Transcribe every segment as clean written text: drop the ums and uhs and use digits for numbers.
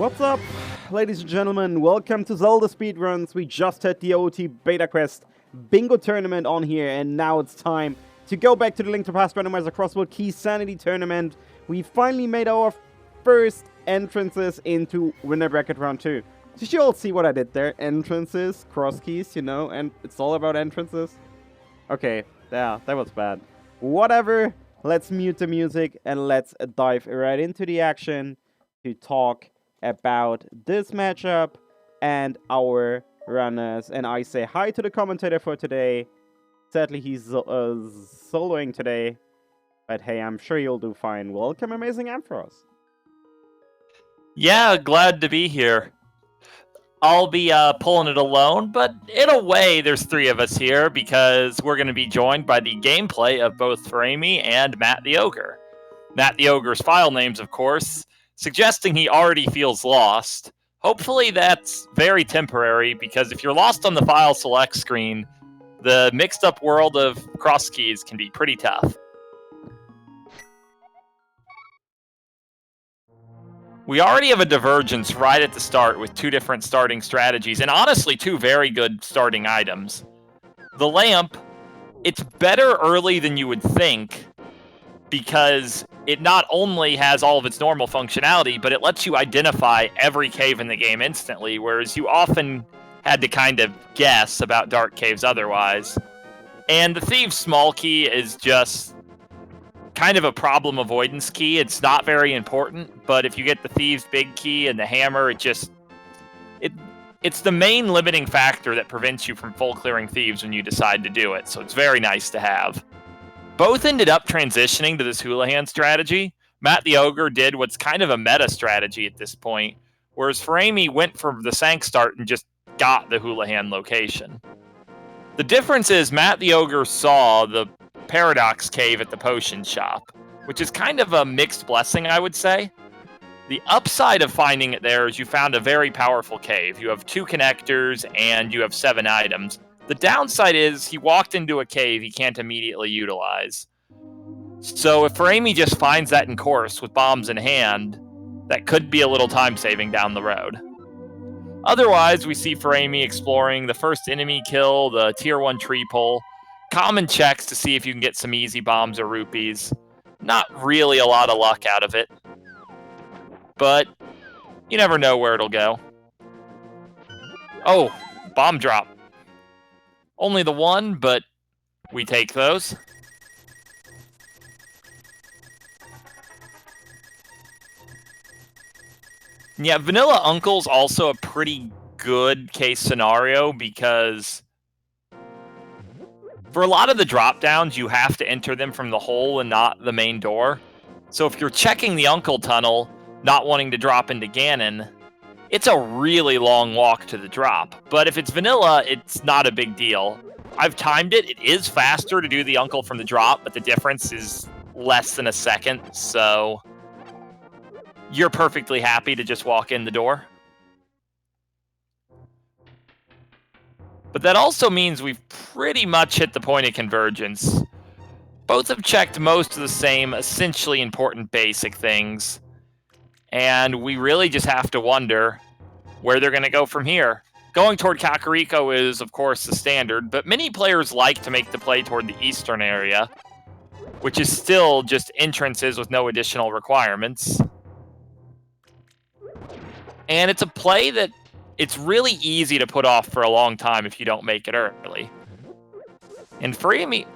What's up, ladies and gentlemen? Welcome to Zelda Speedruns. We just had the OT Beta Quest Bingo Tournament on here, and now it's time to go back to the ALttPR Crossworld Keysanity Tournament. We finally made our first entrances into Winner Bracket Round 2. Did you all see what I did there? Entrances, cross keys, you know, and it's all about entrances. Okay, yeah, that was bad. Whatever, let's mute the music and let's dive right into the action to talk about this matchup and our runners. And I say hi to the commentator for today. Sadly, he's soloing today, but hey, I'm sure you'll do fine. Welcome, Amazing Ampharos. Yeah, glad to be here. I'll be pulling it alone, but in a way, there's three of us here because we're going to be joined by the gameplay of both Furaime and Matt the Ogre. Matt the Ogre's file names, of course, suggesting he already feels lost. Hopefully that's very temporary, because if you're lost on the file select screen, the mixed-up world of cross keys can be pretty tough. We already have a divergence right at the start with two different starting strategies, and honestly, two very good starting items. The lamp, it's better early than you would think, because it not only has all of its normal functionality, but it lets you identify every cave in the game instantly, whereas you often had to kind of guess about dark caves otherwise. And the Thieves' small key is just kind of a problem avoidance key. It's not very important, but if you get the Thieves' big key and the hammer, it's the main limiting factor that prevents you from full clearing Thieves when you decide to do it, so it's very nice to have. Both ended up transitioning to this Houlihan strategy. Matt the Ogre did what's kind of a meta strategy at this point, whereas Furaime went for the Sank start and just got the Houlihan location. The difference is Matt the Ogre saw the Paradox Cave at the potion shop, which is kind of a mixed blessing, I would say. The upside of finding it there is you found a very powerful cave. You have 2 connectors and you have 7 items. The downside is he walked into a cave he can't immediately utilize. So if Furaime just finds that in course with bombs in hand, that could be a little time saving down the road. Otherwise, we see Furaime exploring the first enemy kill, the tier 1 tree pole, common checks to see if you can get some easy bombs or rupees. Not really a lot of luck out of it, but you never know where it'll go. Oh, bomb drop. Only the one, but we take those. Yeah, Vanilla Uncle's also a pretty good case scenario, because for a lot of the drop downs, you have to enter them from the hole and not the main door. So if you're checking the Uncle Tunnel, not wanting to drop into Ganon, it's a really long walk to the drop. But if it's vanilla, it's not a big deal. I've timed it. It is faster to do the Uncle from the drop, but the difference is less than a second. So you're perfectly happy to just walk in the door. But that also means we've pretty much hit the point of convergence. Both have checked most of the same essentially important basic things, and we really just have to wonder where they're going to go from here. Going toward Kakariko is, of course, the standard, but many players like to make the play toward the eastern area, which is still just entrances with no additional requirements. And it's a play that it's really easy to put off for a long time if you don't make it early. And Furaime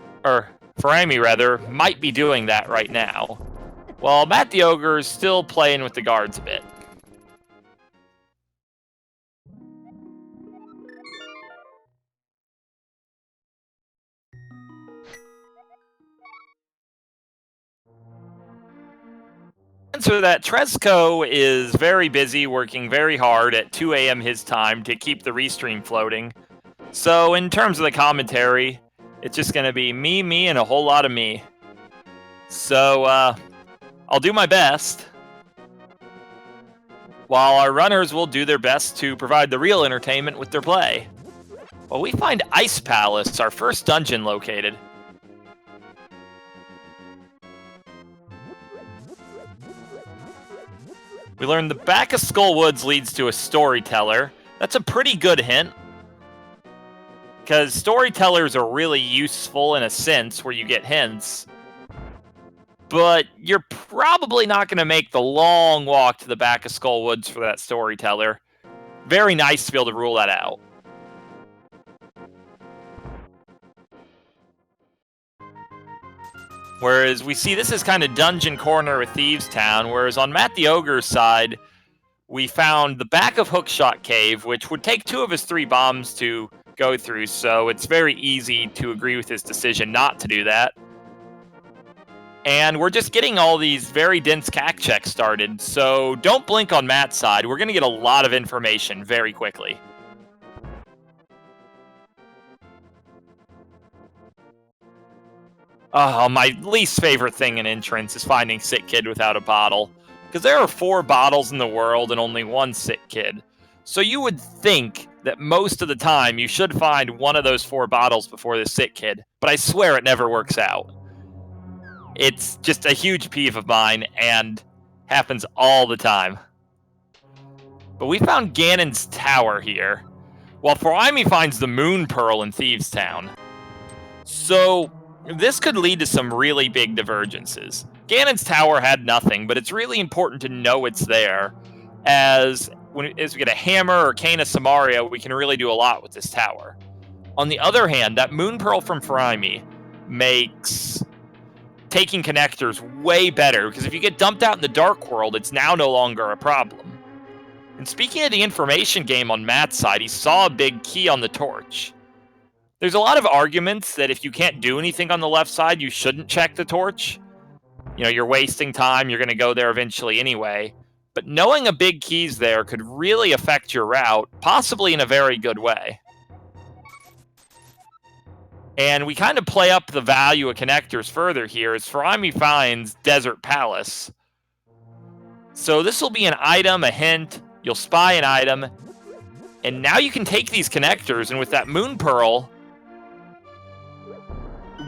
might be doing that right now, while Matt the Ogre is still playing with the guards a bit. So that Tresco is very busy, working very hard at 2 a.m. his time to keep the restream floating. So in terms of the commentary, it's just going to be me, and a whole lot of me. So I'll do my best, while our runners will do their best to provide the real entertainment with their play. Well, we find Ice Palace, our first dungeon located. We learned the back of Skull Woods leads to a storyteller. That's a pretty good hint, because storytellers are really useful in a sense where you get hints, but you're probably not going to make the long walk to the back of Skull Woods for that storyteller. Very nice to be able to rule that out. Whereas we see this is kind of dungeon corner with Thieves Town, whereas on Matt the Ogre's side, we found the back of Hookshot Cave, which would take 2 of his 3 bombs to go through, so it's very easy to agree with his decision not to do that. And we're just getting all these very dense CAC checks started, so don't blink on Matt's side. We're going to get a lot of information very quickly. Oh, my least favorite thing in entrance is finding Sick Kid without a bottle. Because there are 4 bottles in the world and only 1 Sick Kid. So you would think that most of the time you should find one of those 4 bottles before the Sick Kid. But I swear it never works out. It's just a huge peeve of mine and happens all the time. But we found Ganon's Tower here, while Furaime finds the Moon Pearl in Thieves Town. So this could lead to some really big divergences. Ganon's Tower had nothing, but it's really important to know it's there, as we get a hammer or cane of Samaria, we can really do a lot with this tower. On the other hand, that Moon Pearl from Furaime makes taking connectors way better, because if you get dumped out in the Dark World, it's now no longer a problem. And speaking of the information game on Matt's side, he saw a big key on the torch. There's a lot of arguments that if you can't do anything on the left side, you shouldn't check the torch. You know, you're wasting time, you're going to go there eventually anyway. But knowing a big key's there could really affect your route, possibly in a very good way. And we kind of play up the value of connectors further here as Furaime finds Desert Palace. So this will be an item, a hint, you'll spy an item, and now you can take these connectors, and with that Moon Pearl,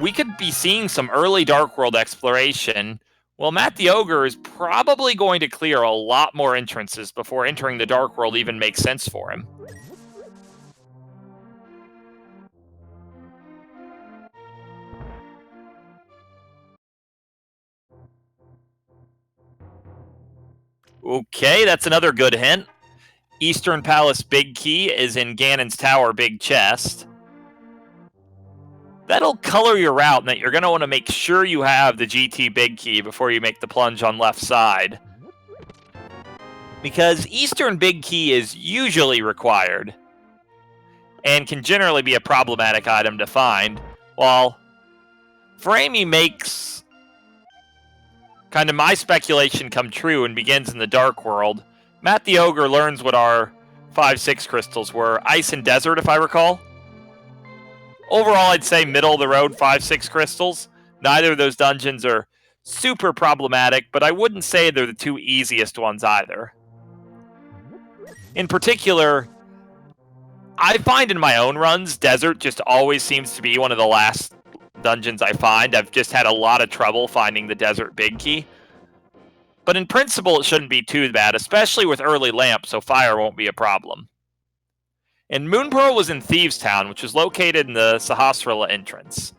we could be seeing some early Dark World exploration. Well, Matt the Ogre is probably going to clear a lot more entrances before entering the Dark World even makes sense for him. Okay, that's another good hint. Eastern Palace Big Key is in Ganon's Tower Big Chest. That'll color your route, and that you're going to want to make sure you have the GT Big Key before you make the plunge on left side. Because Eastern Big Key is usually required, and can generally be a problematic item to find, while Furaime makes kind of my speculation come true and begins in the Dark World. Matt the Ogre learns what our 5-6 crystals were. Ice and Desert, if I recall. Overall, I'd say middle of the road 5-6 crystals. Neither of those dungeons are super problematic, but I wouldn't say they're the 2 easiest ones either. In particular, I find in my own runs, Desert just always seems to be one of the last dungeons I find. I've just had a lot of trouble finding the Desert Big Key. But in principle, it shouldn't be too bad, especially with early lamp, so fire won't be a problem. And Moon Pearl was in Thieves Town, which was located in the Sahasrara entrance.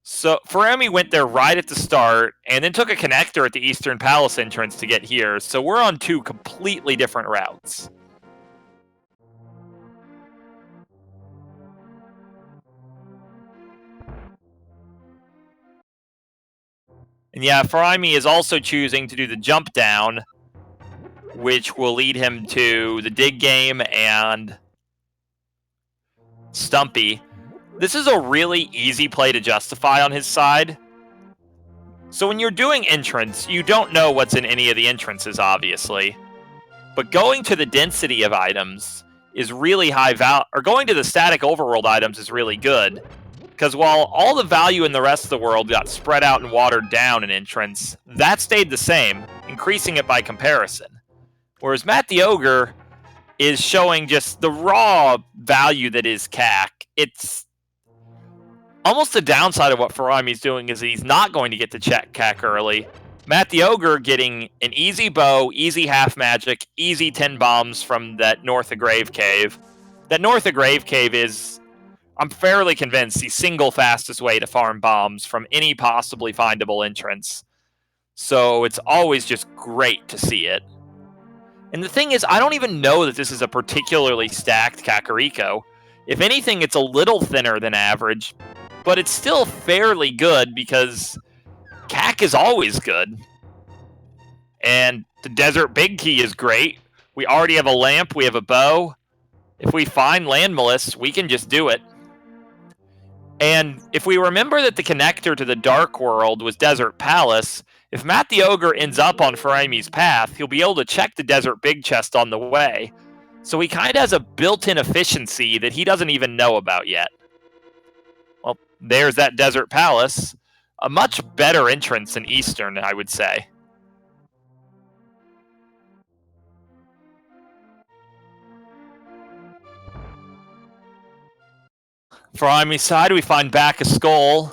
So Furaime went there right at the start, and then took a connector at the Eastern Palace entrance to get here, so we're on 2 completely different routes. And yeah, Furaime is also choosing to do the jump down, which will lead him to the dig game and Stumpy. This is a really easy play to justify on his side. So when you're doing entrance, you don't know what's in any of the entrances, obviously. But going to the density of items is really high value, or going to the static overworld items is really good. Because while all the value in the rest of the world got spread out and watered down in entrance, that stayed the same, increasing it by comparison. Whereas Matt the Ogre is showing just the raw value that is CAC. It's almost the downside of what Furaime's doing is he's not going to get to check CAC early, Matt the Ogre getting an easy bow, easy half magic, easy 10 bombs from that North of Grave Cave. That North of Grave Cave is, I'm fairly convinced, the single fastest way to farm bombs from any possibly findable entrance. So it's always just great to see it. And the thing is, I don't even know that this is a particularly stacked Kakariko. If anything, it's a little thinner than average, but it's still fairly good because Kak is always good. And the Desert Big Key is great. We already have a lamp, we have a bow. If we find Land Mollusk, we can just do it. And if we remember that the connector to the Dark World was Desert Palace, if Matt the Ogre ends up on Furaime's path, he'll be able to check the Desert Big Chest on the way. So he kind of has a built-in efficiency that he doesn't even know about yet. Well, there's that Desert Palace. A much better entrance than Eastern, I would say. Furaime's side, we find back a skull.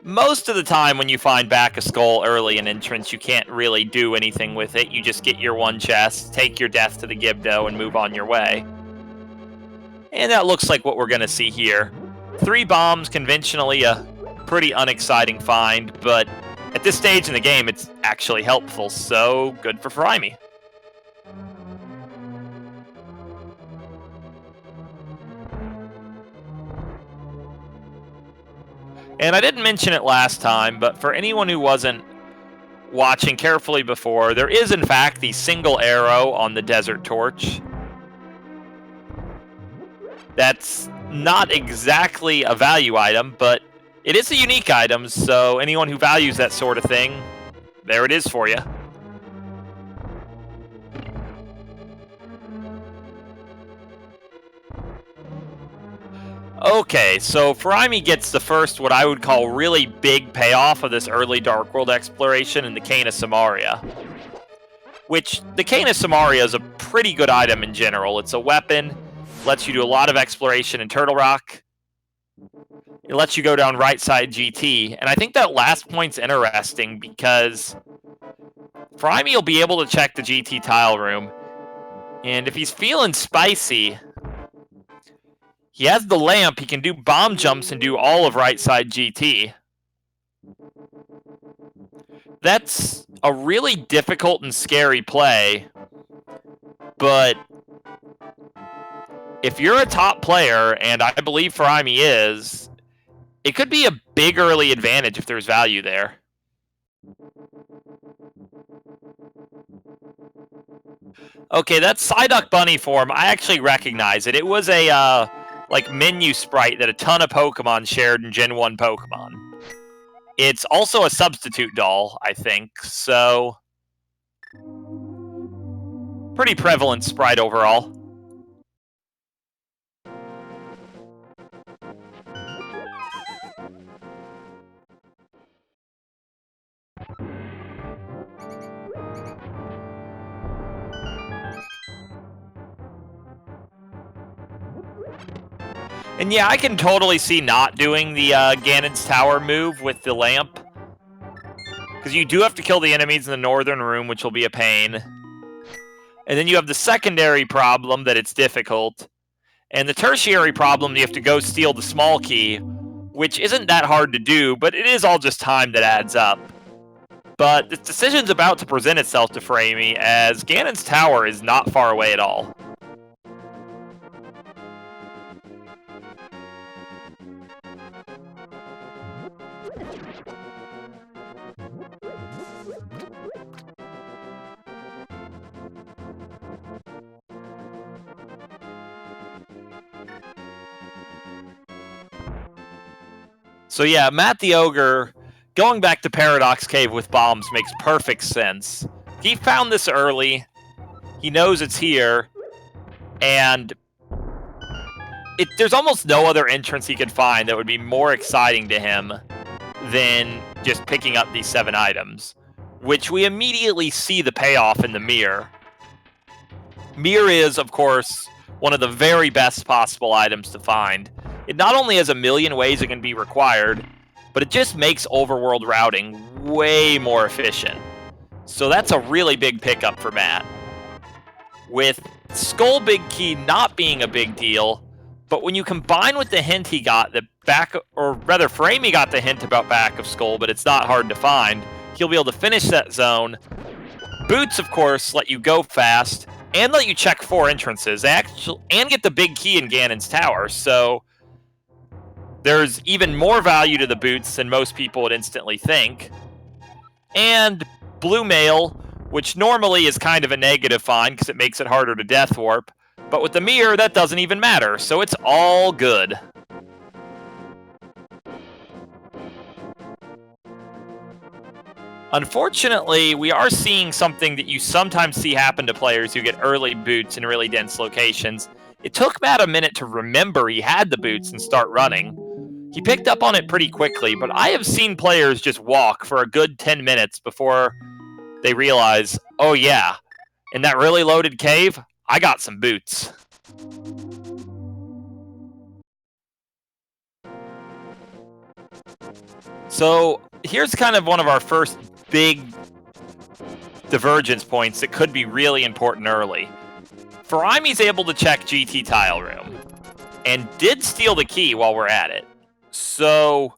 Most of the time when you find back a skull early in entrance, you can't really do anything with it. You just get your one chest, take your death to the Gibdo, and move on your way. And that looks like what we're going to see here. 3 bombs, conventionally a pretty unexciting find, but at this stage in the game, it's actually helpful, so good for Furaime. And I didn't mention it last time, but for anyone who wasn't watching carefully before, there is in fact the single arrow on the Desert Torch. That's not exactly a value item, but it is a unique item, so anyone who values that sort of thing, there it is for you. Okay, so Furaime gets the first, what I would call, really big payoff of this early Dark World exploration in the Cane of Samaria. Which, the Cane of Samaria is a pretty good item in general. It's a weapon, lets you do a lot of exploration in Turtle Rock. It lets you go down right side GT, and I think that last point's interesting because Furaime will be able to check the GT tile room, and if he's feeling spicy, he has the lamp, he can do bomb jumps and do all of right side GT. That's a really difficult and scary play, but if you're a top player, and I believe Furaime is, it could be a big early advantage if there's value there. Okay, that Psyduck Bunny form, I actually recognize it. It was a like menu sprite that a ton of Pokemon shared in Gen 1 Pokemon. It's also a substitute doll, I think, so pretty prevalent sprite overall. And yeah, I can totally see not doing the Ganon's Tower move with the lamp. Because you do have to kill the enemies in the northern room, which will be a pain. And then you have the secondary problem that it's difficult. And the tertiary problem, you have to go steal the small key, which isn't that hard to do, but it is all just time that adds up. But this decision's about to present itself to Furaime, as Ganon's Tower is not far away at all. So yeah, Matt the Ogre, going back to Paradox Cave with bombs makes perfect sense. He found this early, he knows it's here, and there's almost no other entrance he could find that would be more exciting to him than just picking up these 7 items, which we immediately see the payoff in the mirror. Mirror is, of course, one of the very best possible items to find. It not only has a million ways it can be required, but it just makes overworld routing way more efficient. So that's a really big pickup for Matt. With Skull Big Key not being a big deal, but when you combine with the hint he got that Furaime got the hint about back of Skull, but it's not hard to find, he'll be able to finish that zone. Boots, of course, let you go fast, and let you check 4 entrances, and get the big key in Ganon's tower, so there's even more value to the boots than most people would instantly think. And Blue Mail, which normally is kind of a negative find because it makes it harder to death warp, but with the mirror, that doesn't even matter, so it's all good. Unfortunately, we are seeing something that you sometimes see happen to players who get early boots in really dense locations. It took Matt a minute to remember he had the boots and start running. He picked up on it pretty quickly, but I have seen players just walk for a good 10 minutes before they realize, oh yeah, in that really loaded cave, I got some boots. So here's kind of one of our first big divergence points that could be really important early. Furaime's able to check GT Tile Room, and did steal the key while we're at it. So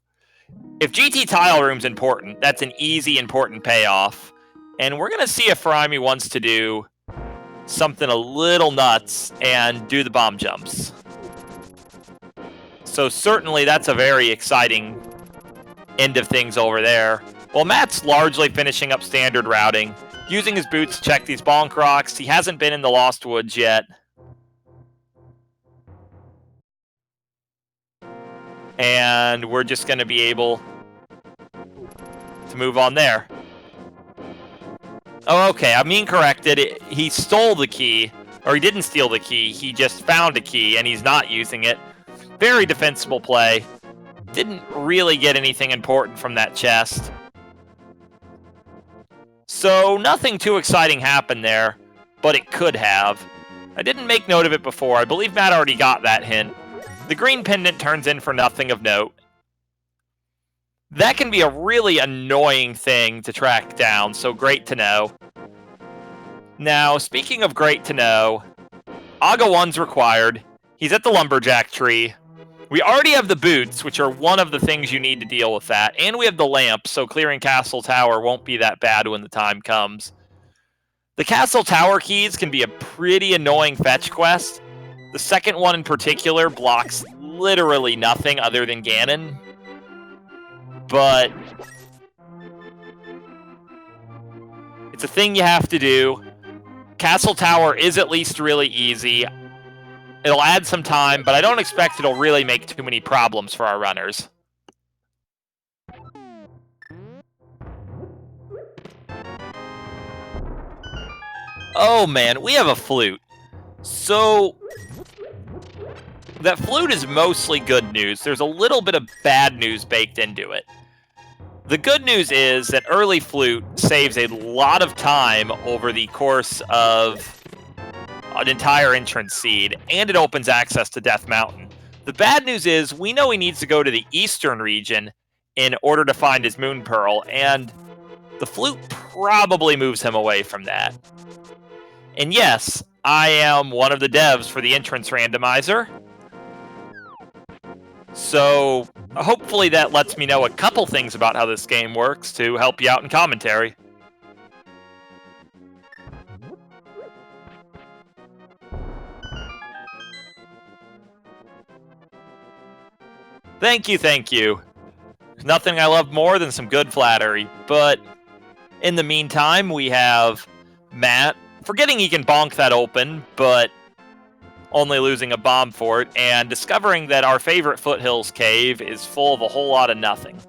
if GT Tile Room's important, that's an easy, important payoff. And we're going to see if Furaime wants to do something a little nuts and do the bomb jumps. So certainly that's a very exciting end of things over there. Well, Matt's largely finishing up standard routing, using his boots to check these bonk rocks. He hasn't been in the Lost Woods yet. And we're just going to be able to move on there. Oh, okay, I'm being corrected. He stole the key, or he didn't steal the key. He just found a key, and he's not using it. Very defensible play. Didn't really get anything important from that chest. So nothing too exciting happened there, but it could have. I didn't make note of it before. I believe Matt already got that hint. The green pendant turns in for nothing of note. That can be a really annoying thing to track down, so great to know. Now, speaking of great to know, Aga 1's required. He's at the lumberjack tree. We already have the boots, which are one of the things you need to deal with that, and we have the lamp, so clearing Castle Tower won't be that bad when the time comes. The Castle Tower keys can be a pretty annoying fetch quest. The second one in particular blocks literally nothing other than Ganon. But it's a thing you have to do. Castle Tower is at least really easy. It'll add some time, but I don't expect it'll really make too many problems for our runners. Oh man, we have a flute. So that flute is mostly good news. There's a little bit of bad news baked into it. The good news is that early flute saves a lot of time over the course of an entire entrance seed, and it opens access to Death Mountain. The bad news is we know he needs to go to the eastern region in order to find his Moon Pearl, and the flute probably moves him away from that. And yes, I am one of the devs for the entrance randomizer, so hopefully that lets me know a couple things about how this game works to help you out in commentary. Thank you, thank you. There's nothing I love more than some good flattery, but in the meantime, we have Matt forgetting he can bonk that open, but only losing a bomb for it, and discovering that our favorite Foothills cave is full of a whole lot of nothing.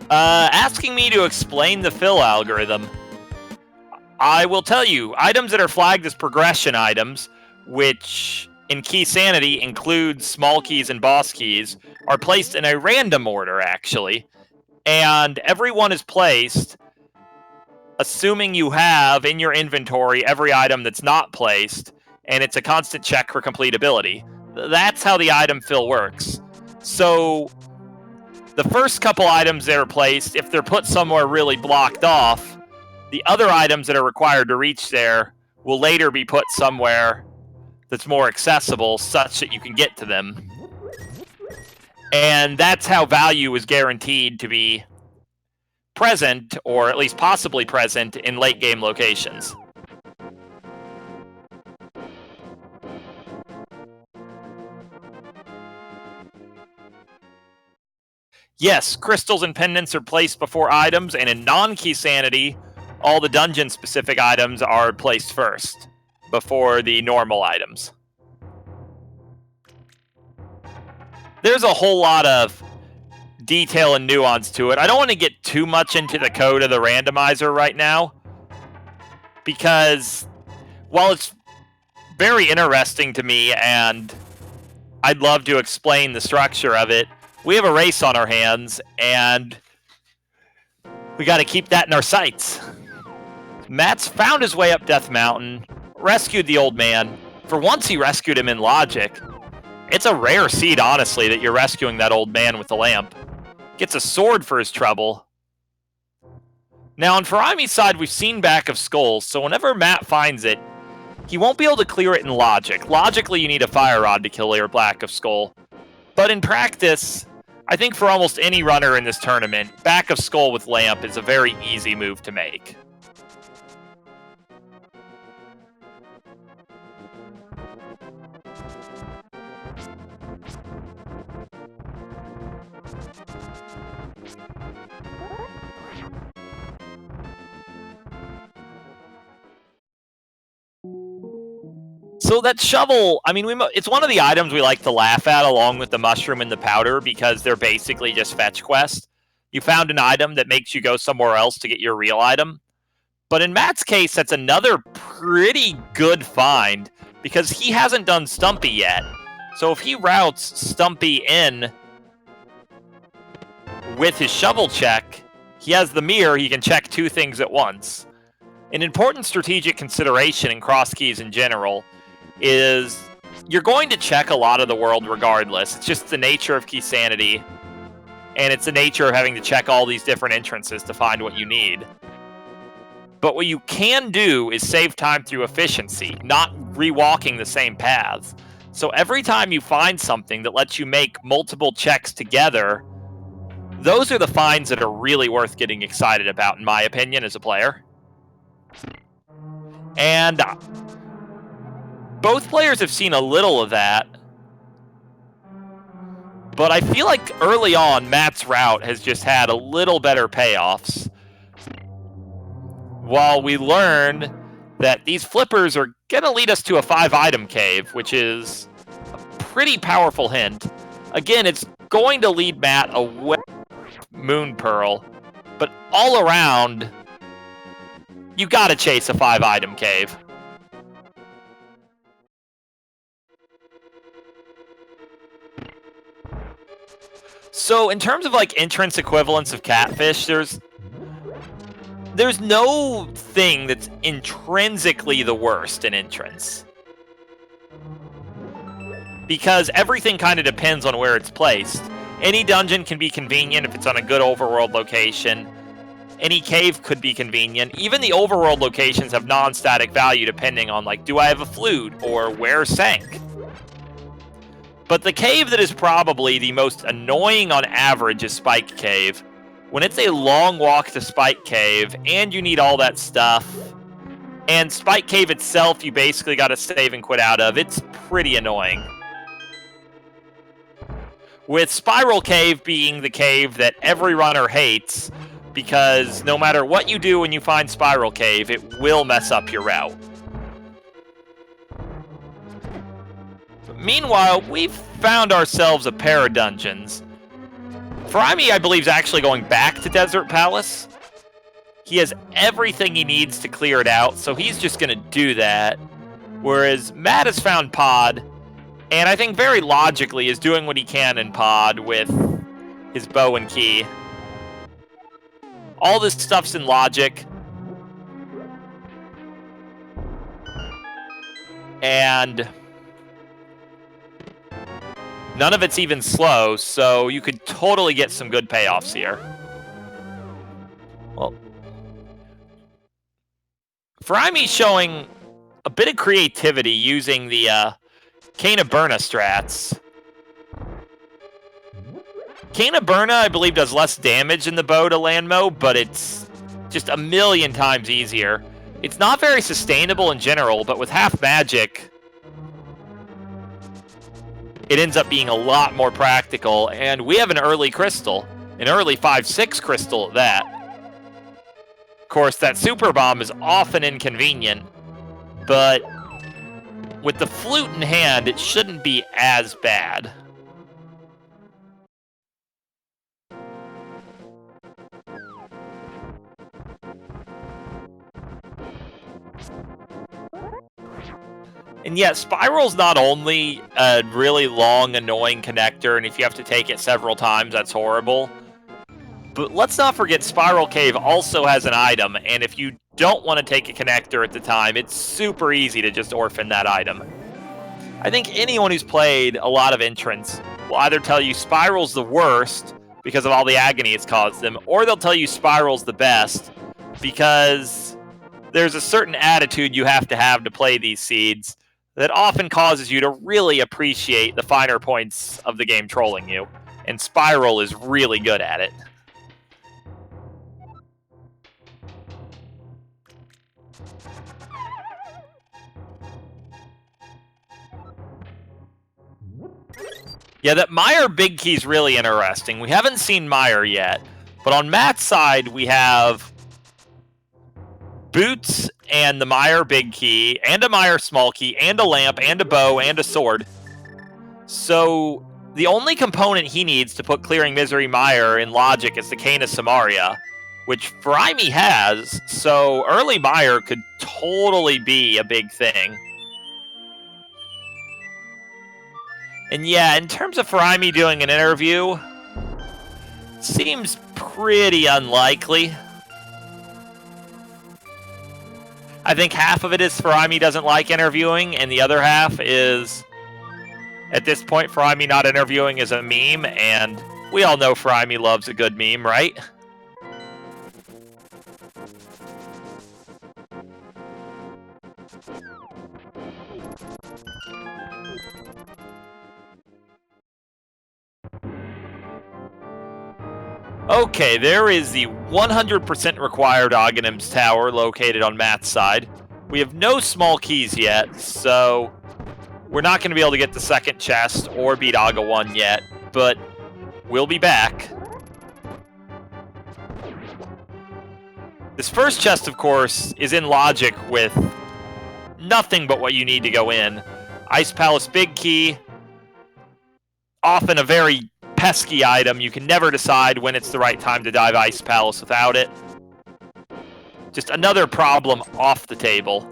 Asking me to explain the fill algorithm. I will tell you, items that are flagged as progression items, which in Keysanity includes small keys and boss keys, are placed in a random order, actually. And everyone is placed assuming you have in your inventory every item that's not placed, and it's a constant check for completability. That's how the item fill works. So the first couple items that are placed, if they're put somewhere really blocked off, the other items that are required to reach there will later be put somewhere that's more accessible such that you can get to them. And that's how value is guaranteed to be present, or at least possibly present, in late game locations. Yes, crystals and pendants are placed before items, and in non-Keysanity, all the dungeon-specific items are placed first, before the normal items. There's a whole lot of detail and nuance to it. I don't want to get too much into the code of the randomizer right now, because while it's very interesting to me, and I'd love to explain the structure of it, we have a race on our hands, and we got to keep that in our sights. Matt's found his way up Death Mountain, rescued the old man. For once, he rescued him in logic. It's a rare seed, honestly, that you're rescuing that old man with the lamp. Gets a sword for his trouble. Now, on Furaime's side, we've seen Back of Skulls, so whenever Matt finds it, he won't be able to clear it in logic. Logically, you need a fire rod to kill your Back of Skull. But in practice, I think for almost any runner in this tournament, Back of Skull with lamp is a very easy move to make. So that shovel, I mean, it's one of the items we like to laugh at along with the mushroom and the powder because they're basically just fetch quests. You found an item that makes you go somewhere else to get your real item. But in Matt's case, that's another pretty good find because he hasn't done Stumpy yet. So if he routes Stumpy in with his shovel check, he has the mirror, he can check two things at once. An important strategic consideration in cross keys in general is you're going to check a lot of the world regardless. It's just the nature of Keysanity, and it's the nature of having to check all these different entrances to find what you need. But what you can do is save time through efficiency, not rewalking the same paths. So every time you find something that lets you make multiple checks together, those are the finds that are really worth getting excited about, in my opinion, as a player. And both players have seen a little of that. But I feel like early on, Matt's route has just had a little better payoffs. While we learn that these flippers are going to lead us to a 5-item cave, which is a pretty powerful hint. Again, it's going to lead Matt away from Moon Pearl, but all around, you got to chase a 5-item cave. So in terms of like entrance equivalents of Catfish, there's no thing that's intrinsically the worst in entrance. Because everything kind of depends on where it's placed. Any dungeon can be convenient if it's on a good overworld location. Any cave could be convenient. Even the overworld locations have non-static value depending on, like, do I have a flute or where sank? But the cave that is probably the most annoying on average is Spike Cave. When it's a long walk to Spike Cave, and you need all that stuff, and Spike Cave itself you basically got to save and quit out of, it's pretty annoying. With Spiral Cave being the cave that every runner hates, because no matter what you do when you find Spiral Cave, it will mess up your route. Meanwhile, we've found ourselves a pair of dungeons. Furaime, I believe, is actually going back to Desert Palace. He has everything he needs to clear it out, so he's just going to do that. Whereas Matt has found Pod, and I think very logically is doing what he can in Pod with his bow and key. All this stuff's in logic. and none of it's even slow, so you could totally get some good payoffs here. Well, Furaime's showing a bit of creativity using the Burna strats. Burna, I believe, does less damage in the bow to Landmo, but it's just a million times easier. It's not very sustainable in general, but with half magic, it ends up being a lot more practical, and we have an early crystal. An early 5-6 crystal at that. Of course, that super bomb is often inconvenient, but with the flute in hand, it shouldn't be as bad. And yet, Spiral's not only a really long, annoying connector, and if you have to take it several times, that's horrible. But let's not forget Spiral Cave also has an item, and if you don't want to take a connector at the time, it's super easy to just orphan that item. I think anyone who's played a lot of entrants will either tell you Spiral's the worst because of all the agony it's caused them, or they'll tell you Spiral's the best because there's a certain attitude you have to play these seeds that often causes you to really appreciate the finer points of the game trolling you, and Spiral is really good at it. Yeah, that Meyer big key is really interesting. We haven't seen Meyer yet, but on Matt's side, we have boots and the Meyer big key, and a Meyer small key, and a lamp, and a bow, and a sword. So the only component he needs to put Clearing Misery Meyer in logic is the Cane of Samaria, which Furaime has, so early Meyer could totally be a big thing. And yeah, in terms of Furaime doing an interview, seems pretty unlikely. I think half of it is Furaime doesn't like interviewing, and the other half is, at this point, Furaime not interviewing is a meme, and we all know Furaime loves a good meme, right? Okay, there is the 100% required Aghanim's Tower located on Matt's side. We have no small keys yet, so we're not going to be able to get the second chest or beat Aga 1 yet, but we'll be back. This first chest, of course, is in logic with nothing but what you need to go in. Ice Palace Big Key, often a very pesky item. You can never decide when it's the right time to dive Ice Palace without it. Just another problem off the table.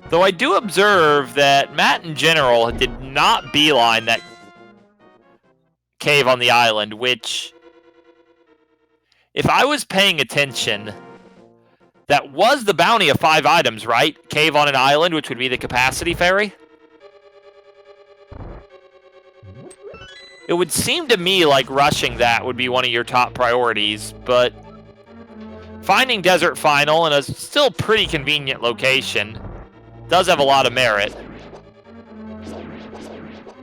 Though I do observe that Matt in general did not beeline that cave on the island, which, if I was paying attention, that was the bounty of 5 items, right? Cave on an island, which would be the capacity ferry. It would seem to me like rushing that would be one of your top priorities, but finding Desert Final in a still pretty convenient location does have a lot of merit.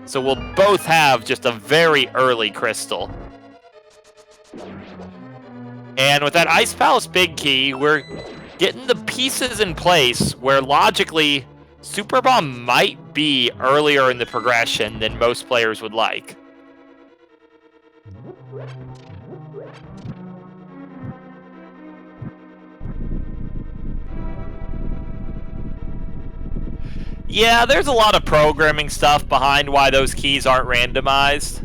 So we'll both have just a very early crystal. And with that Ice Palace Big Key, we're getting the pieces in place where logically Super Bomb might be earlier in the progression than most players would like. Yeah, there's a lot of programming stuff behind why those keys aren't randomized.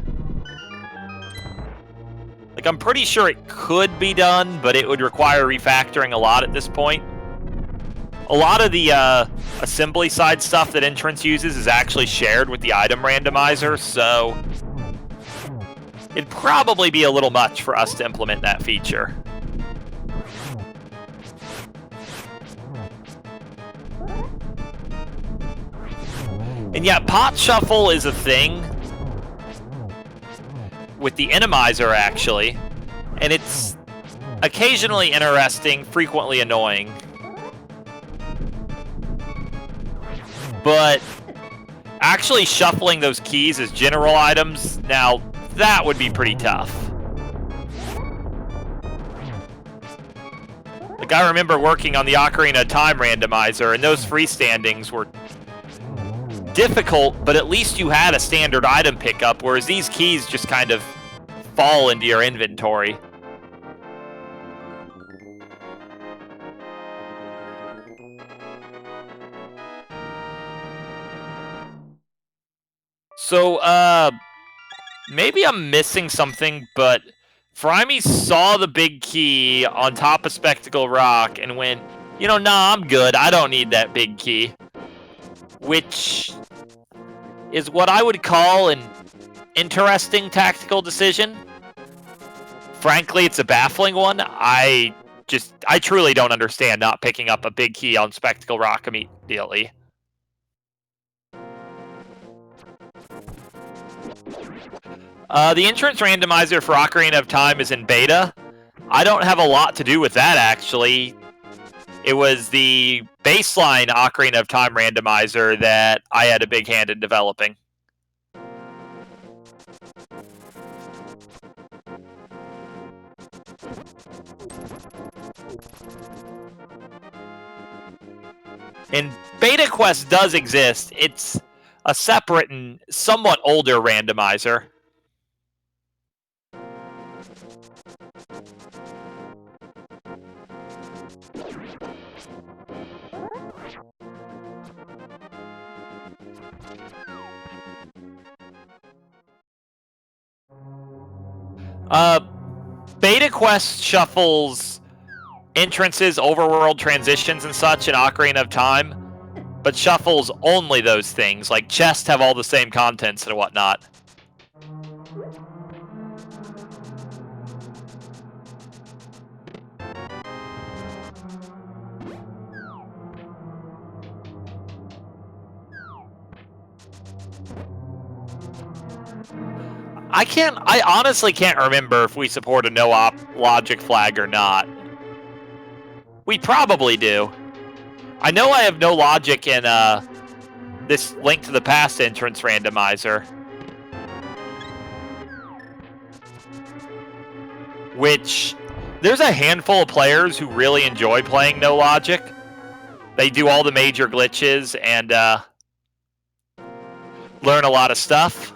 Like, I'm pretty sure it could be done, but it would require refactoring a lot at this point. A lot of the assembly side stuff that Entrance uses is actually shared with the item randomizer, so it'd probably be a little much for us to implement that feature. And yeah, pot shuffle is a thing with the Enemizer, actually. And it's occasionally interesting, frequently annoying. But actually shuffling those keys as general items, now that would be pretty tough. Like, I remember working on the Ocarina of Time randomizer, and those freestandings were difficult, but at least you had a standard item pickup, whereas these keys just kind of fall into your inventory. So, maybe I'm missing something, but Furaime saw the big key on top of Spectacle Rock and went, you know, nah, I'm good. I don't need that big key. Which is what I would call an interesting tactical decision. Frankly, it's a baffling one. I truly don't understand not picking up a big key on Spectacle Rock immediately. The entrance randomizer for Ocarina of Time is in beta. I don't have a lot to do with that, actually. It was the baseline Ocarina of Time randomizer that I had a big hand in developing. And Beta Quest does exist. It's a separate and somewhat older randomizer. Beta Quest shuffles entrances, overworld transitions, and such in Ocarina of Time, but shuffles only those things. Like, chests have all the same contents and whatnot. I honestly can't remember if we support a no-op logic flag or not. We probably do. I know I have no logic in this Link to the Past entrance randomizer. Which, there's a handful of players who really enjoy playing no logic. They do all the major glitches and learn a lot of stuff.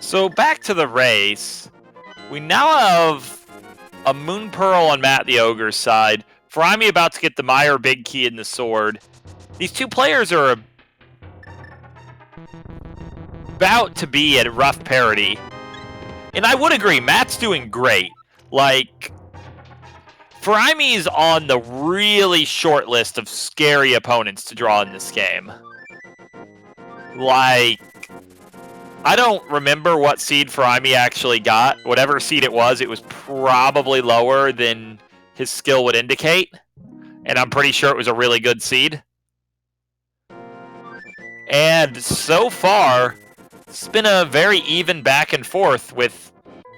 So back to the race. We now have a Moon Pearl on Matt the Ogre's side. Furaime about to get the Meyer Big Key in the sword. These two players are about to be at rough parity. And I would agree, Matt's doing great. Like, Furaime's on the really short list of scary opponents to draw in this game. Like, I don't remember what seed Furaime actually got. Whatever seed it was probably lower than his skill would indicate. And I'm pretty sure it was a really good seed. And so far, it's been a very even back and forth with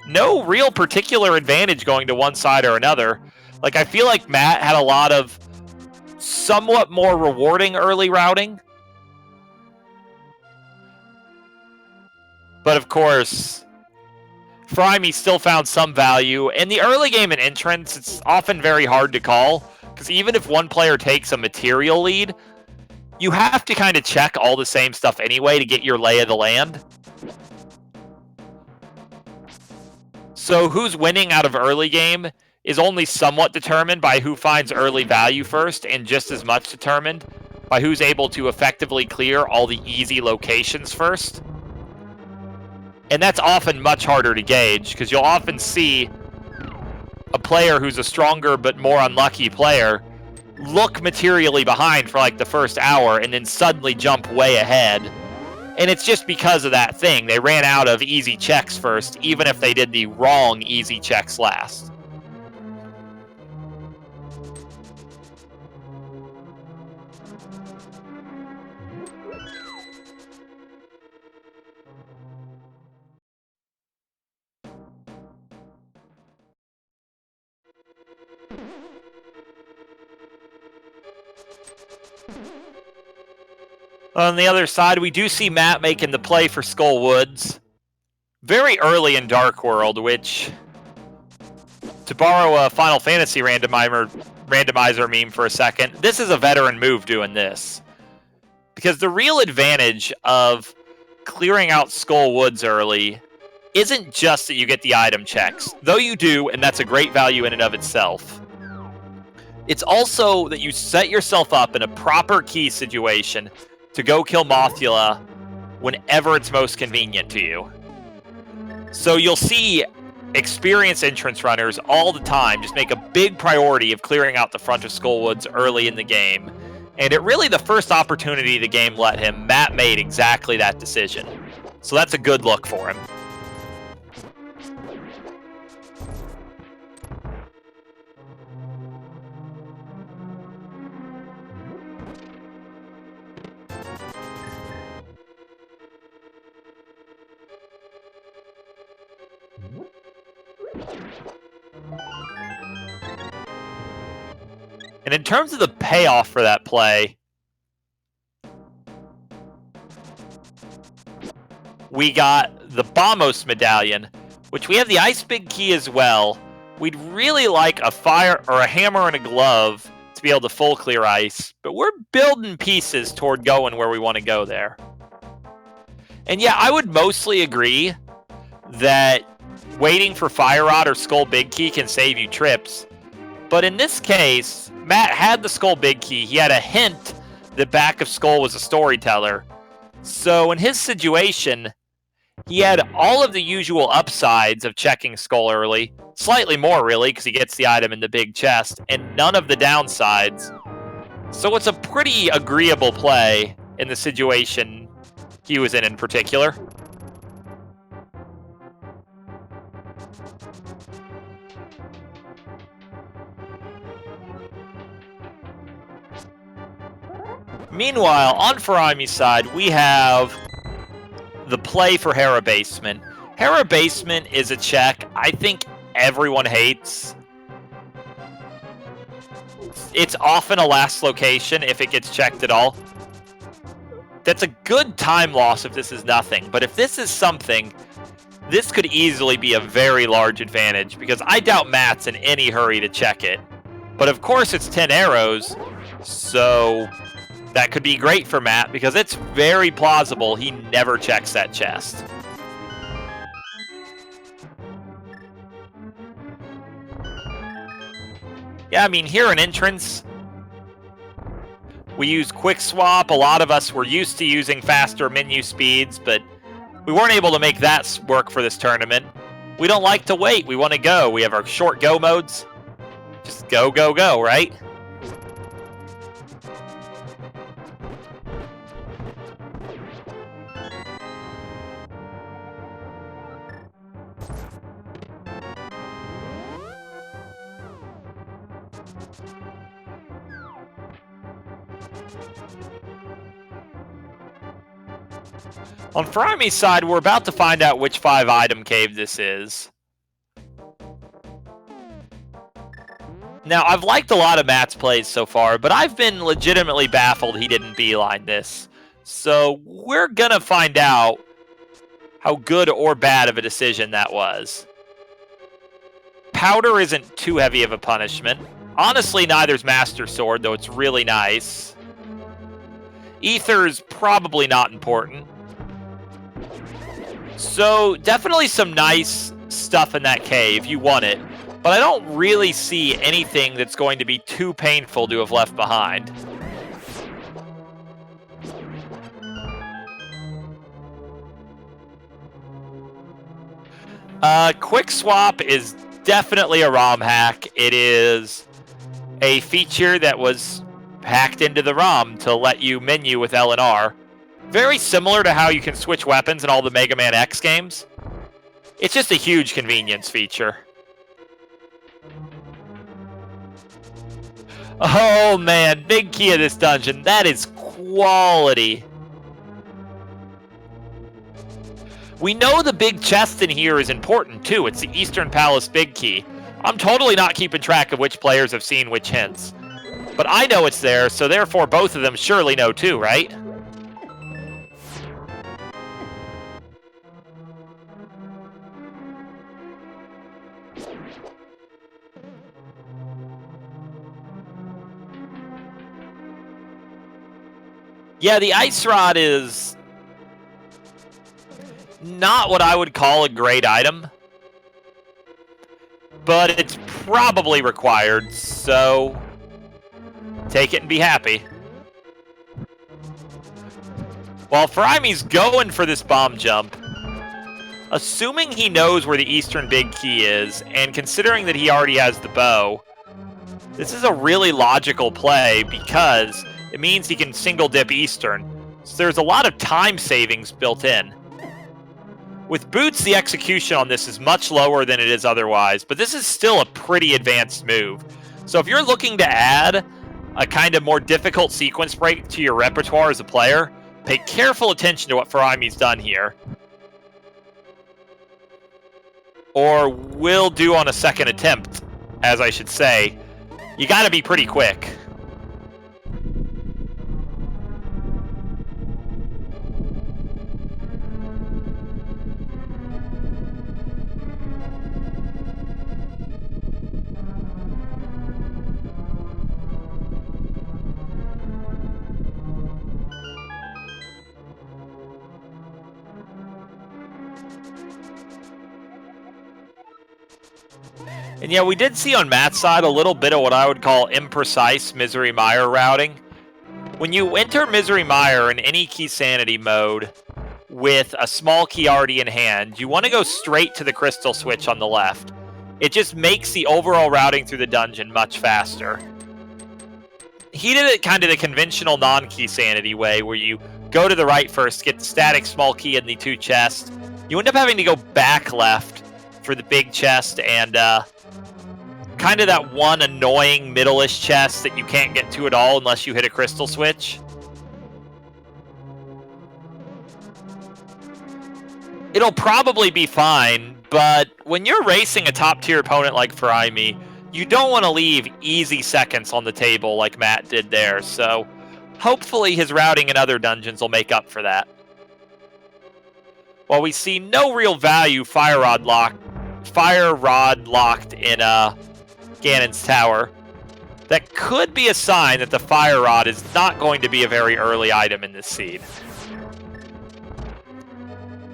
no real particular advantage going to one side or another. Like, I feel like Matt had a lot of somewhat more rewarding early routing. But of course, Furaime still found some value. In the early game and entrance, it's often very hard to call, because even if one player takes a material lead, you have to kind of check all the same stuff anyway to get your lay of the land. So who's winning out of early game is only somewhat determined by who finds early value first, and just as much determined by who's able to effectively clear all the easy locations first. And that's often much harder to gauge, because you'll often see a player who's a stronger but more unlucky player look materially behind for like the first hour and then suddenly jump way ahead. And it's just because of that thing. They ran out of easy checks first, even if they did the wrong easy checks last. On the other side, we do see Matt making the play for Skull Woods very early in Dark World, which, to borrow a Final Fantasy randomizer meme for a second, this is a veteran move doing this. Because the real advantage of clearing out Skull Woods early isn't just that you get the item checks, though you do, and that's a great value in and of itself. It's also that you set yourself up in a proper key situation to go kill Mothula whenever it's most convenient to you. So you'll see experienced entrance runners all the time just make a big priority of clearing out the front of Skullwoods early in the game. And at really the first opportunity the game let him, Matt made exactly that decision. So that's a good look for him. And in terms of the payoff for that play, we got the Bombos medallion, which we have the Ice Big Key as well. We'd really like a fire or a hammer and a glove to be able to full clear ice, but we're building pieces toward going where we want to go there. And yeah, I would mostly agree that waiting for Fire Rod or Skull Big Key can save you trips. But in this case, Matt had the Skull Big Key. He had a hint that Back of Skull was a storyteller. So in his situation, he had all of the usual upsides of checking Skull early. Slightly more, really, because he gets the item in the big chest, and none of the downsides. So it's a pretty agreeable play in the situation he was in particular. Meanwhile, on Furaime's side, we have the play for Hera Basement. Hera Basement is a check I think everyone hates. It's often a last location if it gets checked at all. That's a good time loss if this is nothing, but if this is something, this could easily be a very large advantage, because I doubt Matt's in any hurry to check it. But of course it's 10 arrows, so that could be great for Matt, because it's very plausible he never checks that chest. Yeah, I mean, here in Entrance, we use Quick Swap. A lot of us were used to using faster menu speeds, but we weren't able to make that work for this tournament. We don't like to wait. We want to go. We have our short go modes. Just go, go, go, right? On Furaime's side, we're about to find out which 5-item cave this is. Now, I've liked a lot of Matt's plays so far, but I've been legitimately baffled he didn't beeline this. So we're gonna find out how good or bad of a decision that was. Powder isn't too heavy of a punishment. Honestly, neither's Master Sword, though it's really nice. Ether's probably not important. So definitely some nice stuff in that cave. You want it. but I don't really see anything that's going to be too painful to have left behind. Quick Swap is definitely a ROM hack. It is a feature that was hacked into the ROM to let you menu with L and R. Very similar to how you can switch weapons in all the Mega Man X games. It's just a huge convenience feature. Oh man, big key of this dungeon. That is quality. We know the big chest in here is important too. It's the Eastern Palace big key. I'm totally not keeping track of which players have seen which hints. But I know it's there, so therefore both of them surely know too, right? Yeah, the Ice Rod is not what I would call a great item, but it's probably required, so take it and be happy. While Furaime's going for this bomb jump, assuming he knows where the Eastern Big Key is, and considering that he already has the bow, this is a really logical play because it means he can single dip Eastern, so there's a lot of time savings built in. With boots, the execution on this is much lower than it is otherwise, but this is still a pretty advanced move. So if you're looking to add a kind of more difficult sequence break to your repertoire as a player, pay careful attention to what Furaime's done here. Or will do on a second attempt, as I should say. You gotta be pretty quick. And yeah, we did see on Matt's side a little bit of what I would call imprecise Misery Mire routing. When you enter Misery Mire in any Keysanity mode with a small key already in hand, you want to go straight to the crystal switch on the left. It just makes the overall routing through the dungeon much faster. He did it kind of the conventional non-Keysanity way, where you go to the right first, get the static small key in the 2 chests. You end up having to go back left for the big chest and kind of that one annoying middle-ish chest that you can't get to at all unless you hit a crystal switch. It'll probably be fine, but when you're racing a top-tier opponent like Furaime, you don't want to leave easy seconds on the table like Matt did there, so hopefully his routing in other dungeons will make up for that. While we see no real value Fire Rod locked in Ganon's Tower, that could be a sign that the Fire Rod is not going to be a very early item in this seed.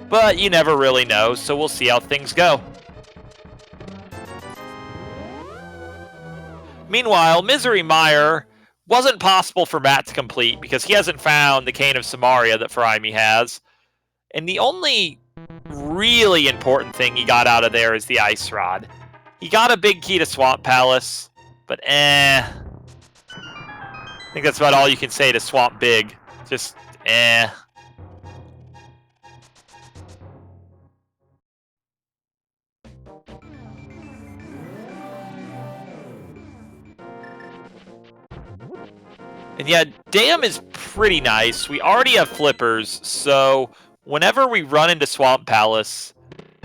But you never really know, so we'll see how things go. Meanwhile, Misery Mire wasn't possible for Matt to complete because he hasn't found the Cane of Samaria that Furaime has. And the only really important thing he got out of there is the Ice Rod. He got a big key to Swamp Palace, but I think that's about all you can say to Swamp Big. Just And yeah, Dam is pretty nice. We already have flippers, so whenever we run into Swamp Palace,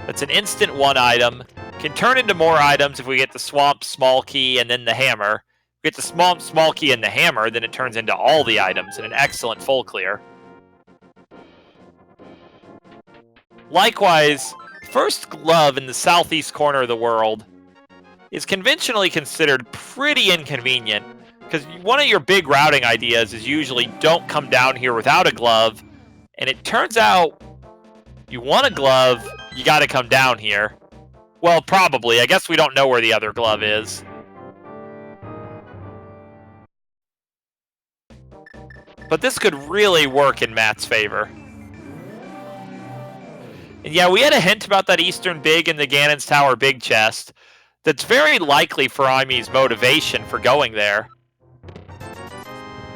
that's an instant 1 item. Can turn into more items if we get the Swamp Small Key and then the Hammer. If we get the Swamp Small Key and the Hammer, then it turns into all the items in an excellent full clear. Likewise, First Glove in the southeast corner of the world is conventionally considered pretty inconvenient, because one of your big routing ideas is usually don't come down here without a glove, and it turns out you want a glove, you got to come down here. Well, probably. I guess we don't know where the other glove is. But this could really work in Matt's favor. And yeah, we had a hint about that Eastern Big in the Ganon's Tower Big Chest. That's very likely Furaime's motivation for going there.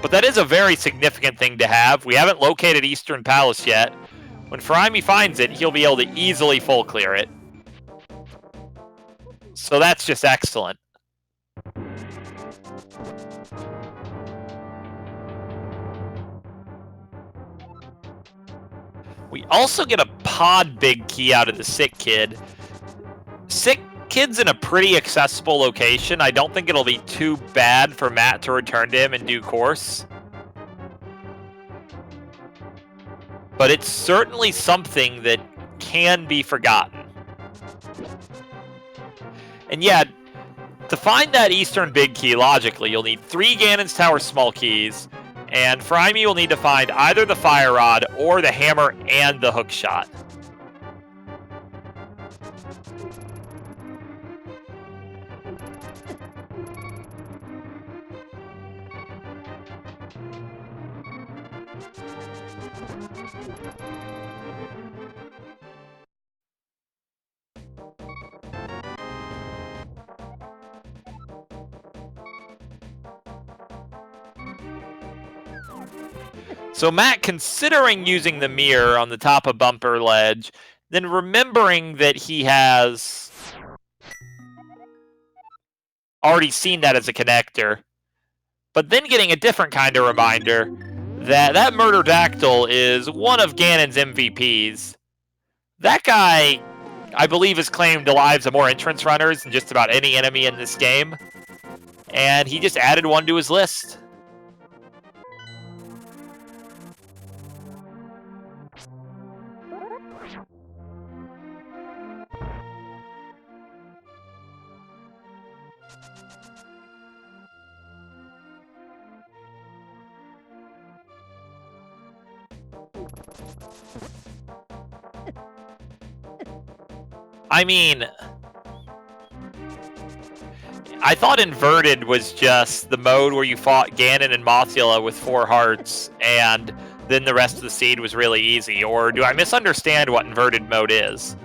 But that is a very significant thing to have. We haven't located Eastern Palace yet. When Furaime finds it, he'll be able to easily full clear it. So that's just excellent. We also get a pod big key out of the Sick Kid. Sick Kid's in a pretty accessible location. I don't think it'll be too bad for Matt to return to him in due course. But it's certainly something that can be forgotten. And yeah, to find that Eastern Big Key logically, you'll need 3 Ganon's Tower Small Keys, and Furaime will need to find either the Fire Rod or the Hammer and the Hook Shot. So Matt, considering using the mirror on the top of Bumper Ledge, then remembering that he has already seen that as a connector, but then getting a different kind of reminder that that Murderdactyl is one of Ganon's MVPs. That guy, I believe, has claimed the lives of more entrance runners than just about any enemy in this game, and he just added one to his list. I mean, I thought Inverted was just the mode where you fought Ganon and Mothula with 4 hearts, and then the rest of the seed was really easy. Or do I misunderstand what Inverted mode is?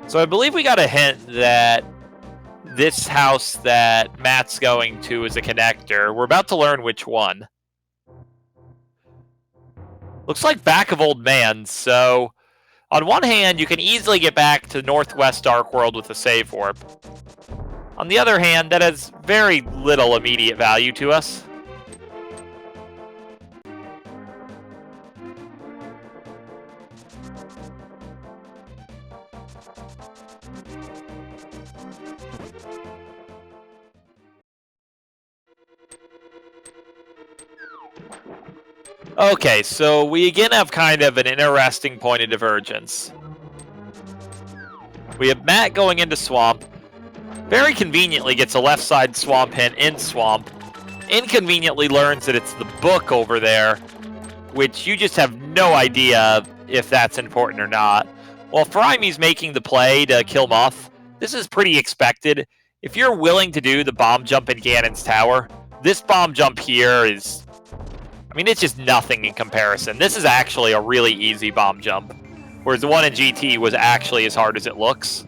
So I believe we got a hint that this house that Matt's going to is a connector. We're about to learn which one. Looks like Back of Old Man, so on one hand, you can easily get back to Northwest Dark World with a save warp. On the other hand, that has very little immediate value to us. Okay, so we again have kind of an interesting point of divergence. We have Matt going into Swamp. Very conveniently gets a left side Swamp hint in Swamp. Inconveniently learns that it's the book over there, which you just have no idea if that's important or not. While Furaime's making the play to kill Moth, this is pretty expected. If you're willing to do the bomb jump in Ganon's Tower, this bomb jump here is... I mean, it's just nothing in comparison. This is actually a really easy bomb jump, whereas the one in GT was actually as hard as it looks.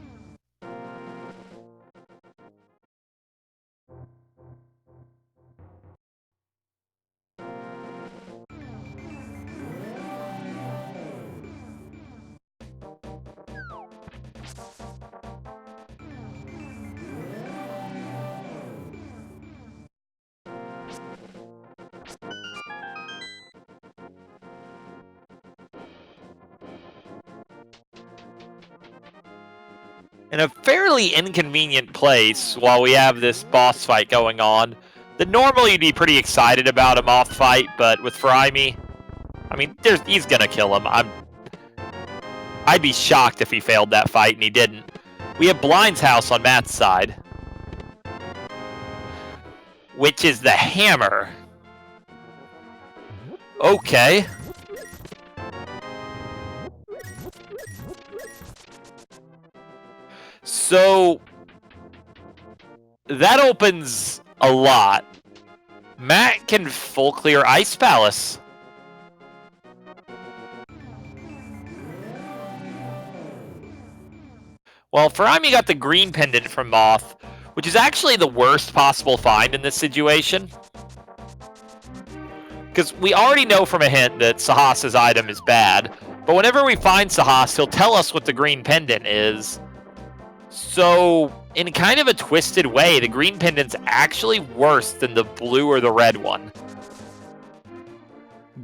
in a fairly inconvenient place while we have this boss fight going on. That normally you'd be pretty excited about a moth fight, but with Furaime, I mean, he's gonna kill him. I'd be shocked if he failed that fight, and he didn't. We have Blind's house on Matt's side, which is the hammer. Okay. So that opens a lot. Matt can full clear Ice Palace. Well, Furaime got the green pendant from Moth, which is actually the worst possible find in this situation. Because we already know from a hint that Sahas's item is bad, but whenever we find Sahas, he'll tell us what the green pendant is. So, in kind of a twisted way, the green pendant's actually worse than the blue or the red one,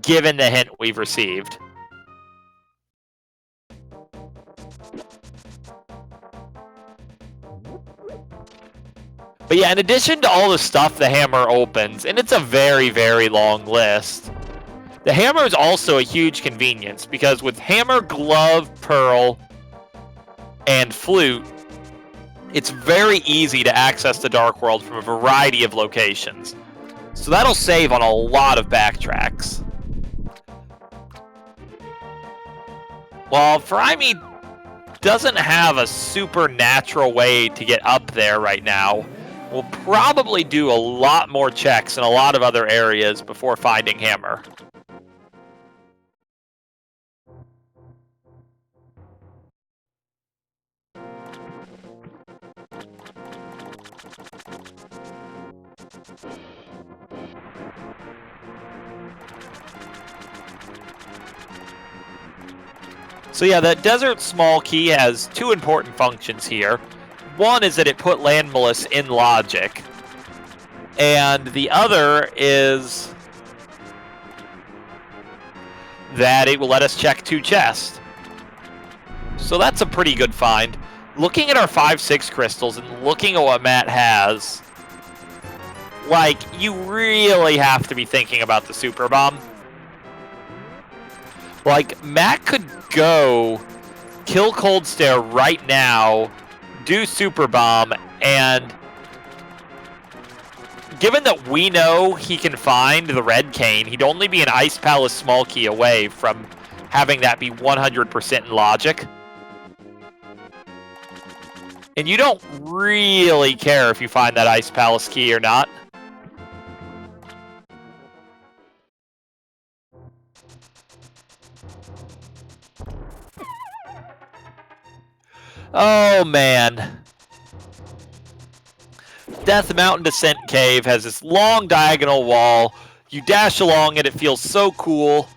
given the hint we've received. But yeah, in addition to all the stuff the hammer opens, and it's a very, very long list, the hammer is also a huge convenience, because with hammer, glove, pearl, and flute, it's very easy to access the Dark World from a variety of locations. So that'll save on a lot of backtracks. While Furaime doesn't have a supernatural way to get up there right now, we'll probably do a lot more checks in a lot of other areas before finding hammer. So yeah, that Desert Small Key has two important functions here. One is that it put Landmalus in logic, and the other is that it will let us check 2 chests. So that's a pretty good find. Looking at our 5-6 crystals and looking at what Matt has, like, you really have to be thinking about the Super Bomb. Like, Matt could go kill Cold Stare right now, do Super Bomb, and given that we know he can find the Red Cane, he'd only be an Ice Palace Small Key away from having that be 100% in logic. And you don't really care if you find that Ice Palace key or not. Oh, man. Death Mountain Descent Cave has this long diagonal wall. You dash along it, it feels so cool.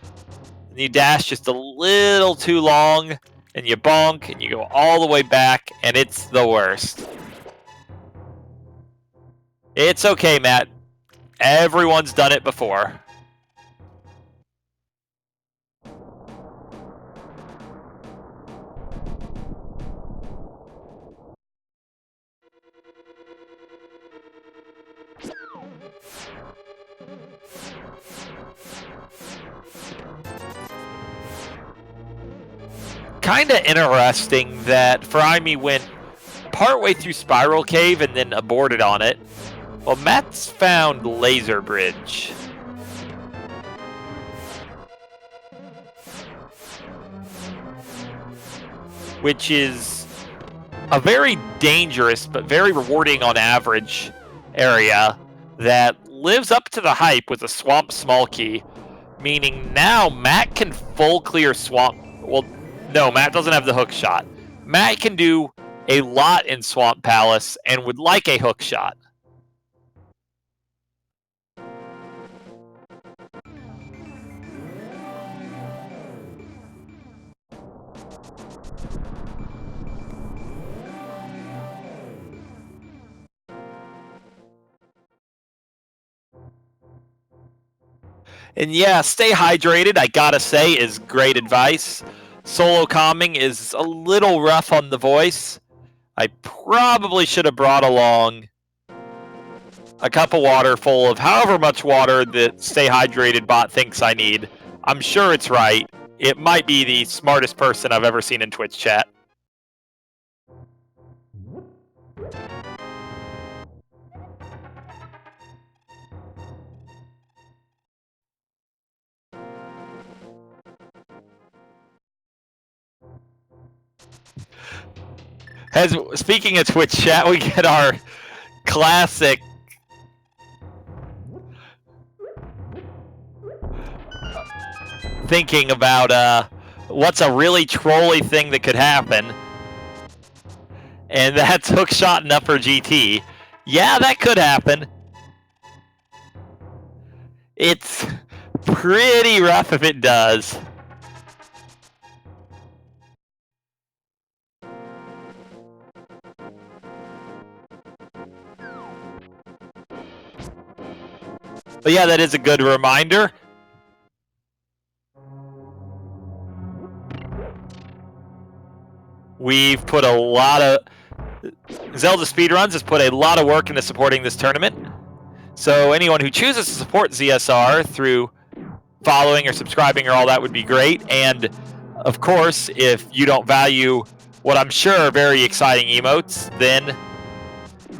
And you dash just a little too long, and you bonk, and you go all the way back, and it's the worst. It's okay, Matt. Everyone's done it before. Kinda interesting that Furaime went partway through Spiral Cave and then aborted on it. Well, Matt's found Laser Bridge. Which is a very dangerous but very rewarding on average area that lives up to the hype with a Swamp Small Key. Meaning now Matt can full clear Swamp. Well, no, Matt doesn't have the hook shot. Matt can do a lot in Swamp Palace and would like a hook shot. And yeah, stay hydrated, I gotta say, is great advice. Solo calming is a little rough on the voice. I probably should have brought along a cup of water full of however much water that Stay Hydrated bot thinks I need. I'm sure it's right. It might be the smartest person I've ever seen in Twitch chat. Speaking of Twitch chat, we get our classic thinking about what's a really trolly thing that could happen. And that's hookshot and upper GT. Yeah, that could happen. It's pretty rough if it does. But yeah, that is a good reminder. We've put a lot of... Zelda Speedruns has put a lot of work into supporting this tournament. So anyone who chooses to support ZSR through following or subscribing or all that would be great. And of course, if you don't value what I'm sure are very exciting emotes, then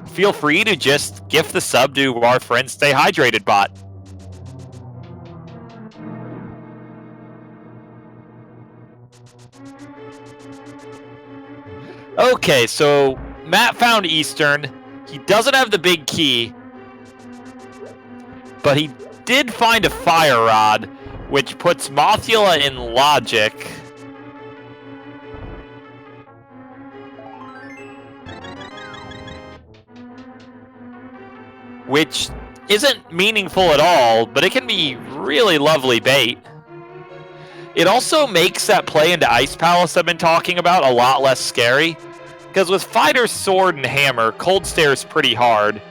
feel free to just gift the sub to our friend Stay Hydrated bot. Okay, so Matt found Eastern. He doesn't have the big key, but he did find a fire rod, which puts Mothula in logic. Which isn't meaningful at all, but it can be really lovely bait. It also makes that play into Ice Palace I've been talking about a lot less scary, because with Fighter's Sword and Hammer, Cold Stare's pretty hard.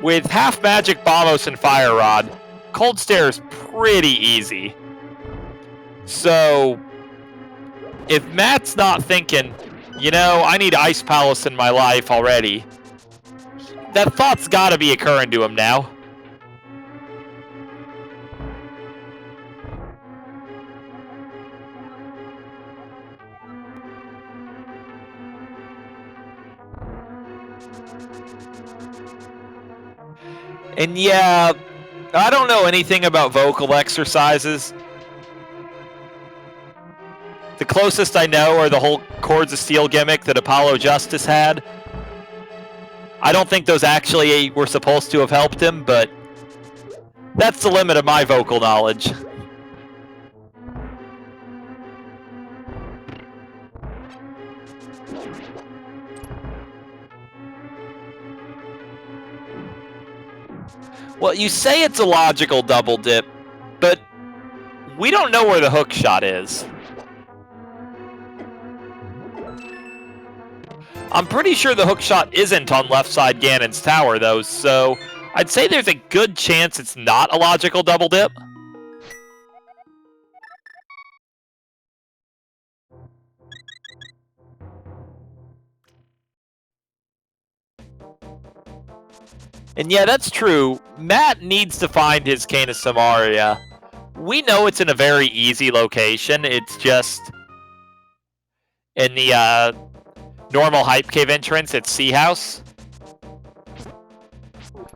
With Half Magic, Bombos, and Fire Rod, Cold Stare's pretty easy. So, if Matt's not thinking, you know, I need Ice Palace in my life already, that thought's gotta be occurring to him now. And yeah, I don't know anything about vocal exercises. The closest I know are the whole Chords of Steel gimmick that Apollo Justice had. I don't think those actually were supposed to have helped him, but that's the limit of my vocal knowledge. Well, you say it's a logical double dip, but we don't know where the hook shot is. I'm pretty sure the hook shot isn't on left side Ganon's tower, though, so I'd say there's a good chance it's not a logical double dip. And yeah, that's true. Matt needs to find his Cane of Samaria. We know it's in a very easy location. It's just in the normal Hype Cave entrance at Sea House.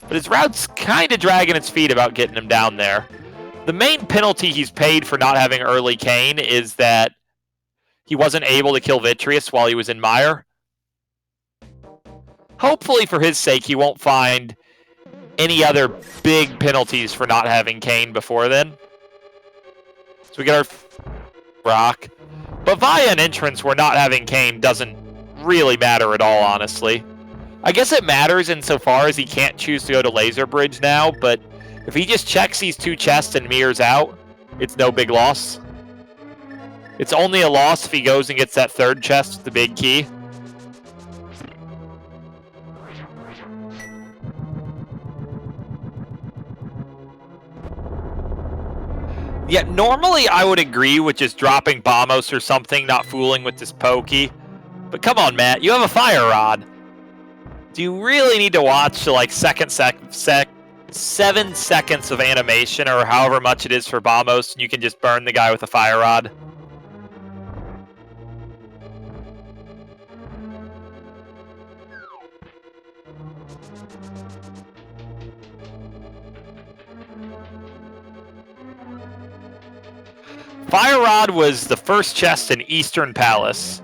But his route's kind of dragging its feet about getting him down there. The main penalty he's paid for not having early Cane is that he wasn't able to kill Vitreous while he was in Mire. Hopefully, for his sake, he won't find any other big penalties for not having Cane before then. So we get our rock. But via an entrance where not having Cane doesn't really matter at all, honestly. I guess it matters insofar as he can't choose to go to Laser Bridge now, but if he just checks these two chests and mirrors out, it's no big loss. It's only a loss if he goes and gets that third chest with the big key. Yeah, normally I would agree with just dropping Bombos or something, not fooling with this pokey. But come on, Matt, you have a fire rod. Do you really need to watch the, like, 7 seconds of animation, or however much it is for Bombos, and you can just burn the guy with a fire rod? Fire Rod was the first chest in Eastern Palace,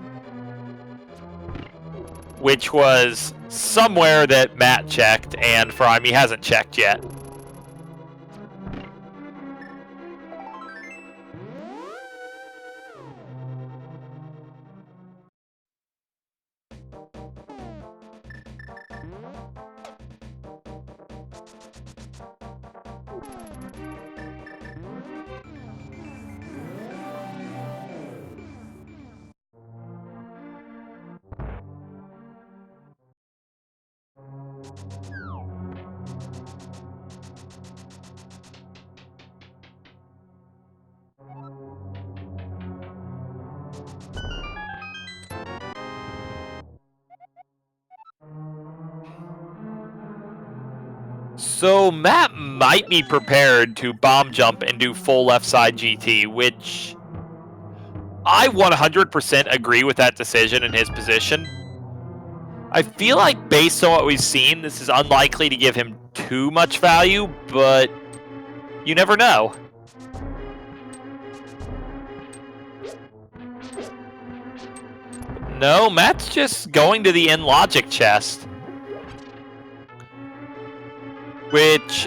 which was somewhere that Matt checked, and Furaime hasn't checked yet. So Matt might be prepared to bomb jump and do full left side GT, which I 100% agree with that decision in his position. I feel like based on what we've seen, this is unlikely to give him too much value, but you never know. No, Matt's just going to the in logic chest, which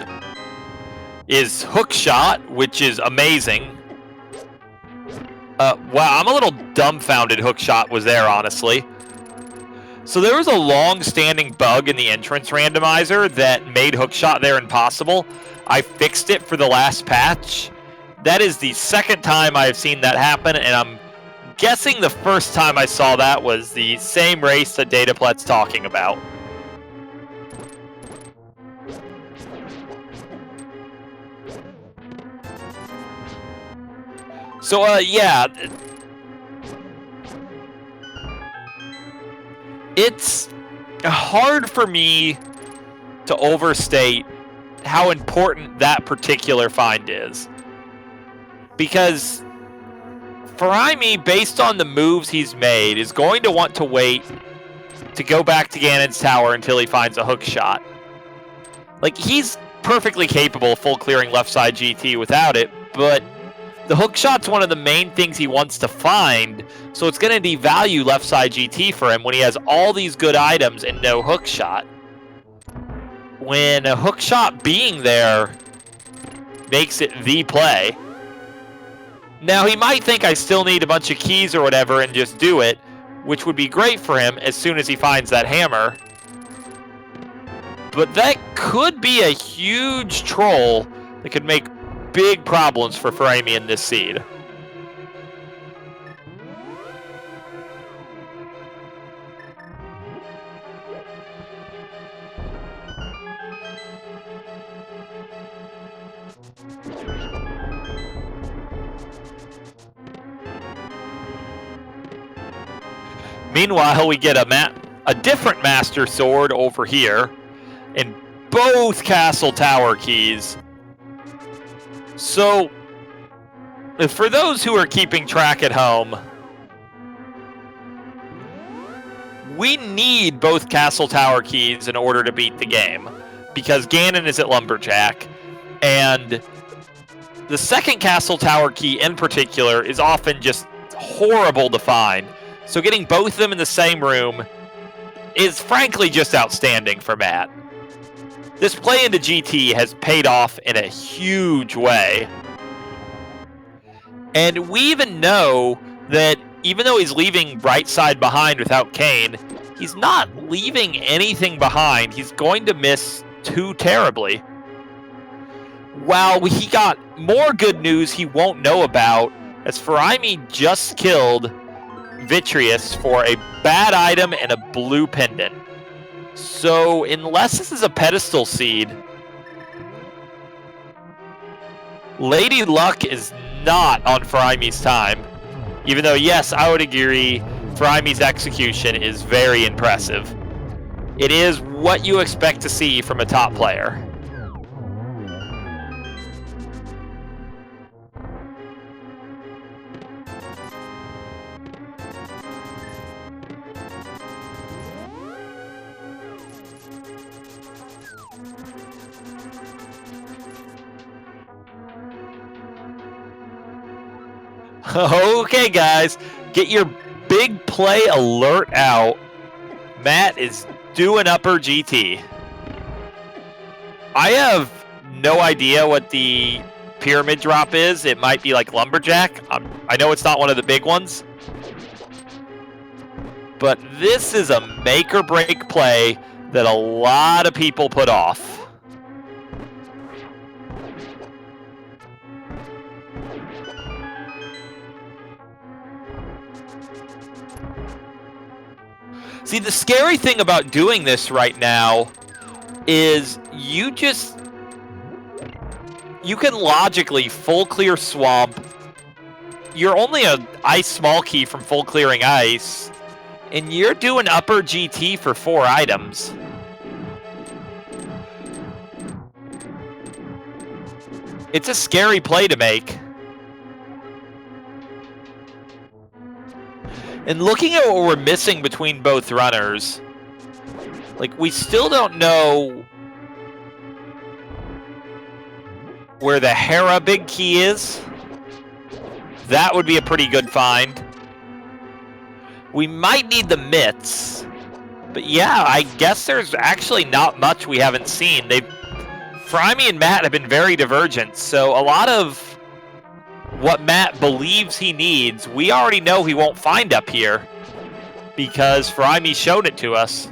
is hook shot, which is amazing. Wow, I'm a little dumbfounded hook shot was there, honestly. So there was a long-standing bug in the entrance randomizer that made hookshot there impossible. I fixed it for the last patch. That is the second time I've seen that happen, and I'm guessing the first time I saw that was the same race that Dataplet's talking about. So, yeah. It's hard for me to overstate how important that particular find is. Because Furaime, based on the moves he's made, is going to want to wait to go back to Ganon's tower until he finds a hook shot. Like, he's perfectly capable of full clearing left side GT without it, but the hook shot's one of the main things he wants to find, so it's going to devalue left side GT for him when he has all these good items and no hook shot. When a hook shot being there makes it the play. Now, he might think I still need a bunch of keys or whatever and just do it, which would be great for him as soon as he finds that hammer. But that could be a huge troll that could make big problems for Furaime in this seed. Meanwhile, we get a different Master Sword over here in both Castle Tower keys. So, for those who are keeping track at home, we need both Castle Tower keys in order to beat the game, because Ganon is at Lumberjack, and the second Castle Tower key in particular is often just horrible to find. So getting both of them in the same room is frankly just outstanding for Matt. This play into GT has paid off in a huge way. And we even know that even though he's leaving right side behind without Kane, he's not leaving anything behind. He's going to miss too terribly. While he got more good news he won't know about, as Furaime just killed Vitreous for a bad item and a blue pendant. So, unless this is a pedestal seed, Lady Luck is not on Furaime's time. Even though, yes, I would agree, Furaime's execution is very impressive. It is what you expect to see from a top player. Okay, guys, get your big play alert out. Matt is doing upper GT. I have no idea what the pyramid drop is. It might be like Lumberjack. I know it's not one of the big ones. But this is a make or break play that a lot of people put off. See, the scary thing about doing this right now is you can logically full clear swamp. You're only an ice small key from full clearing ice, and you're doing upper GT for 4 items. It's a scary play to make. And looking at what we're missing between both runners, like, we still don't know where the Hera big key is. That would be a pretty good find. We might need the mitts. But yeah, I guess there's actually not much we haven't seen. Furaime and Matt have been very divergent, so a lot of what Matt believes he needs, we already know he won't find up here because Furaime showed it to us.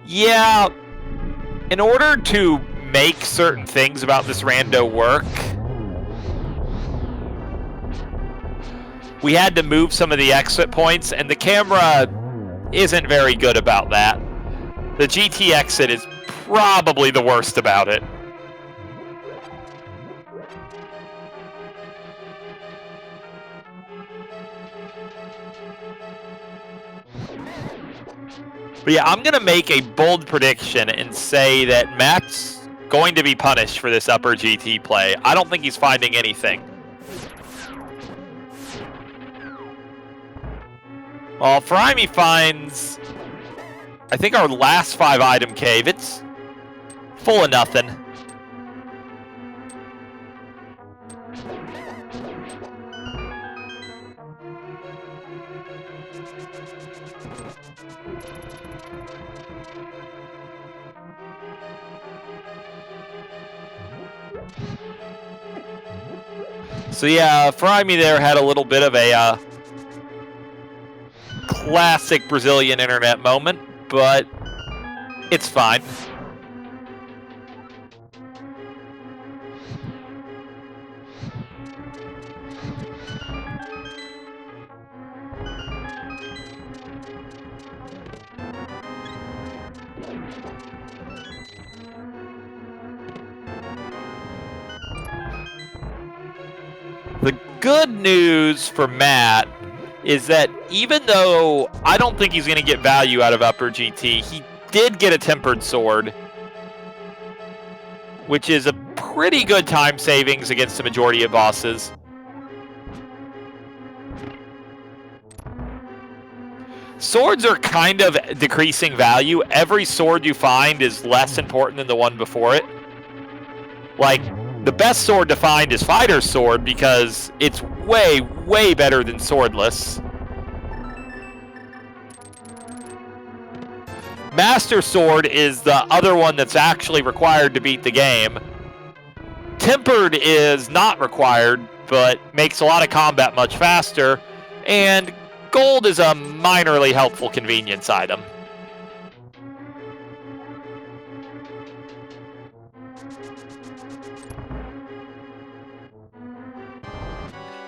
Yeah, in order to make certain things about this rando work, we had to move some of the exit points, and the camera isn't very good about that. The GT exit is probably the worst about it. But yeah, I'm going to make a bold prediction and say that Matt's going to be punished for this upper GT play. I don't think he's finding anything. Well, Furaime finds, I think, our last 5 item cave. It's full of nothing. So yeah, Furaime there had a little bit of a classic Brazilian internet moment, but it's fine. The good news for Matt is that even though I don't think he's going to get value out of upper GT, he did get a tempered sword, which is a pretty good time savings against the majority of bosses. Swords are kind of decreasing value. Every sword you find is less important than the one before it. Like, the best sword to find is Fighter's Sword because it's way, way better than Swordless. Master Sword is the other one that's actually required to beat the game. Tempered is not required, but makes a lot of combat much faster. And gold is a minorly helpful convenience item.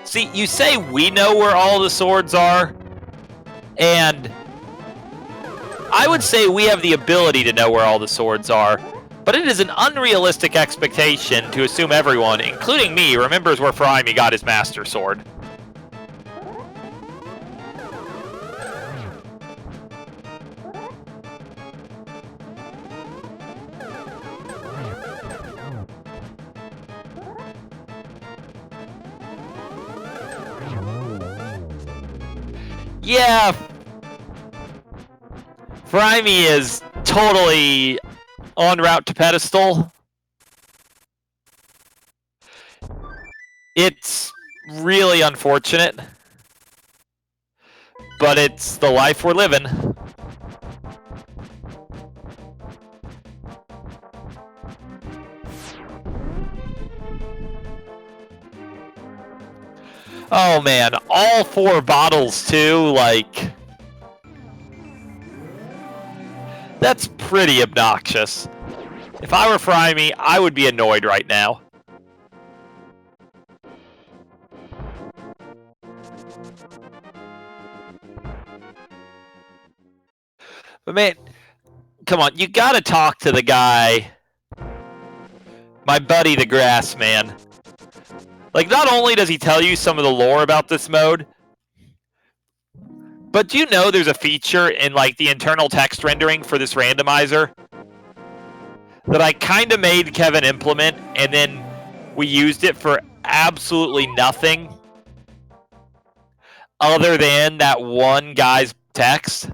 See, you say we know where all the swords are, and I I would say we have the ability to know where all the swords are, but it is an unrealistic expectation to assume everyone, including me, remembers where Furaime got his Master Sword. Yeah, Furaime is totally en route to pedestal. It's really unfortunate, but it's the life we're living. Oh man, all 4 bottles too, like... That's pretty obnoxious. If I were Furaime, I would be annoyed right now. But man, come on, you gotta talk to the guy. My buddy, the Grass Man. Like, not only does he tell you some of the lore about this mode, but do you know there's a feature in, like, the internal text rendering for this randomizer that I kind of made Kevin implement, and then we used it for absolutely nothing other than that one guy's text?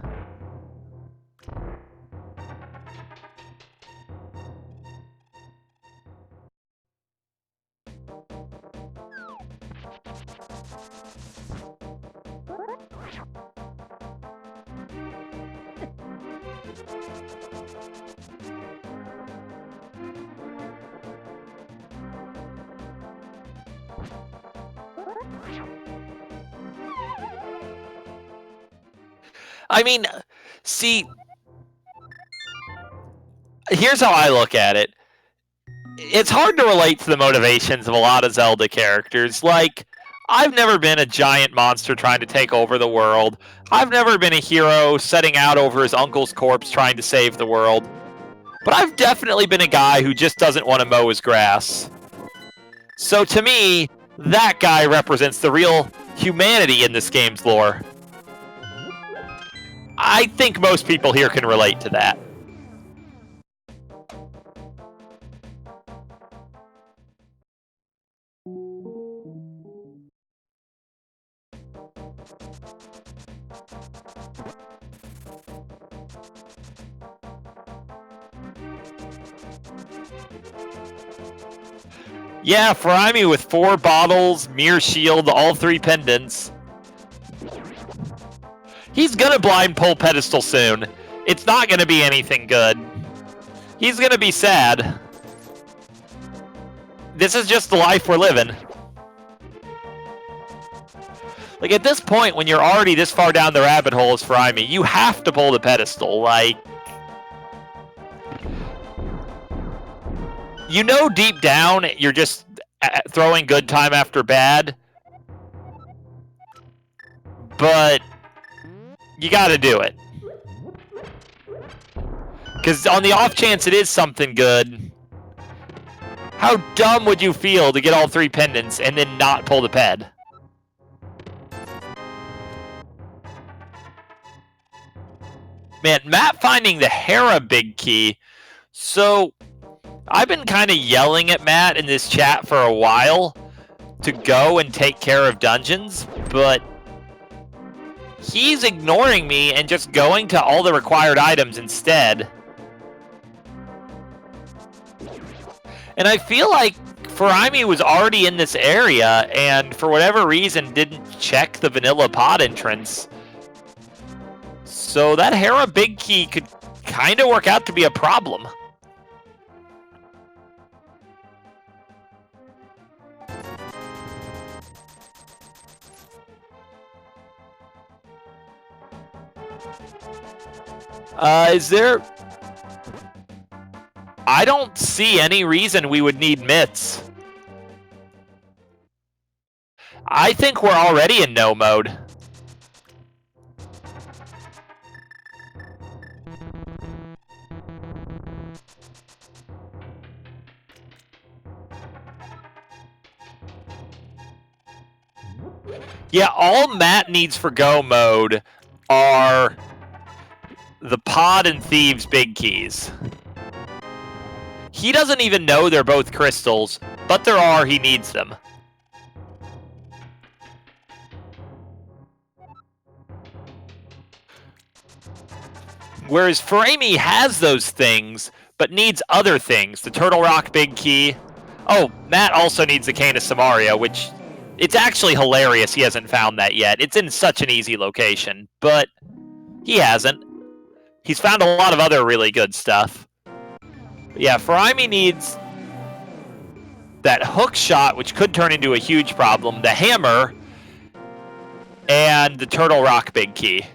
I mean, see, here's how I look at it. It's hard to relate to the motivations of a lot of Zelda characters. Like, I've never been a giant monster trying to take over the world. I've never been a hero setting out over his uncle's corpse trying to save the world. But I've definitely been a guy who just doesn't want to mow his grass. So to me, that guy represents the real humanity in this game's lore. I think most people here can relate to that. Yeah, Furaime with 4 bottles, Mirror Shield, all 3 pendants. He's gonna blind pull pedestal soon. It's not gonna be anything good. He's gonna be sad. This is just the life we're living. Like, at this point, when you're already this far down the rabbit hole as Furaime, you have to pull the pedestal. Like, you know deep down you're just throwing good time after bad, but you gotta do it. Because on the off chance it is something good, how dumb would you feel to get all 3 pendants and then not pull the ped? Man, Matt finding the Hera big key. So, I've been kind of yelling at Matt in this chat for a while to go and take care of dungeons, but he's ignoring me and just going to all the required items instead. And I feel like Furaime was already in this area and for whatever reason didn't check the vanilla pod entrance. So that Hera big key could kind of work out to be a problem. Is there... I don't see any reason we would need mitts. I think we're already in no mode. Yeah, all Matt needs for go mode are the pod and thieves big keys. He doesn't even know they're both crystals, but there are, he needs them. Whereas Furaime has those things, but needs other things. The Turtle Rock big key. Oh, Matt also needs the Cane of Samaria, which it's actually hilarious he hasn't found that yet. It's in such an easy location, but he hasn't. He's found a lot of other really good stuff. But yeah, Furaime needs that hook shot, which could turn into a huge problem, the hammer, and the Turtle Rock big key.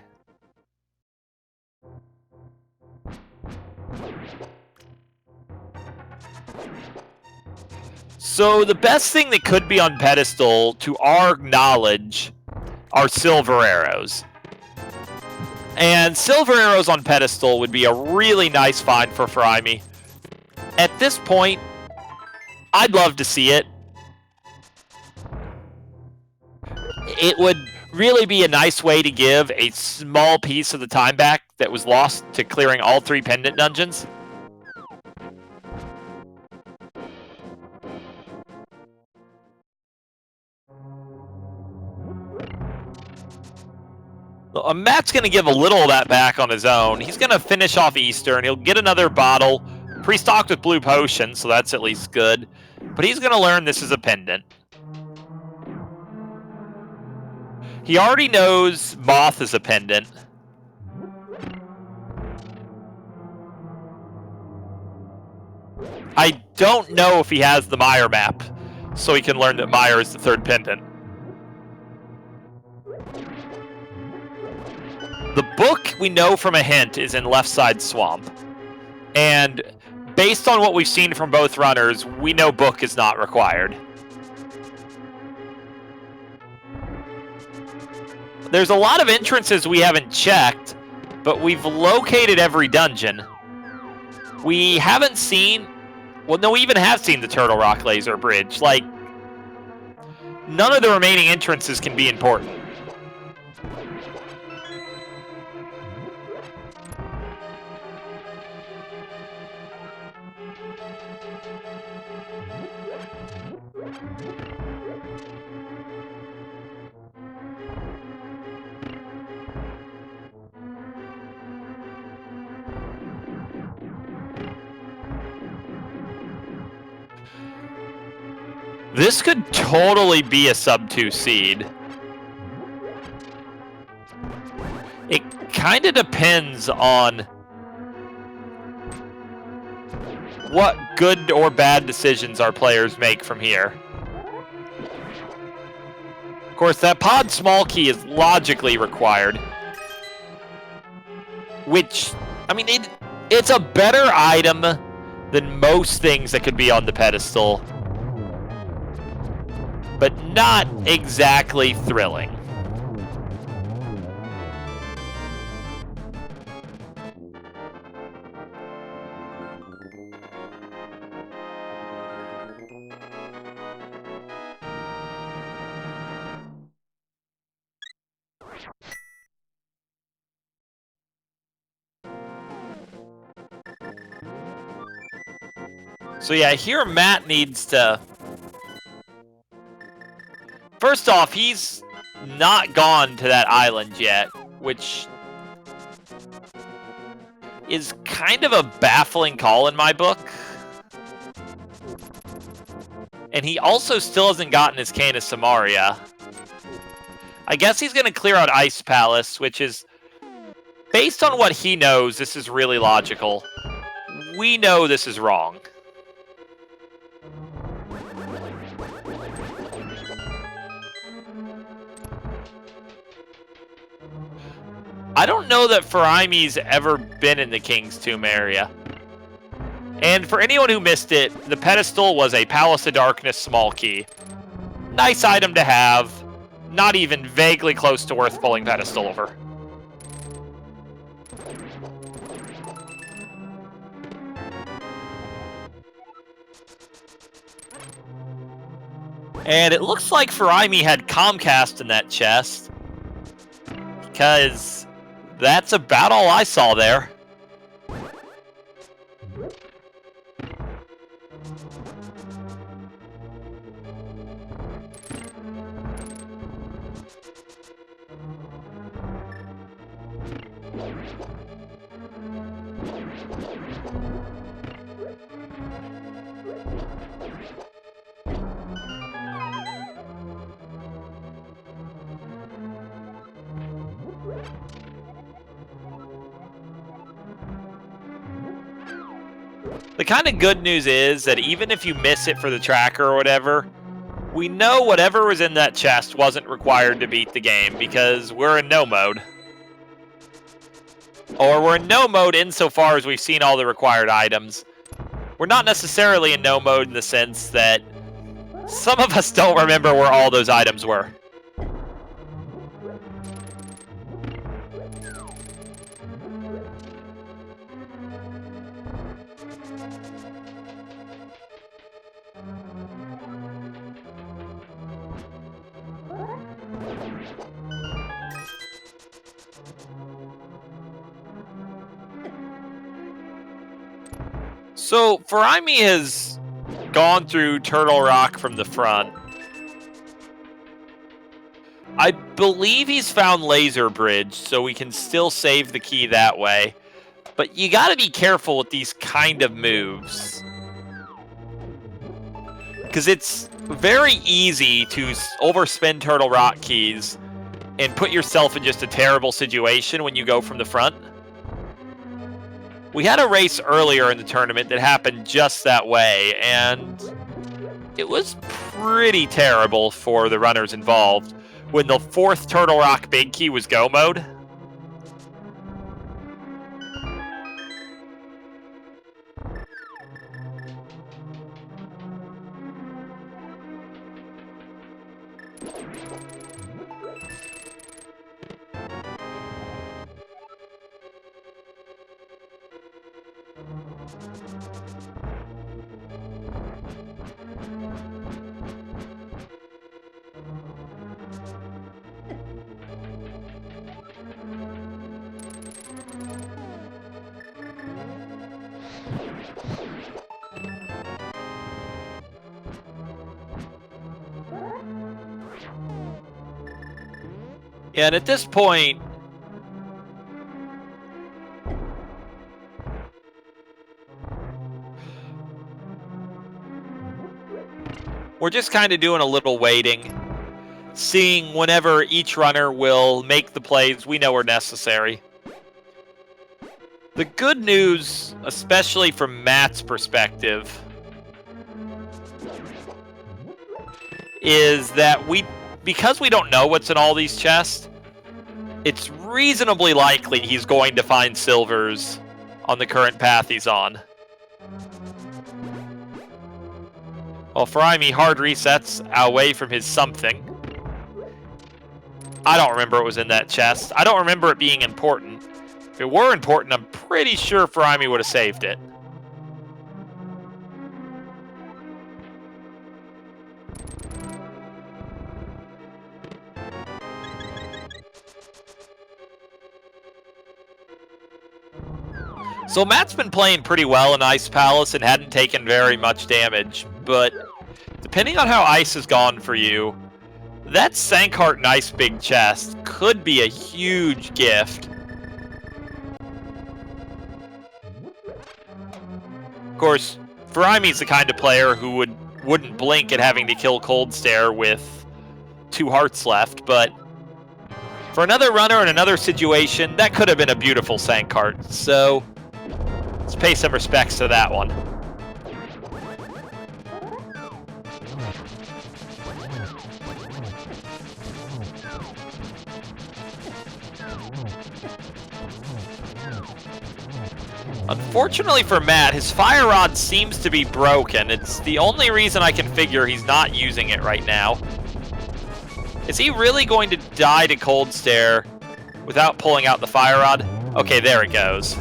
So the best thing that could be on pedestal, to our knowledge, are silver arrows. And silver arrows on pedestal would be a really nice find for Furaime. At this point, I'd love to see it. It would really be a nice way to give a small piece of the time back that was lost to clearing all 3 pendant dungeons. Matt's going to give a little of that back on his own. He's going to finish off Eastern. He'll get another bottle, pre-stocked with blue potion, so that's at least good. But he's going to learn this is a pendant. He already knows Moth is a pendant. I don't know if he has the Mire map, so he can learn that Mire is the 3rd pendant. The book, we know from a hint, is in Left Side Swamp. And based on what we've seen from both runners, we know book is not required. There's a lot of entrances we haven't checked, but we've located every dungeon. We haven't seen... Well, no, we even have seen the Turtle Rock Laser Bridge. Like, none of the remaining entrances can be important. This could totally be a sub-2 seed. It kind of depends on what good or bad decisions our players make from here. Of course, that pod small key is logically required. Which, I mean, it's a better item than most things that could be on the pedestal. But not exactly thrilling. So yeah, here Matt needs to... First off, he's not gone to that island yet, which is kind of a baffling call in my book. And he also still hasn't gotten his Cane of Samaria. I guess he's going to clear out Ice Palace, which is, based on what he knows, this is really logical. We know this is wrong. I don't know that Furaime's ever been in the King's Tomb area. And for anyone who missed it, the pedestal was a Palace of Darkness small key. Nice item to have, not even vaguely close to worth pulling pedestal over. And it looks like Furaime had Comcast in that chest, because that's about all I saw there. The kind of good news is that even if you miss it for the tracker or whatever, we know whatever was in that chest wasn't required to beat the game because we're in no mode. Or we're in no mode insofar as we've seen all the required items. We're not necessarily in no mode in the sense that some of us don't remember where all those items were. So, Furaime has gone through Turtle Rock from the front. I believe he's found Laser Bridge, so we can still save the key that way. But you gotta be careful with these kind of moves. Because it's very easy to overspend Turtle Rock keys and put yourself in just a terrible situation when you go from the front. We had a race earlier in the tournament that happened just that way, and it was pretty terrible for the runners involved when the fourth Turtle Rock big key was go mode. Yeah, and at this point, we're just kind of doing a little waiting, seeing whenever each runner will make the plays we know are necessary. The good news, especially from Matt's perspective, is that because we don't know what's in all these chests, it's reasonably likely he's going to find silvers on the current path he's on. Well, Furaime hard resets away from his something. I don't remember what was in that chest. I don't remember it being important. If it were important, I'm pretty sure Furaime would have saved it. So Matt's been playing pretty well in Ice Palace and hadn't taken very much damage, but depending on how Ice has gone for you, that Sankheart and Ice big chest could be a huge gift. Of course, Furaime's the kind of player who wouldn't blink at having to kill Cold Stare with 2 hearts left, but for another runner in another situation, that could have been a beautiful Sankheart, so let's pay some respects to that one. Unfortunately for Matt, his fire rod seems to be broken. It's the only reason I can figure he's not using it right now. Is he really going to die to Cold Stare without pulling out the fire rod? Okay, there it goes.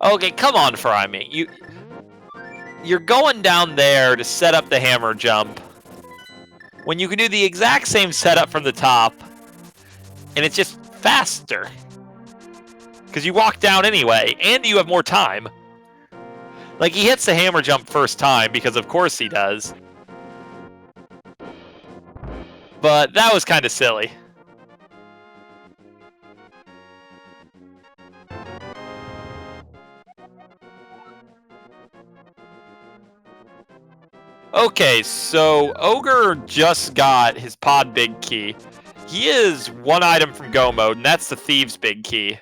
Okay, come on, Furaime. You're going down there to set up the hammer jump when you can do the exact same setup from the top, and it's just faster. Because you walk down anyway, and you have more time. Like, he hits the hammer jump first time, because of course he does. But that was kind of silly. Okay, so Ogre just got his pod big key. He is one item from Go mode, and that's the Thieves big key.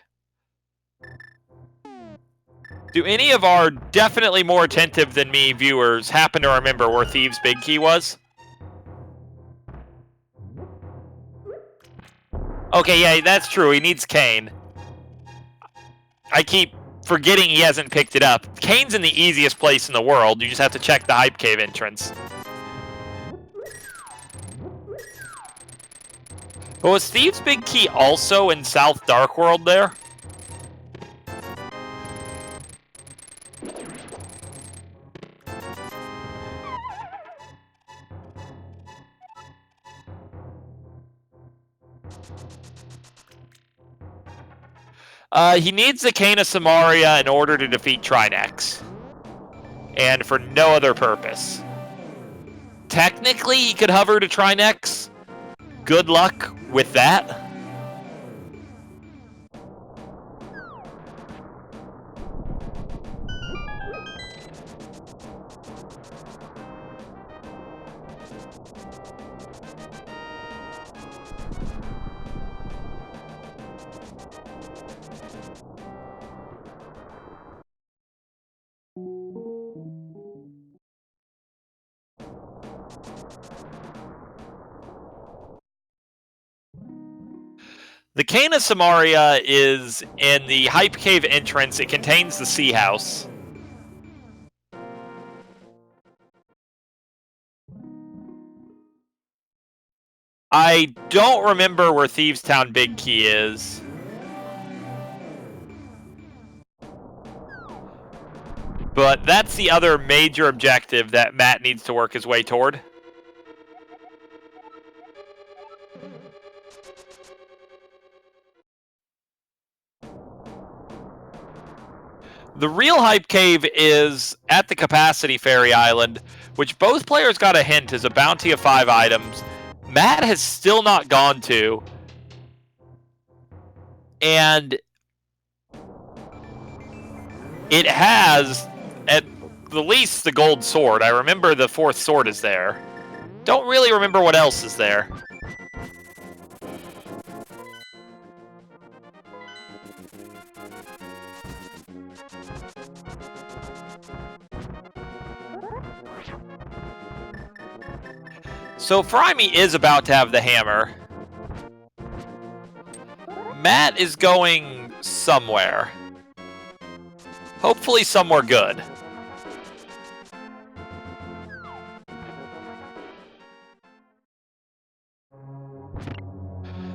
Do any of our definitely more attentive than me viewers happen to remember where Thieves big key was? Okay, yeah, that's true. He needs Kane. I keep forgetting he hasn't picked it up. Kane's in the easiest place in the world. You just have to check the Hype Cave entrance. But was Thieves big key also in South Dark World there? He needs the Cane of Samaria in order to defeat Trinex. And for no other purpose. Technically, he could hover to Trinex. Good luck with that. The Cane of Samaria is in the Hype Cave entrance. It contains the Sea House. I don't remember where Thieves Town Big Key is. But that's the other major objective that Matt needs to work his way toward. The real Hype Cave is at the Capacity Fairy Island, which both players got a hint is a bounty of 5 items. Matt has still not gone to. And it has, at the least, the gold sword. I remember the 4th sword is there. Don't really remember what else is there. So Furaime is about to have the hammer. Matt is going somewhere. Hopefully somewhere good.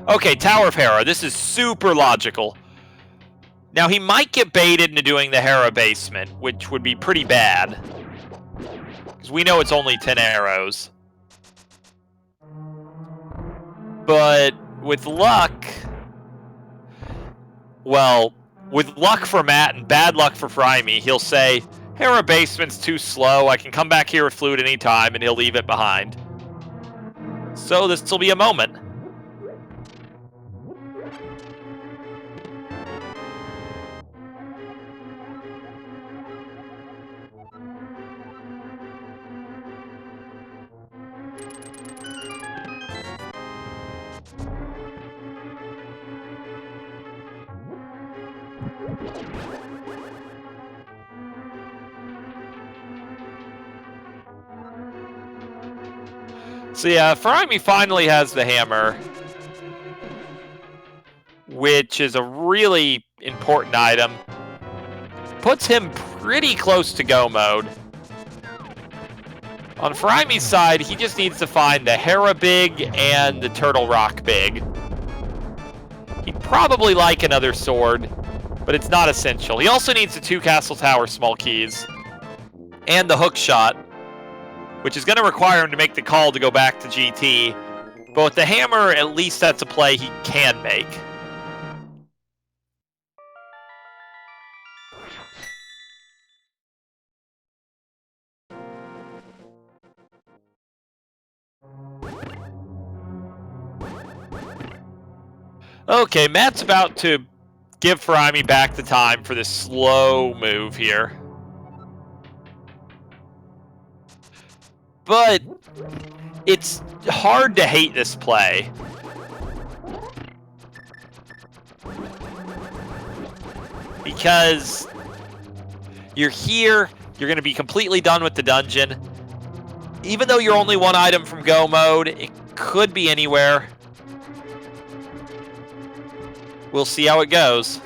Okay, Tower of Hera. This is super logical. Now, he might get baited into doing the Hera basement, which would be pretty bad. Because we know it's only 10 arrows. But with luck... Well, with luck for Matt and bad luck for Furaime, he'll say, Hera basement's too slow, I can come back here with Flute anytime, and he'll leave it behind. So this will be a moment. So yeah, Furaime finally has the hammer, which is a really important item. Puts him pretty close to go mode. On Furaime's side, he just needs to find the Hera Big and the Turtle Rock Big. He'd probably like another sword. but it's not essential. He also needs the 2 Castle Tower small keys and the hook shot, which is going to require him to make the call to go back to GT. But with the hammer, at least that's a play he can make. Okay, Matt's about to give Furaime back the time for this slow move here. But it's hard to hate this play. Because you're here, you're going to be completely done with the dungeon. Even though you're only 1 item from go mode, it could be anywhere. We'll see how it goes.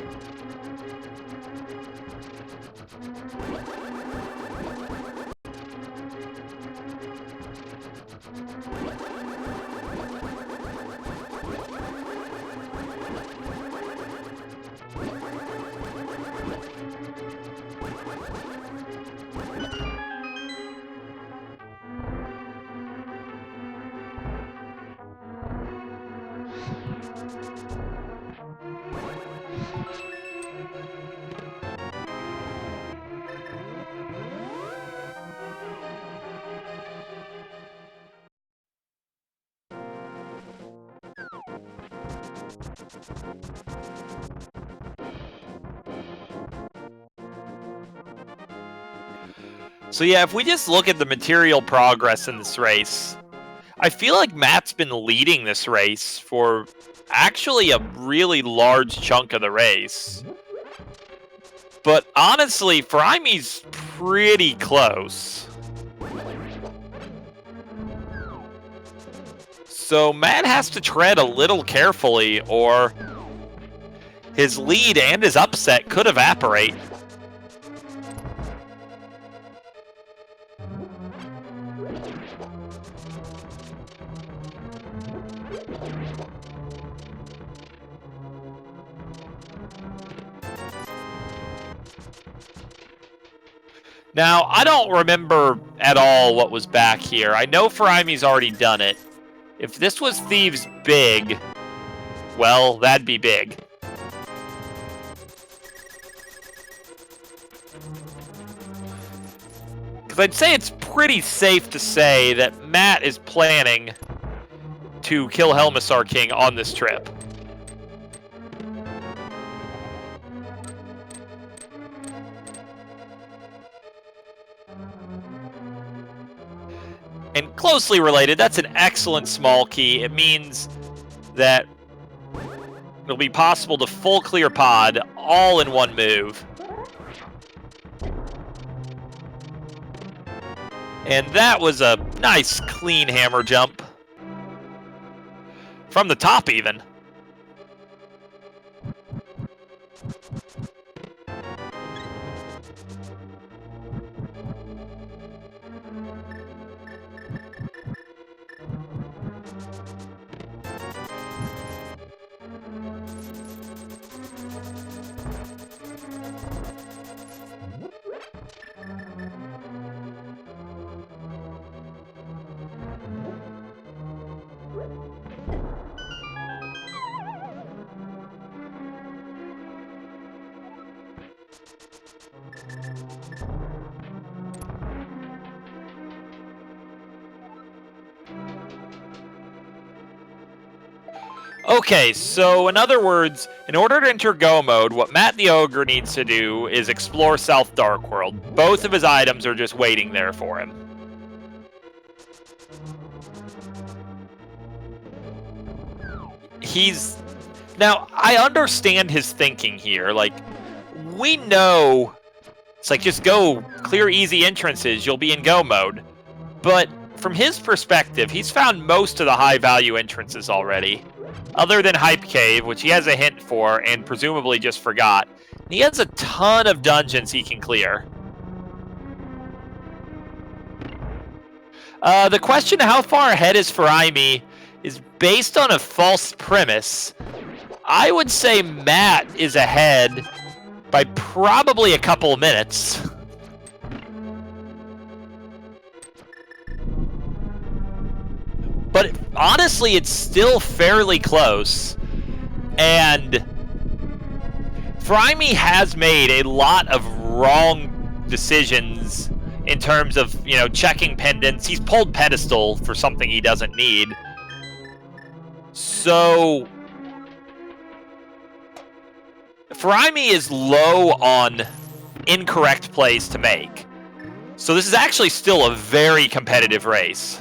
So yeah, if we just look at the material progress in this race, I feel like Matt's been leading this race for actually a really large chunk of the race. But honestly, Furaime's pretty close. So Matt has to tread a little carefully, or his lead and his upset could evaporate. Now, I don't remember at all what was back here. I know Furaime's already done it. If this was Thieves Big, well, that'd be big. Because I'd say it's pretty safe to say that Matt is planning to kill Helmsar King on this trip. And closely related, that's an excellent small key. It means that it'll be possible to full clear pod all in one move. And that was a nice clean hammer jump. From the top even. Okay, so in other words, in order to enter Go mode, what Matt the Ogre needs to do is explore South Dark World. Both of his items are just waiting there for him. Now, I understand his thinking here. Like, we know it's like, just go clear easy entrances, you'll be in Go mode. But from his perspective, he's found most of the high-value entrances already. Other than Hype Cave, which he has a hint for and presumably just forgot. He has a ton of dungeons he can clear. The question, how far ahead is Furaime, is based on a false premise. I would say Matt is ahead by probably a couple of minutes. But honestly, it's still fairly close. And Furaime has made a lot of wrong decisions in terms of, you know, checking pendants. He's pulled pedestal for something he doesn't need. So Furaime is low on incorrect plays to make. So this is actually still a very competitive race.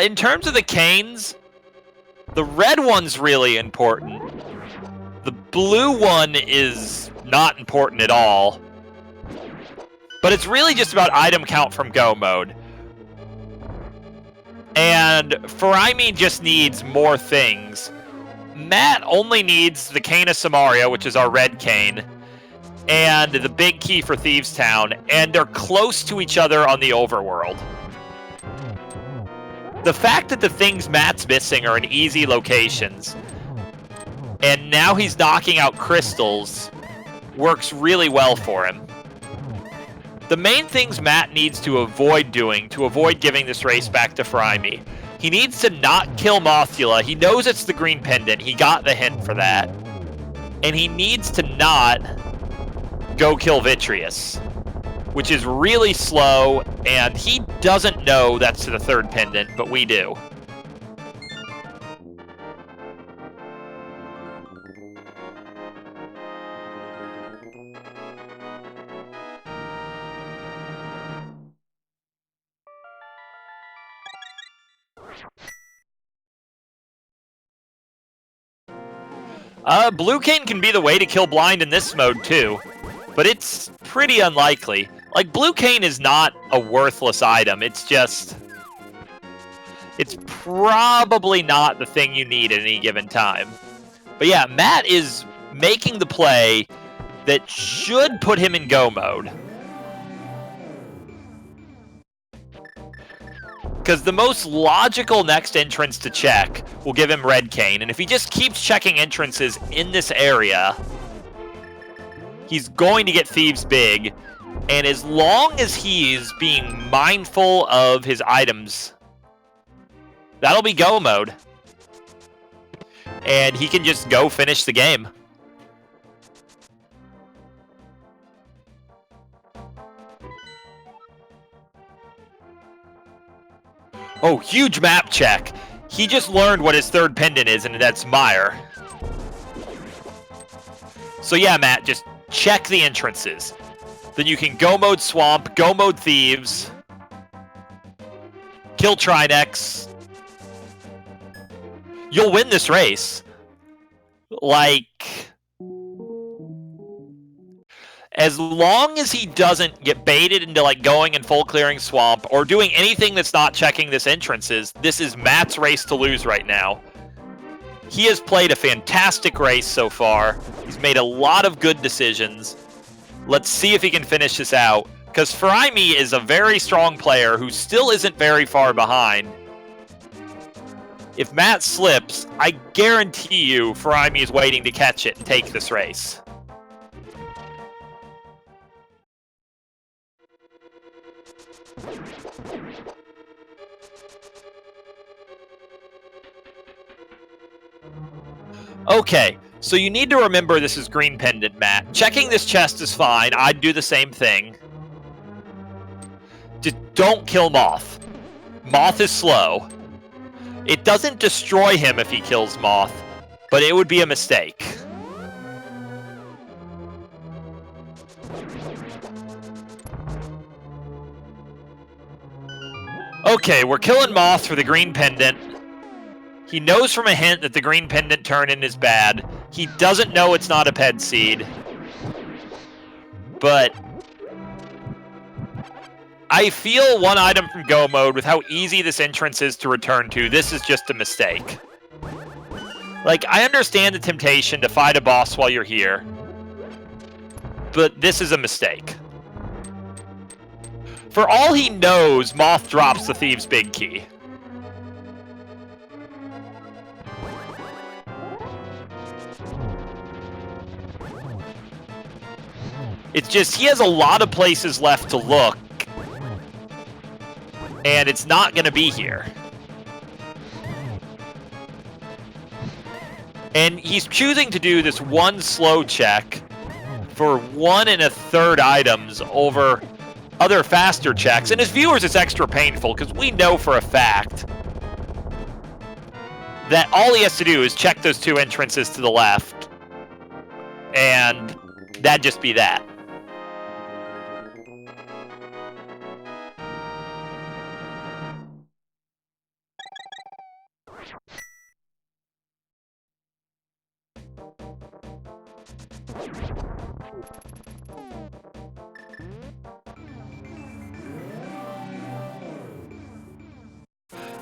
In terms of the canes, the red one's really important. The blue one is not important at all. But it's really just about item count from go mode. And Furaime just needs more things. Matt only needs the Cane of Samaria, which is our red cane, and the big key for Thieves Town, and they're close to each other on the overworld. The fact that the things Matt's missing are in easy locations, and now he's knocking out crystals, works really well for him. The main things Matt needs to avoid doing to avoid giving this race back to Furaime. He needs to not kill Mothula. He knows it's the green pendant. He got the hint for that. And he needs to not go kill Vitreous, which is really slow, and he doesn't know that's the third pendant, but we do. Blue cane can be the way to kill blind in this mode too, but it's pretty unlikely. Like, blue cane is not a worthless item, it's just... it's probably not the thing you need at any given time. But yeah, Matt is making the play that should put him in go mode. Because the most logical next entrance to check will give him red cane, and if he just keeps checking entrances in this area, he's going to get Thieves big, and as long as he's being mindful of his items, that'll be go mode. And he can just go finish the game. Oh, huge map check. He just learned what his third pendant is, and that's Mire. So yeah, Matt, just check the entrances. Then you can go mode Swamp, go mode Thieves, kill Trinex. You'll win this race. Like, as long as he doesn't get baited into like going and full clearing Swamp or doing anything that's not checking this entrances, this is Matt's race to lose right now. He has played a fantastic race so far. He's made a lot of good decisions. Let's see if he can finish this out, because Furaime is a very strong player who still isn't very far behind. If Matt slips, I guarantee you Furaime is waiting to catch it and take this race. Okay, so you need to remember this is green pendant, Matt. Checking this chest is fine. I'd do the same thing. Just don't kill Moth. Moth is slow. It doesn't destroy him if he kills Moth, but it would be a mistake. Okay, we're killing Moth for the green pendant. He knows from a hint that the green pendant turn-in is bad. He doesn't know it's not a ped seed. But I feel one item from go mode with how easy this entrance is to return to. This is just a mistake. Like, I understand the temptation to fight a boss while you're here, but this is a mistake. For all he knows, Moth drops the Thieves' big key. just, he has a lot of places left to look. And it's not going to be here. And he's choosing to do this one slow check for 1 1/3 items over other faster checks. And as viewers, it's extra painful because we know for a fact that all he has to do is check those 2 entrances to the left. And that'd just be that.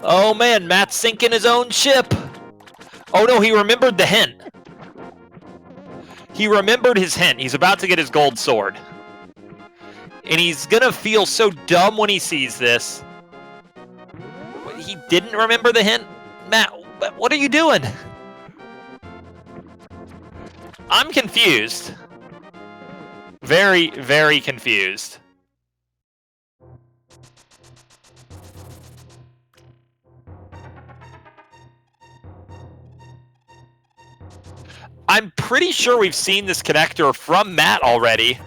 Oh man, Matt's sinking his own ship. Oh no, he remembered the hint. He remembered his hint. He's about to get his gold sword. And he's gonna feel so dumb when he sees this. He didn't remember the hint? Matt, what are you doing? I'm confused. Very, very confused. I'm pretty sure we've seen this connector from Matt already.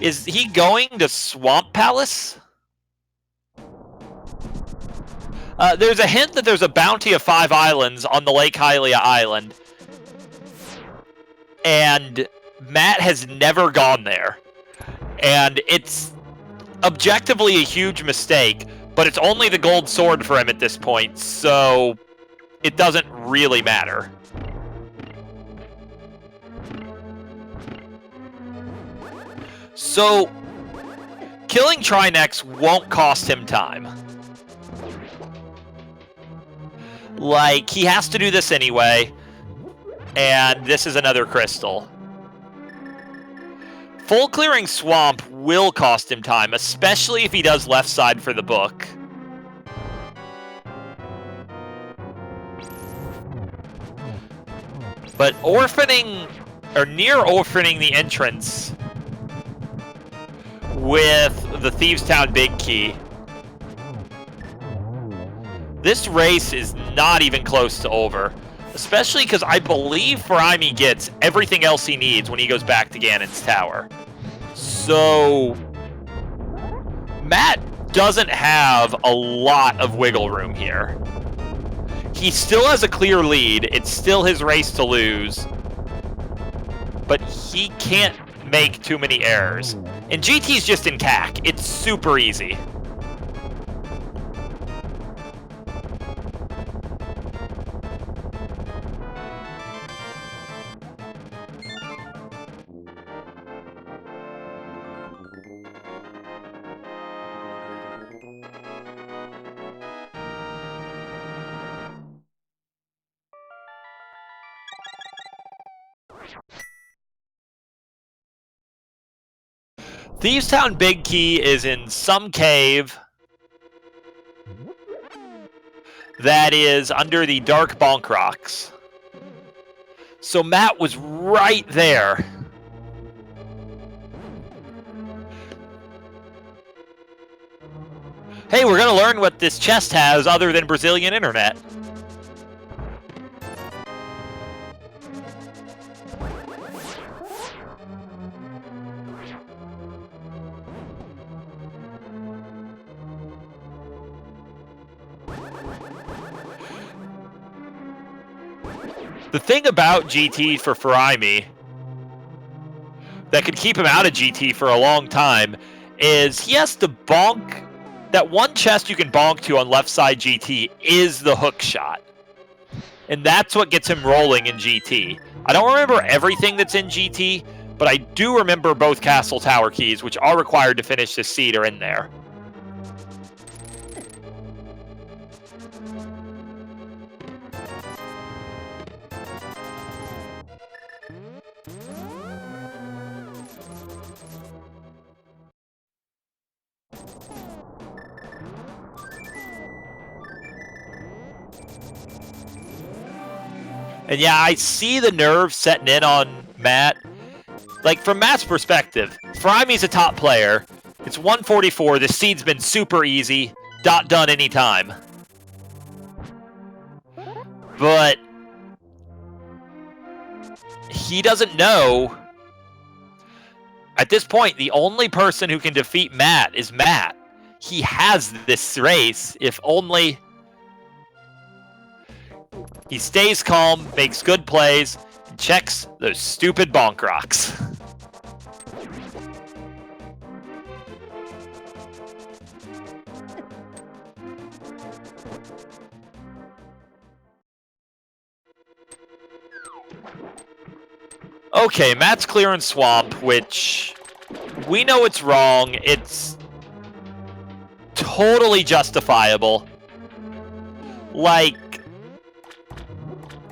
Is he going to Swamp Palace? There's a hint that there's a bounty of 5 islands on the Lake Hylia Island. And Matt has never gone there. And it's objectively a huge mistake, but it's only the gold sword for him at this point, so it doesn't really matter. So, killing Trinex won't cost him time. Like, he has to do this anyway, and this is another crystal. Full clearing Swamp will cost him time, especially if he does left side for the book. But orphaning, or near orphaning the entrance with the Thieves' Town Big Key, this race is not even close to over. Especially because I believe Furaime gets everything else he needs when he goes back to Ganon's tower. So, Matt doesn't have a lot of wiggle room here. He still has a clear lead. It's still his race to lose. But he can't make too many errors. And GT's just in CAC. It's super easy. Thieves' Town Big Key is in some cave that is under the Dark Bonk Rocks. So Matt was right there. Hey, we're gonna learn what this chest has other than Brazilian internet. The thing about GT for Furaime that could keep him out of GT for a long time is he has to bonk. That one chest you can bonk to on left side GT is the hook shot. And that's what gets him rolling in GT. I don't remember everything that's in GT, but I do remember both Castle Tower keys, which are required to finish this seed, are in there. And yeah, I see the nerve setting in on Matt. Like, from Matt's perspective, Furaime's a top player. It's 144. The seed's been super easy. Done anytime. But he doesn't know. At this point, the only person who can defeat Matt is Matt. He has this race, if only he stays calm, makes good plays, and checks those stupid bonk rocks. Okay, Matt's clearing Swamp, which we know it's wrong. It's totally justifiable. Like,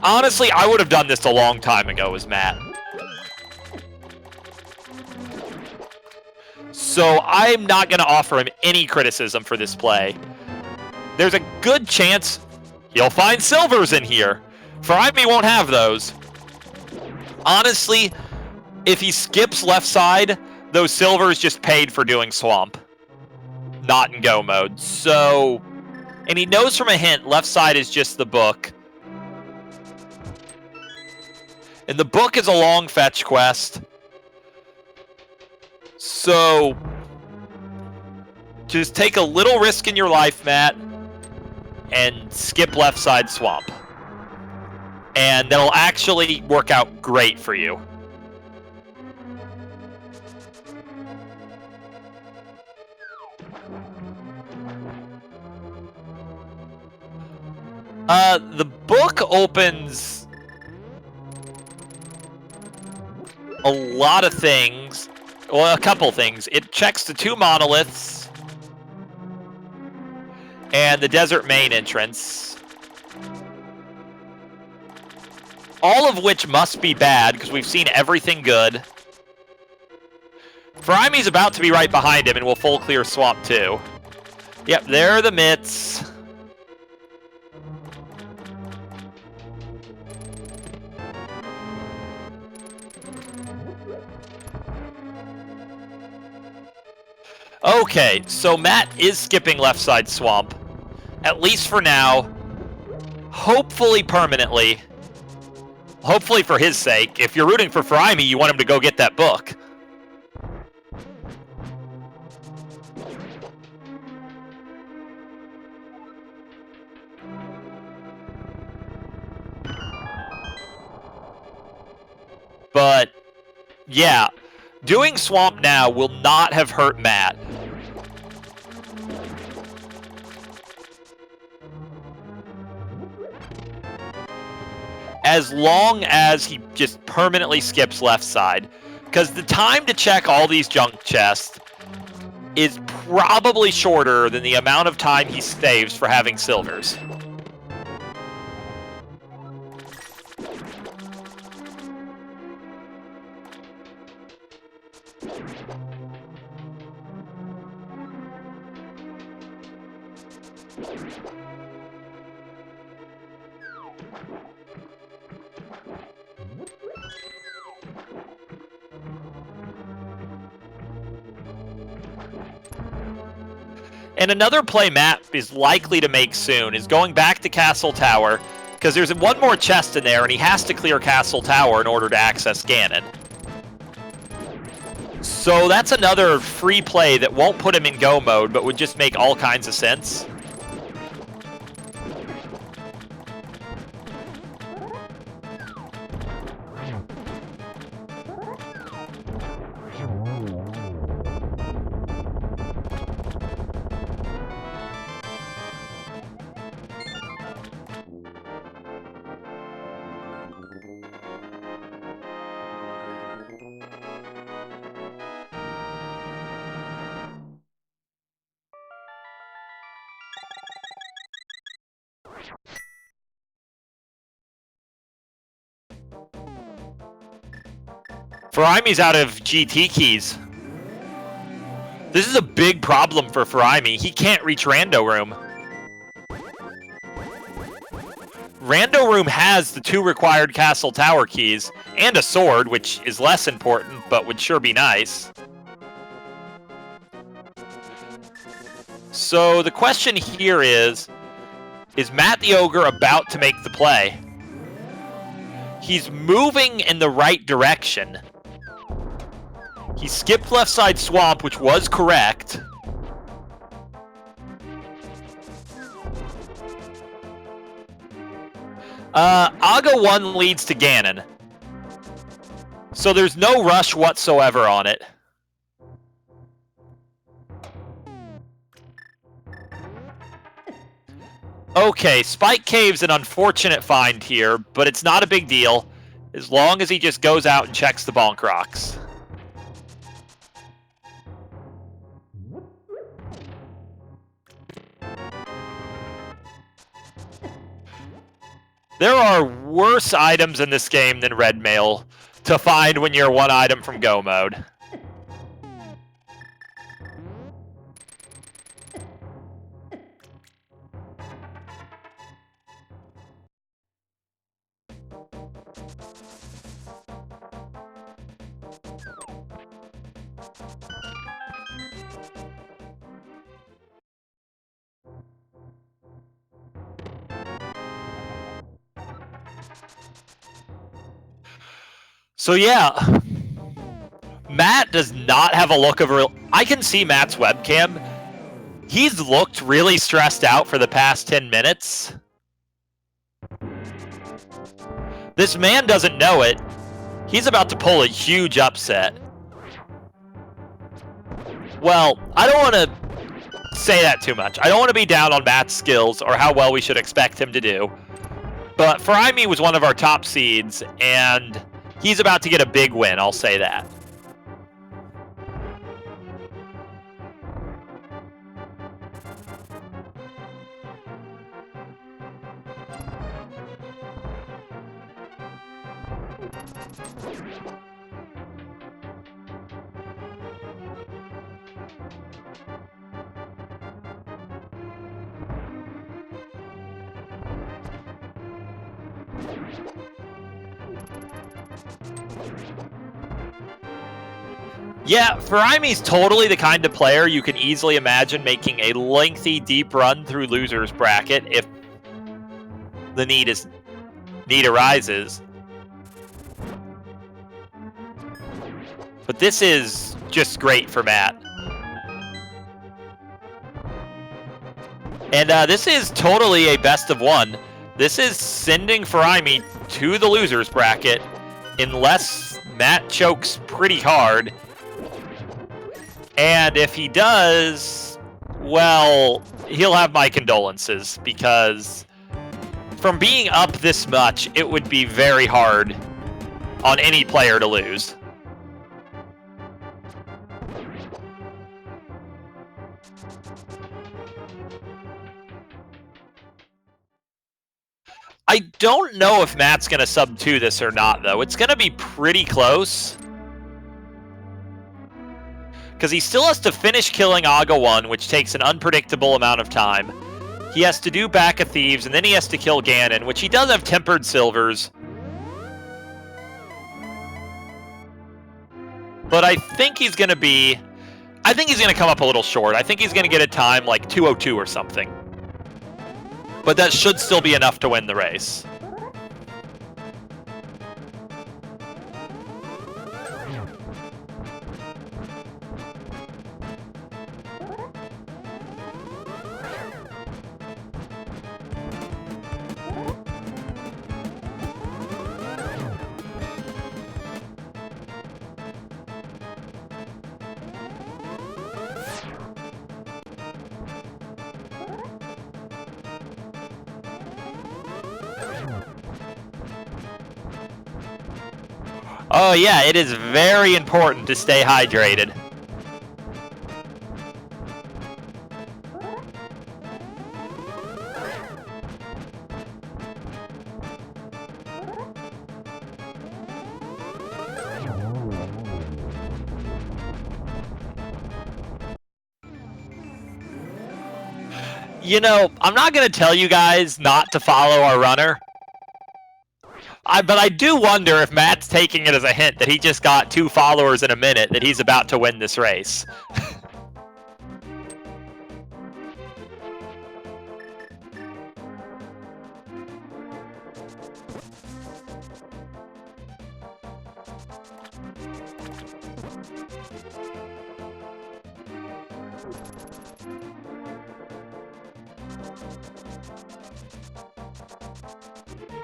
honestly, I would have done this a long time ago as Matt. So I'm not going to offer him any criticism for this play. There's a good chance he'll find silvers in here. Furaime won't have those. Honestly, if he skips left side, those silvers just paid for doing Swamp. Not in go mode. So, and he knows from a hint, left side is just the book. And the book is a long fetch quest. So, just take a little risk in your life, Matt, and skip left side Swamp. And that'll actually work out great for you. The book opens a lot of things. Well, a couple things. It checks the 2 monoliths and the desert main entrance. All of which must be bad, because we've seen everything good. Furaime's about to be right behind him, and will full clear Swamp too. Yep, there are the mitts. Okay, so Matt is skipping left side Swamp. At least for now. Hopefully permanently. Hopefully for his sake. If you're rooting for Furaime, you want him to go get that book. But, yeah. Doing Swamp now will not have hurt Matt. As long as he just permanently skips left side. Because the time to check all these junk chests is probably shorter than the amount of time he saves for having silvers. And another play Matt is likely to make soon is going back to Castle Tower, because there's one more chest in there, and he has to clear Castle Tower in order to access Ganon. So that's another free play that won't put him in go mode, but would just make all kinds of sense. Furaime's out of GT keys. This is a big problem for Furaime. He can't reach Rando Room. Rando Room has the 2 required Castle Tower keys, and a sword, which is less important, but would sure be nice. So the question here is Matt the Ogre about to make the play? He's moving in the right direction. He skipped left side swamp, which was correct. Aga 1 leads to Ganon. So there's no rush whatsoever on it. Okay, Spike Cave's an unfortunate find here, but it's not a big deal, as long as he just goes out and checks the bonk rocks. There are worse items in this game than red mail to find when you're one item from go mode. So yeah, Matt does not have a look of real... I can see Matt's webcam. He's looked really stressed out for the past 10 minutes. This man doesn't know it. He's about to pull a huge upset. Well, I don't want to say that too much. I don't want to be down on Matt's skills or how well we should expect him to do. But Furaime was one of our top seeds, and he's about to get a big win, I'll say that. Yeah, Furaime's totally the kind of player you can easily imagine making a lengthy, deep run through loser's bracket if the need arises. But this is just great for Matt. And this is totally a best of one. This is sending Furaime to the loser's bracket unless Matt chokes pretty hard. And if he does, well, he'll have my condolences, because from being up this much, it would be very hard on any player to lose. I don't know if Matt's going to sub 2 this or not, though. It's going to be pretty close, because he still has to finish killing Aga 1, which takes an unpredictable amount of time. He has to do Back of Thieves, and then he has to kill Ganon, which he does have Tempered Silvers. But I think he's going to be... I think he's going to come up a little short. I think he's going to get a time like 2:02 or something. But that should still be enough to win the race. Oh yeah, it is very important to stay hydrated. You know, I'm not going to tell you guys not to follow our runner. But I do wonder if Matt's taking it as a hint that he just got 2 followers in a minute, that he's about to win this race.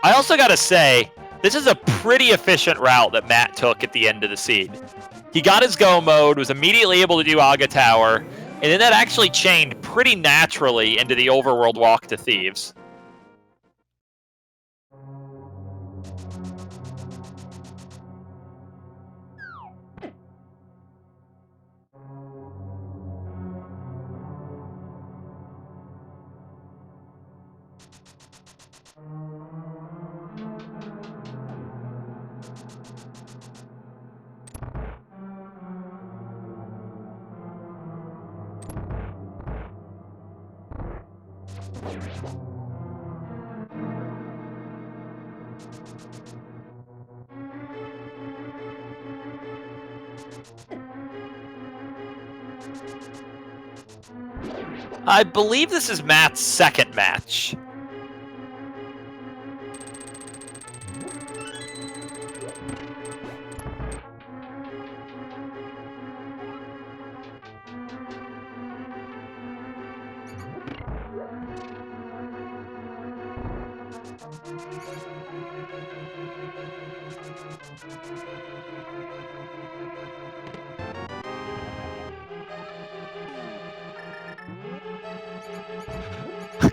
I also gotta say, this is a pretty efficient route that Matt took at the end of the seed. He got his go mode, was immediately able to do Aga Tower, and then that actually chained pretty naturally into the overworld walk to Thieves. I believe this is Matt's second match.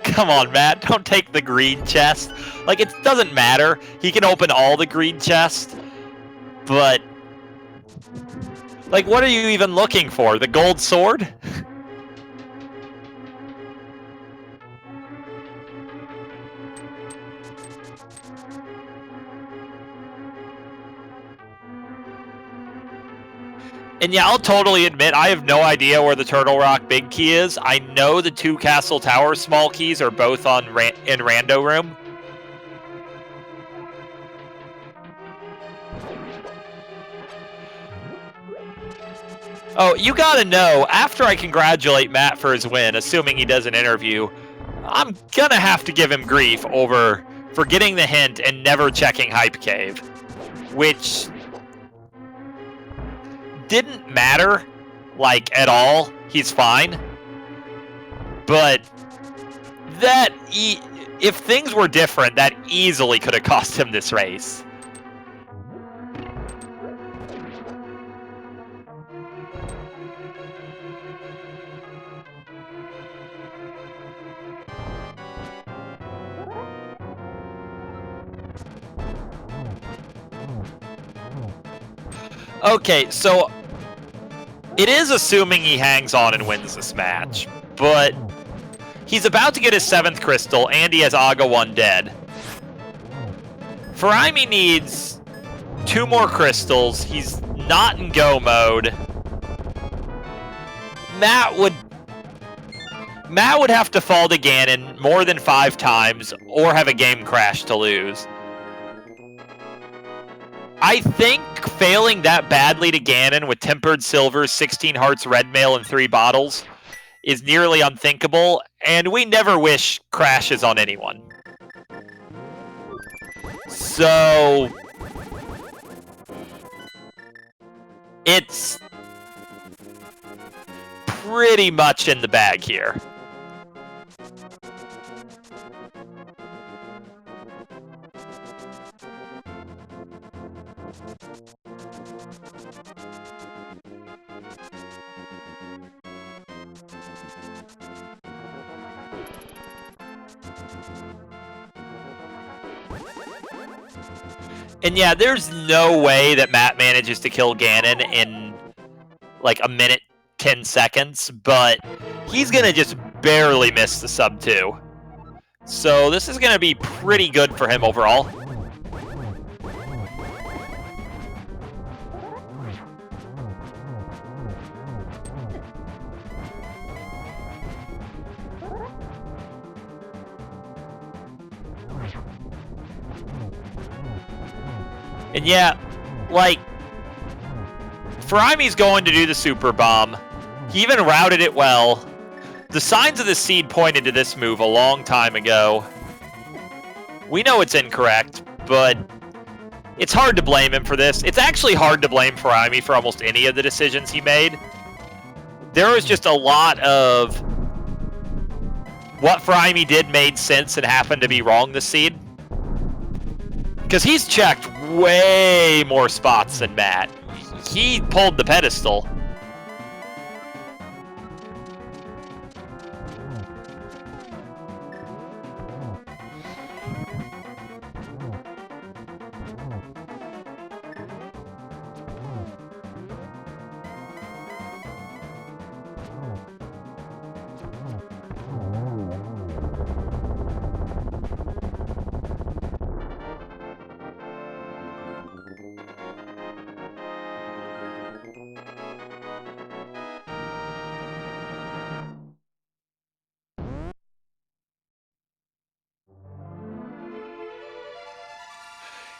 Come on, Matt, don't take the green chest. Like, it doesn't matter. He can open all the green chests, but... like, what are you even looking for? The gold sword? And yeah, I'll totally admit, I have no idea where the Turtle Rock big key is. I know the 2 Castle Tower small keys are both on in Rando Room. Oh, you gotta know, after I congratulate Matt for his win, assuming he does an interview, I'm gonna have to give him grief for getting the hint and never checking Hype Cave, which didn't matter, like, at all. He's fine. But that, if things were different, that easily could have cost him this race. Okay, so it is assuming he hangs on and wins this match, but he's about to get his 7th crystal, and he has Aga 1 dead. Furaime needs 2 more crystals. He's not in go mode. Matt would have to fall to Ganon more than 5 times or have a game crash to lose. I think failing that badly to Ganon with Tempered Silver, 16 Hearts Red Mail, and 3 bottles is nearly unthinkable, and we never wish crashes on anyone. So it's pretty much in the bag here. And yeah, there's no way that Matt manages to kill Ganon in like a minute, 10 seconds, but he's gonna just barely miss the sub 2. So this is gonna be pretty good for him overall. And yeah, like, Furaime's going to do the super bomb. He even routed it well. The signs of the seed pointed to this move a long time ago. We know it's incorrect, but it's hard to blame him for this. It's actually hard to blame Furaime for almost any of the decisions he made. There was just a lot of what Furaime did made sense and happened to be wrong this seed. Because he's checked way more spots than Matt. He pulled the pedestal.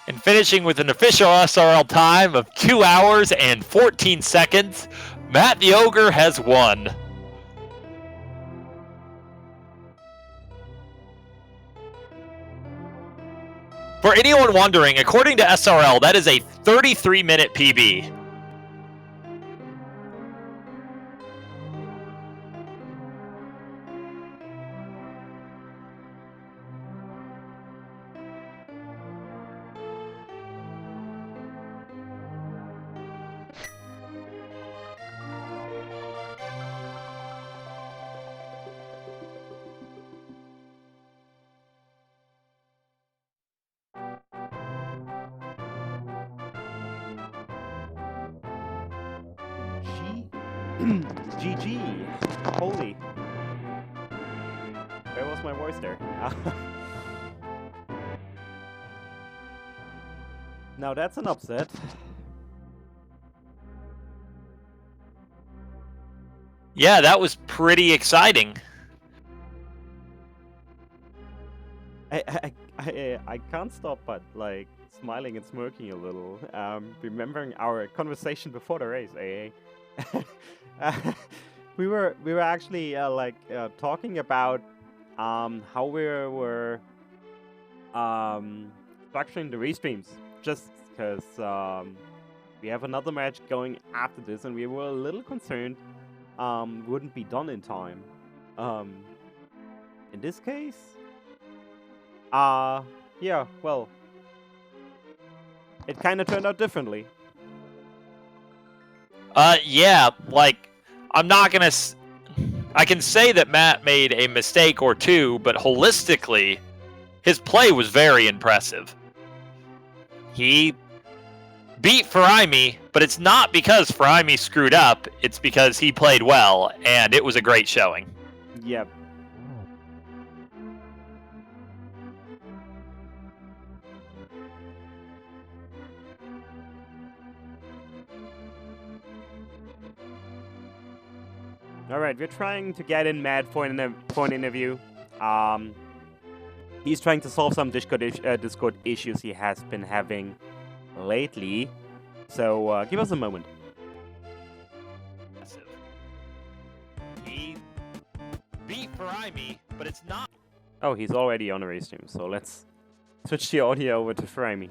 And finishing with an official SRL time of 2 hours and 14 seconds, Matt the Ogre has won. For anyone wondering, according to SRL, that is a 33-minute PB. GG. Holy. Where was my voice there? Now that's an upset. Yeah, that was pretty exciting. I can't stop but like smiling and smirking a little, remembering our conversation before the race, AA. we were actually talking about how we were structuring the restreams, just because we have another match going after this, and we were a little concerned wouldn't be done in time. In this case, yeah, well, it kind of turned out differently. Yeah, like, I'm not gonna... I can say that Matt made a mistake or two, but holistically, his play was very impressive. He beat Furaime, but it's not because Furaime screwed up, it's because he played well, and it was a great showing. Yep. Alright, we're trying to get in Matt for an interview. He's trying to solve some Discord issues he has been having lately. So, give us a moment. He beat Furaime, but it's not... Oh, he's already on a race stream, so let's switch the audio over to Furaime.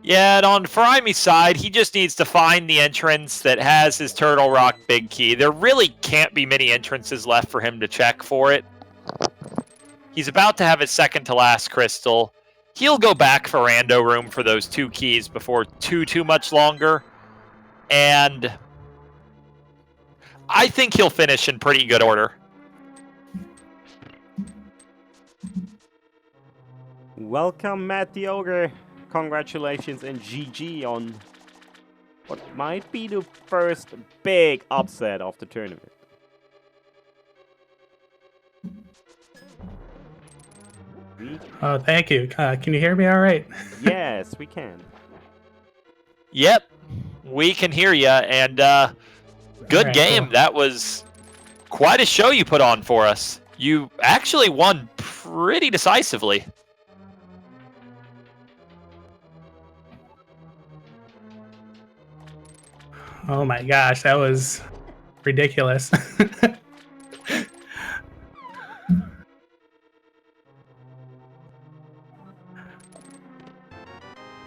Yeah, and on Furaime's side, he just needs to find the entrance that has his Turtle Rock big key. There really can't be many entrances left for him to check for it. He's about to have his second to last crystal. He'll go back for Rando Room for those 2 keys before too much longer. And I think he'll finish in pretty good order. Welcome, Matt the Ogre. Congratulations and GG on what might be the first big upset of the tournament. Oh, thank you. Can you hear me all right? Yes, we can. Yep, we can hear you, and good Alright, game. cool. That was quite a show you put on for us. You actually won pretty decisively. Oh my gosh, that was ridiculous.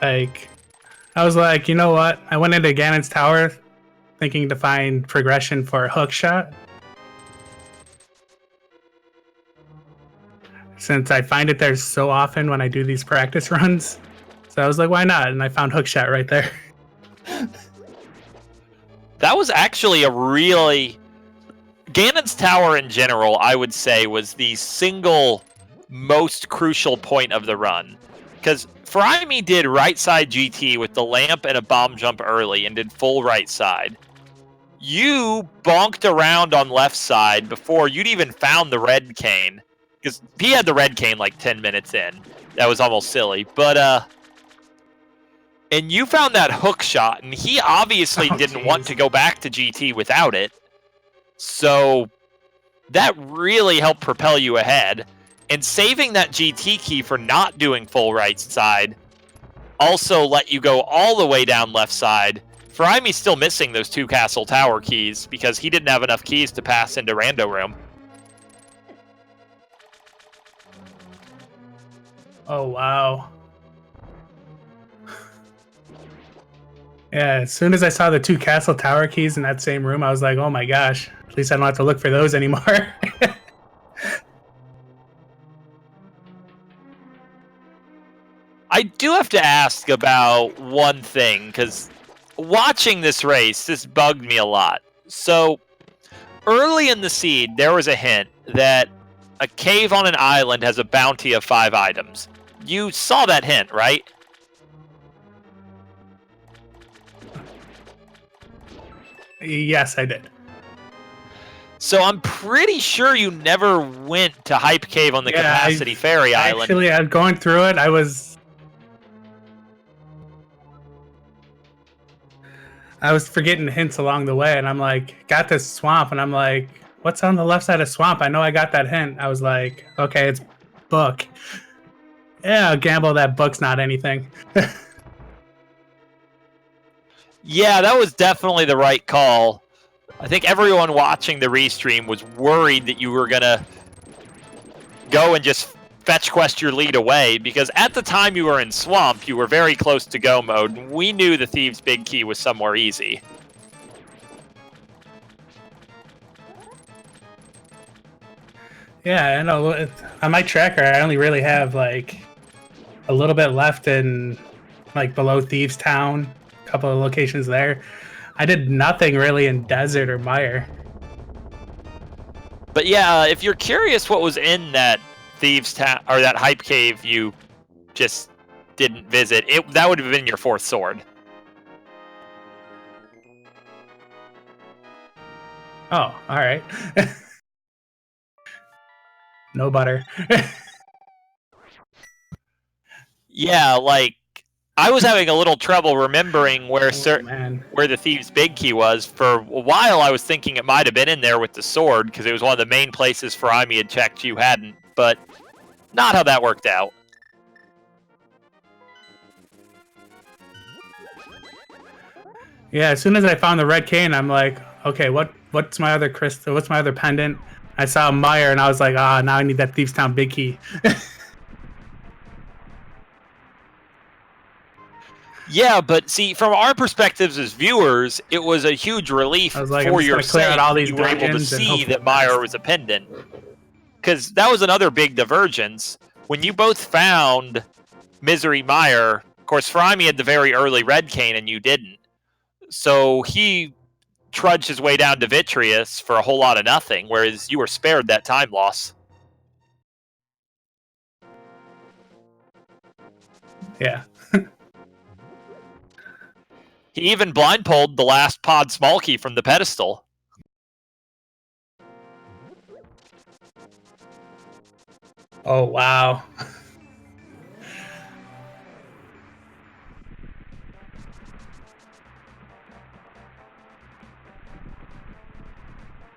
Like, I was like, you know what? I went into Ganon's Tower thinking to find progression for a hook shot. Since I find it there so often when I do these practice runs. So I was like, why not? And I found hook shot right there. That was actually a really... Ganon's Tower in general, I would say, was the single most crucial point of the run. Because Furaime did right side GT with the lamp and a bomb jump early and did full right side. You bonked around on left side before you'd even found the red cane. Because he had the red cane like 10 minutes in. That was almost silly. But, and you found that hook shot, and he obviously didn't want to go back to GT without it. So that really helped propel you ahead. And saving that GT key for not doing full right side also let you go all the way down left side. Furaime's still missing those 2 castle tower keys because he didn't have enough keys to pass into Rando Room. Oh, wow. Yeah, as soon as I saw the 2 castle tower keys in that same room, I was like, oh my gosh, at least I don't have to look for those anymore. I do have to ask about one thing, because watching this race, this bugged me a lot. So, early in the seed, there was a hint that a cave on an island has a bounty of 5 items. You saw that hint, right? Yes, I did. So I'm pretty sure you never went to Hype Cave on the Capacity Ferry Island. Actually, I'm going through it. I was forgetting hints along the way, and I'm like, got this swamp, and I'm like, what's on the left side of swamp? I know I got that hint. I was like, okay, it's book. Yeah, I'll gamble that book's not anything. Yeah, that was definitely the right call. I think everyone watching the restream was worried that you were going to go and just fetch quest your lead away, because at the time you were in Swamp, you were very close to go mode, and we knew the Thieves' Big Key was somewhere easy. Yeah, I know. On my tracker, I only really have like a little bit left in like below Thieves Town, a couple of locations there. I did nothing really in Desert or Mire. But yeah, if you're curious what was in that Thieves Town or that Hype Cave you just didn't visit, that would have been your 4th sword. Oh, all right. No butter. Yeah, like I was having a little trouble remembering where where the Thieves' Big Key was. For a while, I was thinking it might have been in there with the sword, because it was one of the main places Furaime had checked you hadn't, but not how that worked out. Yeah, as soon as I found the red cane, I'm like, okay, what's my other crystal? What's my other pendant? I saw Mire, and I was like, now I need that Thieves Town Big Key. Yeah, but see, from our perspectives as viewers, it was a huge relief for your sake all these you were able to see that Mire was a pendant. Because that was another big divergence. When you both found Misery Mire, of course, Furaime had the very early red cane and you didn't. So he trudged his way down to Vitreous for a whole lot of nothing, whereas you were spared that time loss. Yeah. He even blindfolded the last pod small key from the pedestal. Oh, wow.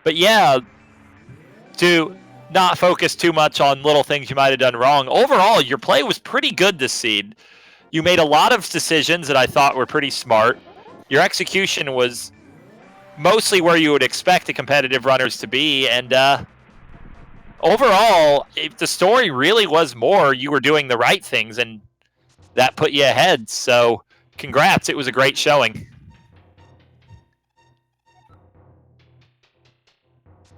But yeah, to not focus too much on little things you might have done wrong, overall, your play was pretty good this seed. You made a lot of decisions that I thought were pretty smart. Your execution was mostly where you would expect the competitive runners to be, and overall, if the story really was more you were doing the right things, and that put you ahead. So, congrats. It was a great showing.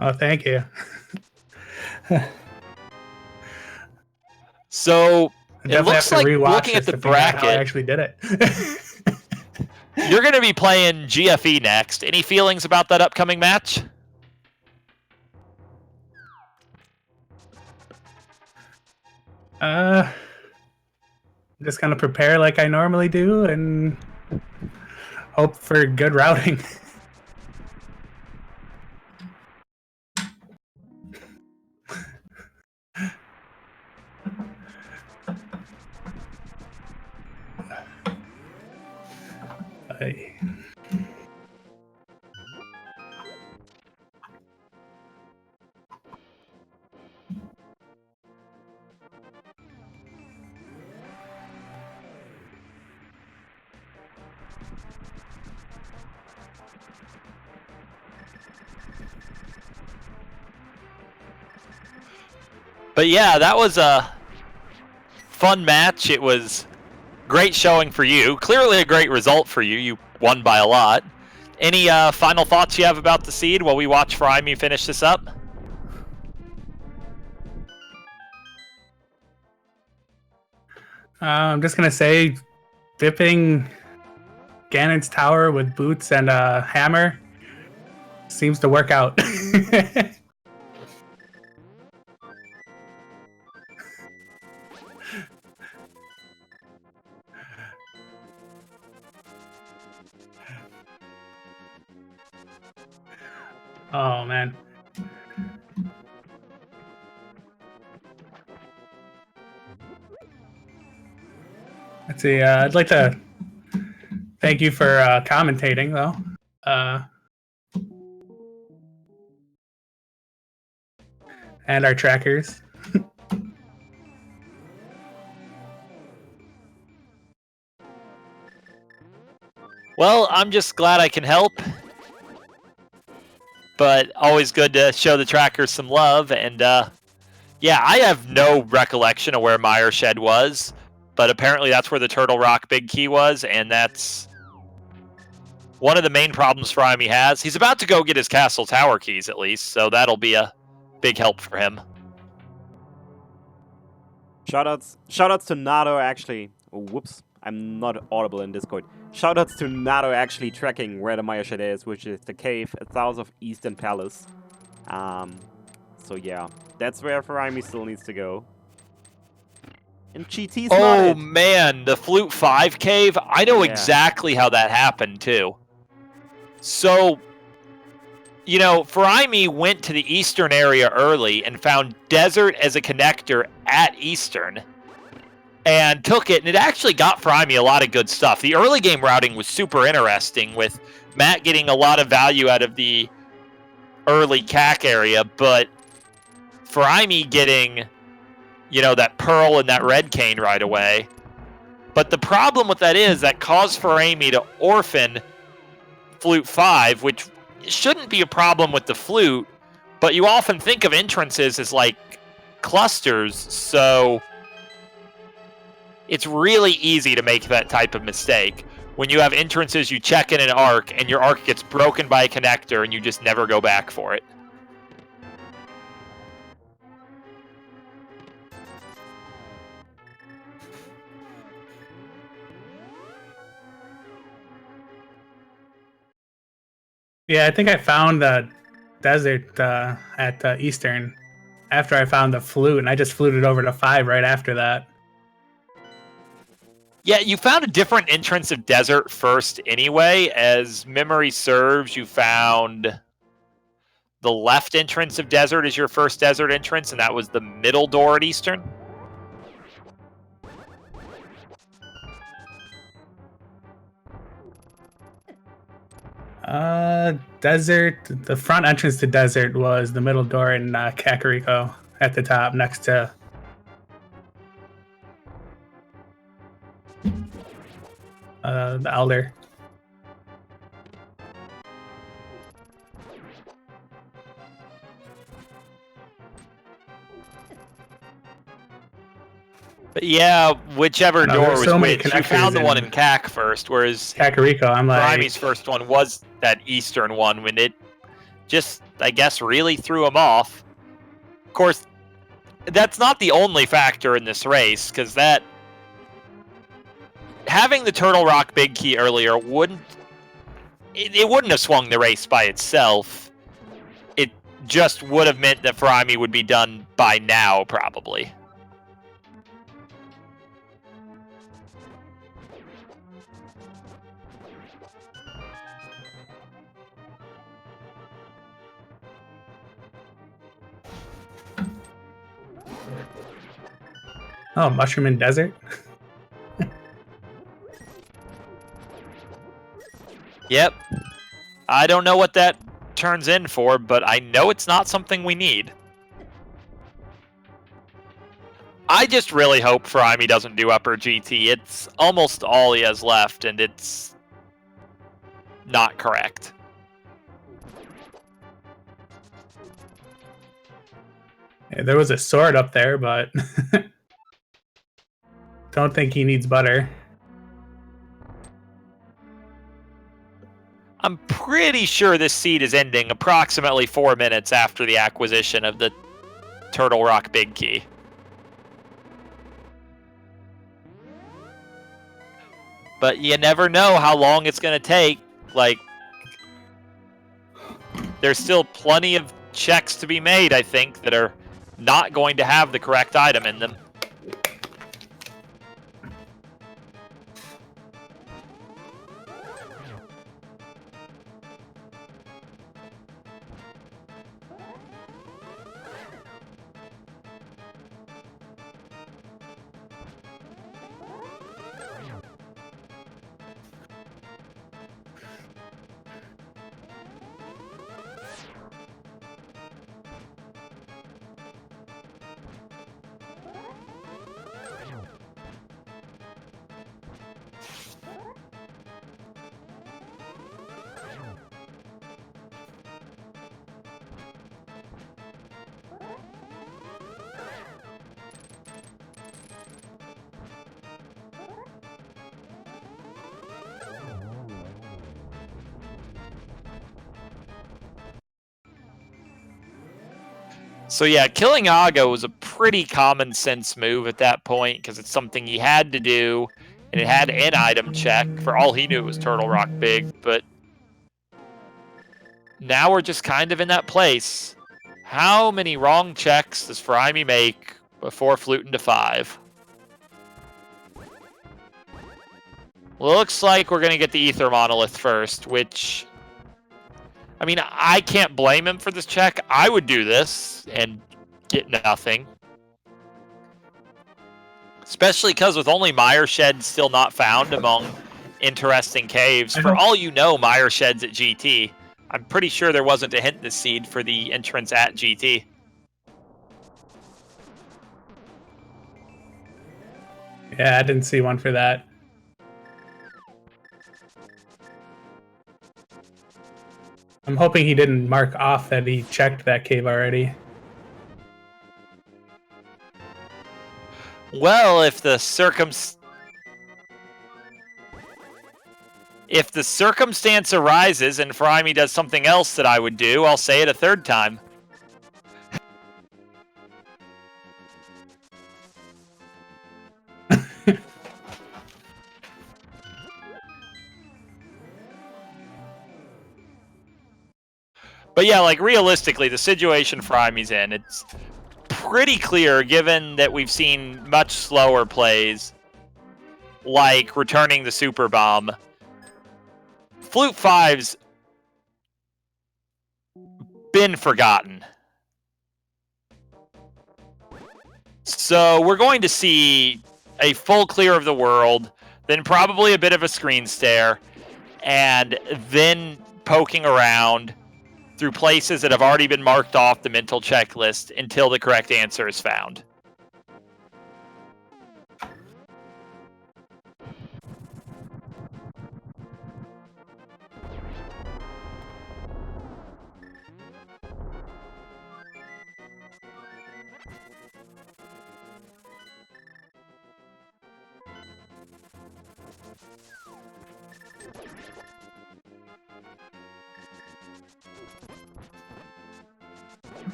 Oh, thank you. So, I it definitely looks have to like rewatch looking this at the to figure out how I bracket, actually did it. you're going to be playing GFE next. Any feelings about that upcoming match? I'm just gonna prepare like I normally do and hope for good routing. I- But yeah, that was a fun match. It was great showing for you. Clearly a great result for you. You won by a lot. Any final thoughts you have about the seed while we watch Furaime finish this up? I'm just gonna say, dipping Ganon's tower with boots and a hammer seems to work out. Oh man. Let's see. I'd like to thank you for commentating, though. And our trackers. Well, I'm just glad I can help. But always good to show the trackers some love. And yeah, I have no recollection of where Meyer Shed was. But apparently that's where the Turtle Rock Big Key was. And that's one of the main problems Furaime has. He's about to go get his Castle Tower keys, at least. So that'll be a big help for him. Shoutouts to Nato actually. Oh, whoops, I'm not audible in Discord. Shoutouts to Nato actually tracking where the Maya Shed is, which is the cave south of Eastern Palace. So yeah, that's where Furaime still needs to go. And GT's not Oh it. man, the Flute 5 cave. I know Yeah. exactly how that happened too. So, you know, Furaime went to the eastern area early and found Desert as a connector at Eastern and took it, and it actually got Furaime a lot of good stuff. The early game routing was super interesting, with Matt getting a lot of value out of the early CAC area, but Furaime getting, you know, that Pearl and that Red Cane right away. But the problem with that is that caused Furaime to orphan Flute 5, which shouldn't be a problem with the Flute, but you often think of entrances as like clusters, so it's really easy to make that type of mistake. When you have entrances, you check in an arc, and your arc gets broken by a connector, and you just never go back for it. Yeah, I think I found the Desert at Eastern after I found the Flute, and I just fluted over to 5 right after that. Yeah, you found a different entrance of desert first anyway. As memory serves, you found the left entrance of desert as your first desert entrance, and that was the middle door at Eastern. Desert. The front entrance to desert was the middle door in Kakariko at the top, next to. The Elder. But yeah, whichever door was so many which, you found the one in Kak first, whereas Kakariko, I'm like... Furaime's first one was that Eastern one, when it just, I guess, really threw him off. Of course, that's not the only factor in this race, because that... Having the Turtle Rock Big Key earlier wouldn't... It wouldn't have swung the race by itself. It just would have meant that Furaime would be done by now, probably. Oh, Mushroom in Desert? Yep. I don't know what that turns in for, but I know it's not something we need. I just really hope Furaime doesn't do upper GT. It's almost all he has left, and it's not correct. Yeah, there was a sword up there, but... Don't think he needs butter. I'm pretty sure this seed is ending approximately 4 minutes after the acquisition of the Turtle Rock Big Key. But you never know how long it's going to take. Like, there's still plenty of checks to be made, I think, that are not going to have the correct item in them. So yeah, killing Aga was a pretty common sense move at that point, because it's something he had to do, and it had an item check. For all he knew, it was Turtle Rock Big, but now we're just kind of in that place. How many wrong checks does Furaime make before fluting to 5? Looks like we're going to get the Ether Monolith first, which... I mean, I can't blame him for this check. I would do this and get nothing. Especially because with only Mire Shed still not found among interesting caves. For all you know, Mire Shed's at GT. I'm pretty sure there wasn't a hint this seed for the entrance at GT. Yeah, I didn't see one for that. I'm hoping he didn't mark off that he checked that cave already. Well, if the circumstance arises and Furaime does something else that I would do, I'll say it a third time. But yeah, like, realistically, the situation Furaime's in, it's pretty clear, given that we've seen much slower plays, like returning the Super Bomb, Flute 5's been forgotten. So we're going to see a full clear of the world, then probably a bit of a screen stare, and then poking around through places that have already been marked off the mental checklist until the correct answer is found.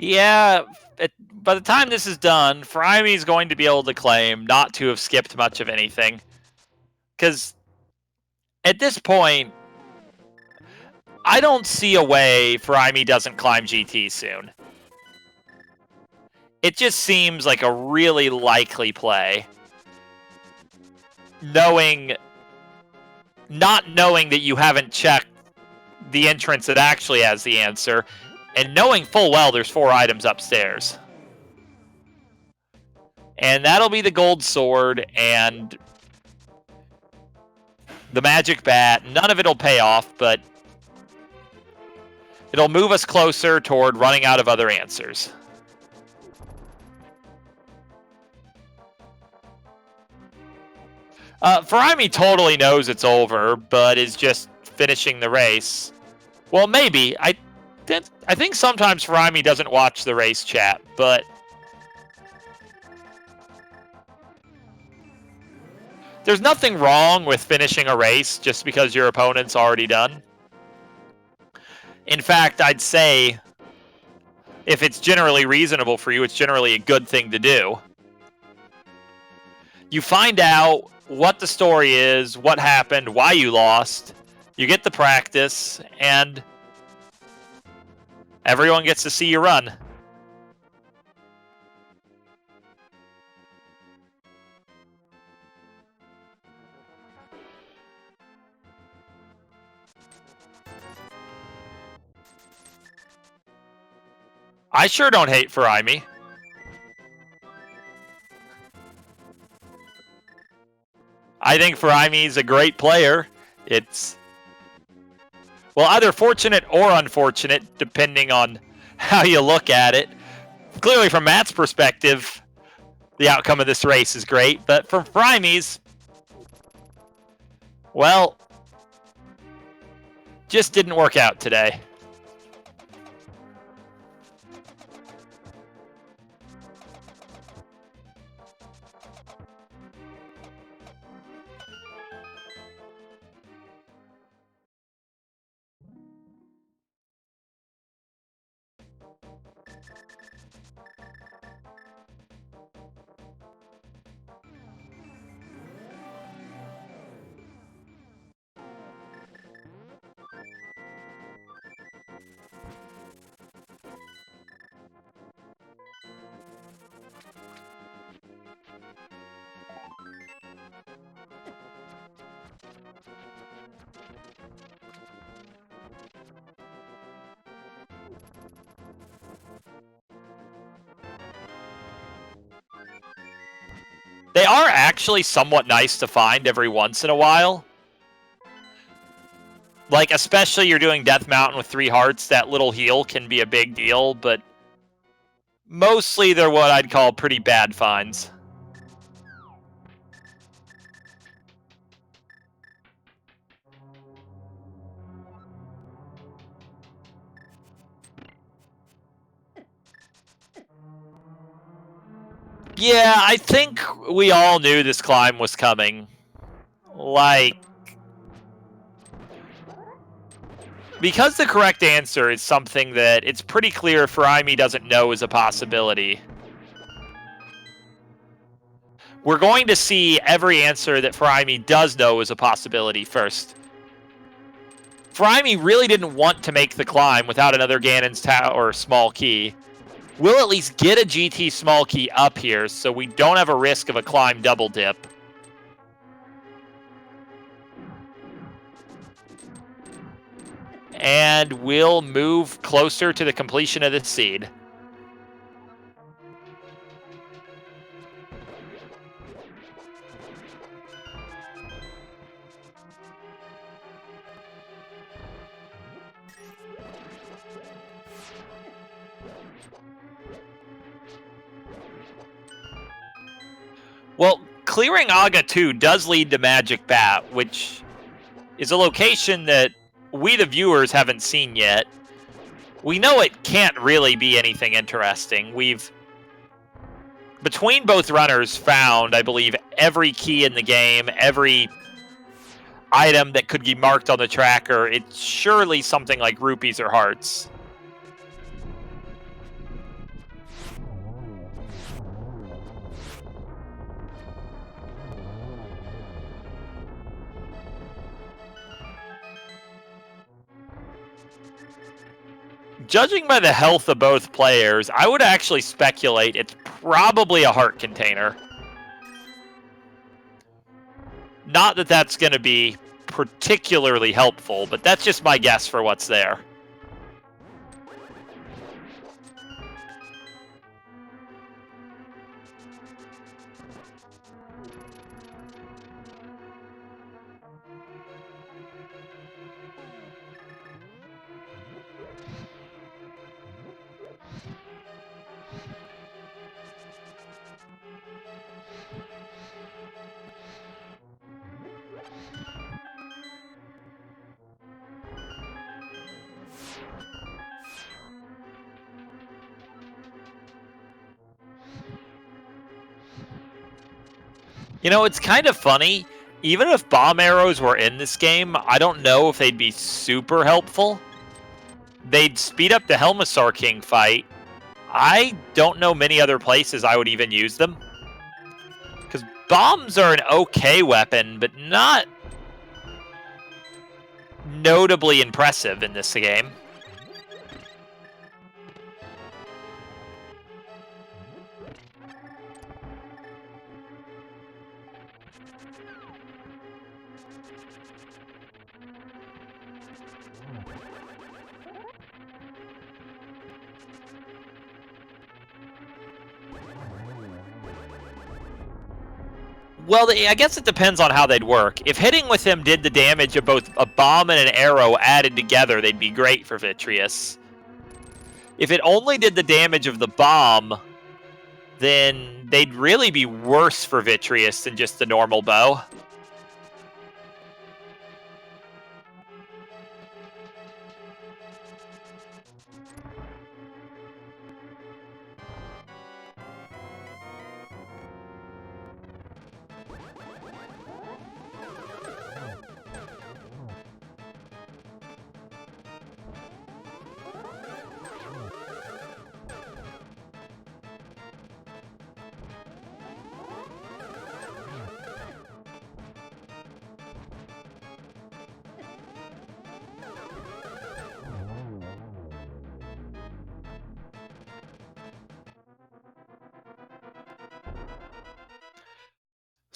Yeah, by the time this is done, Furaime is going to be able to claim not to have skipped much of anything. Because at this point, I don't see a way Furaime doesn't climb GT soon. It just seems like a really likely play. Not knowing that you haven't checked the entrance that actually has the answer, and knowing full well there's 4 items upstairs. And that'll be the gold sword and the magic bat. None of it'll pay off, but it'll move us closer toward running out of other answers. Furaime totally knows it's over, but is just finishing the race. Well, maybe. I think sometimes Furaime doesn't watch the race chat, but there's nothing wrong with finishing a race just because your opponent's already done. In fact, I'd say if it's generally reasonable for you, it's generally a good thing to do. You find out what the story is, what happened, why you lost. You get the practice, and everyone gets to see you run. I sure don't hate Furaime. I think Furaime's a great player. It's, well, either fortunate or unfortunate, depending on how you look at it. Clearly, from Matt's perspective, the outcome of this race is great, but from Furaime's, well, just didn't work out today. They are actually somewhat nice to find every once in a while. Like, especially you're doing Death Mountain with 3 hearts, that little heal can be a big deal, but mostly they're what I'd call pretty bad finds. Yeah, I think we all knew this climb was coming. Like, because the correct answer is something that it's pretty clear Furaime doesn't know is a possibility. We're going to see every answer that Furaime does know is a possibility first. Furaime really didn't want to make the climb without another Ganon's Tower small key. We'll at least get a GT small key up here, so we don't have a risk of a climb double dip. And we'll move closer to the completion of this seed. Well, clearing Aga 2 does lead to Magic Bat, which is a location that we, the viewers, haven't seen yet. We know it can't really be anything interesting. We've, between both runners, found, I believe, every key in the game, every item that could be marked on the tracker. It's surely something like rupees or hearts. Judging by the health of both players, I would actually speculate it's probably a heart container. Not that that's going to be particularly helpful, but that's just my guess for what's there. You know, it's kind of funny. Even if bomb arrows were in this game, I don't know if they'd be super helpful. They'd speed up the Helmasaur King fight. I don't know many other places I would even use them. Because bombs are an okay weapon, but not notably impressive in this game. Well, I guess it depends on how they'd work. If hitting with him did the damage of both a bomb and an arrow added together, they'd be great for Vitreous. If it only did the damage of the bomb, then they'd really be worse for Vitreous than just the normal bow.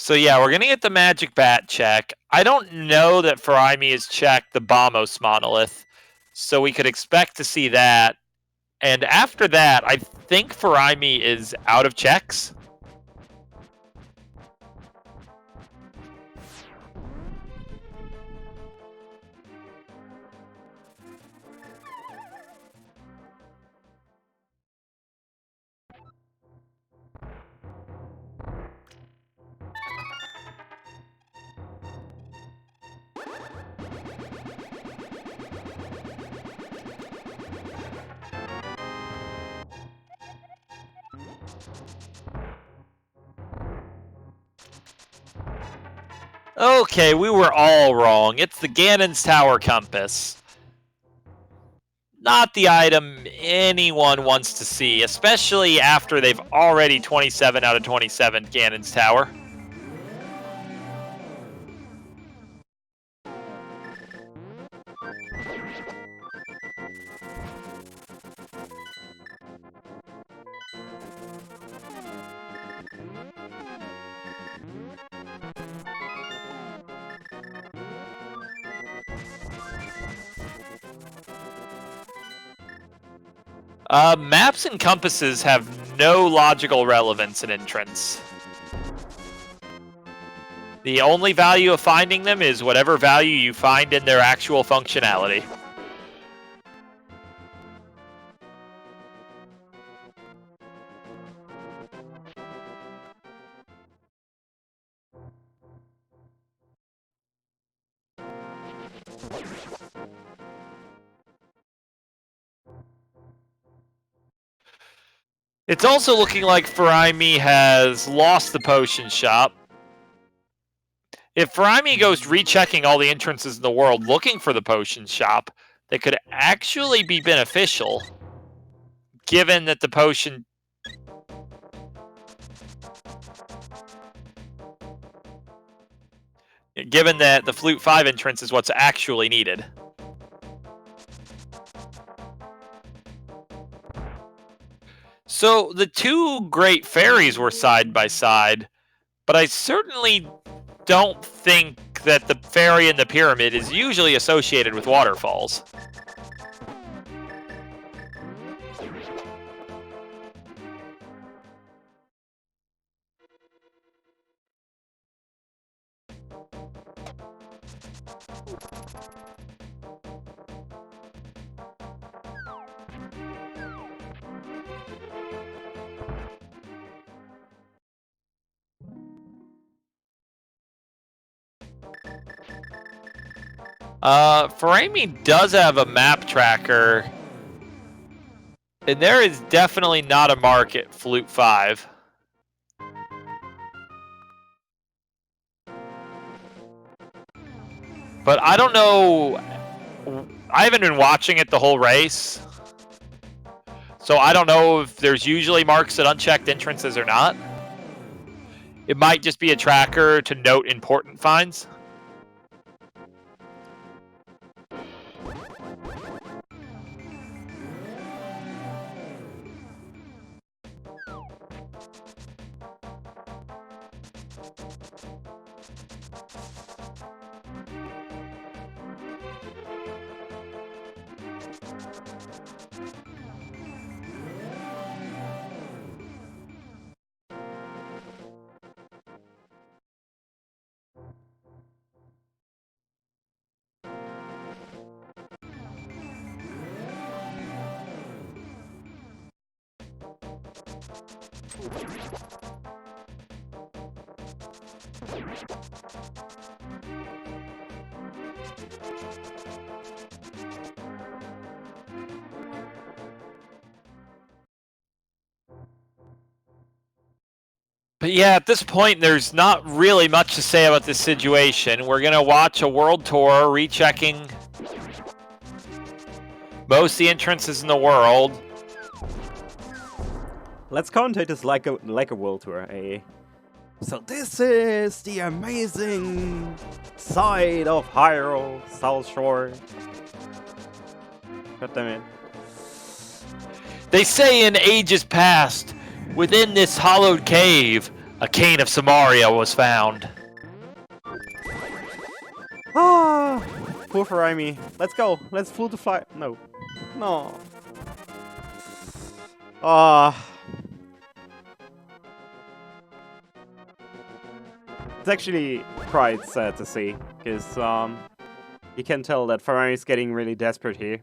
So yeah, we're going to get the Magic Bat check. I don't know that Furaime has checked the Bombos Monolith, so we could expect to see that. And after that, I think Furaime is out of checks. Okay, we were all wrong. It's the Ganon's Tower Compass. not the item anyone wants to see, especially after they've already 27 out of 27 Ganon's Tower. Maps and compasses have no logical relevance in entrance. The only value of finding them is whatever value you find in their actual functionality. It's also looking like Furaime has lost the potion shop. If Furaime goes rechecking all the entrances in the world looking for the potion shop, that could actually be beneficial, given that the potion... Given that the Flute 5 entrance is what's actually needed. So the two great fairies were side by side, but I certainly don't think that the fairy in the pyramid is usually associated with waterfalls. Furaime does have a map tracker, and there is definitely not a mark at Flute 5. But I don't know, I haven't been watching it the whole race, so I don't know if there's usually marks at unchecked entrances or not. It might just be a tracker to note important finds. But yeah, at this point, there's not really much to say about this situation. We're going to watch a world tour, rechecking most of the entrances in the world. Let's commentate this like a world tour, eh? So this is the amazing side of Hyrule, South Shore. God damn it. They say in ages past, within this hollowed cave, a cane of Samaria was found. Ah, poor Furaime. Let's go. Let's flew to fly. No. No. Ah. It's actually quite sad to see, because you can tell that Furaime is getting really desperate here.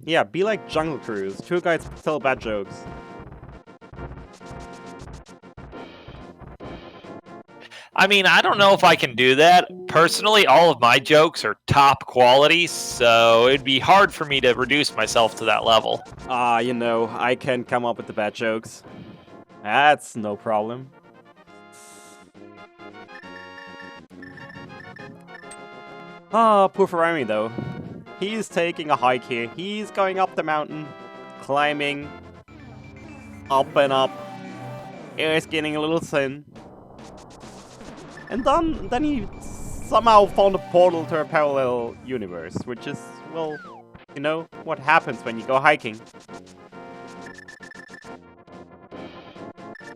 Yeah, be like Jungle Cruise. Tour guides tell bad jokes. I mean, I don't know if I can do that. Personally, all of my jokes are top quality, so it'd be hard for me to reduce myself to that level. You know, I can come up with the bad jokes. That's no problem. Ah, poor Furaime though. He's taking a hike here. He's going up the mountain, climbing, up and up. Air is getting a little thin. And then he somehow found a portal to a parallel universe, which is, well, you know, what happens when you go hiking.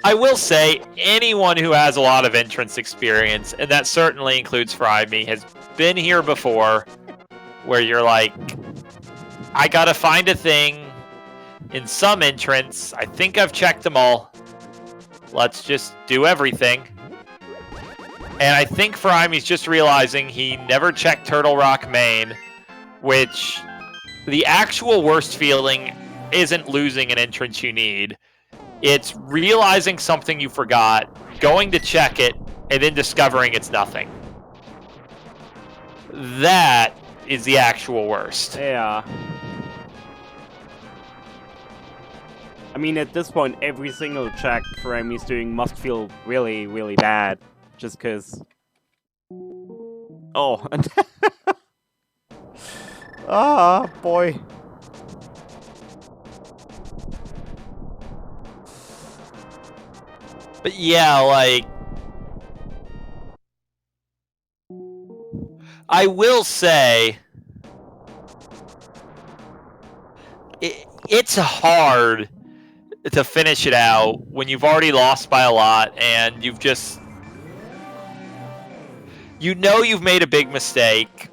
I will say, anyone who has a lot of entrance experience, and that certainly includes Furaime, has been here before, where you're like, I gotta find a thing in some entrance. I think I've checked them all. Let's just do everything. And I think Furaime's just realizing he never checked Turtle Rock Main, which the actual worst feeling isn't losing an entrance you need. It's realizing something you forgot, going to check it, and then discovering it's nothing. That is the actual worst. Yeah. I mean, at this point, every single check Furaime's doing must feel really, really bad. Just because... Oh. Ah, boy. But yeah, like... I will say... It's hard to finish it out when you've already lost by a lot and you've just... You know you've made a big mistake.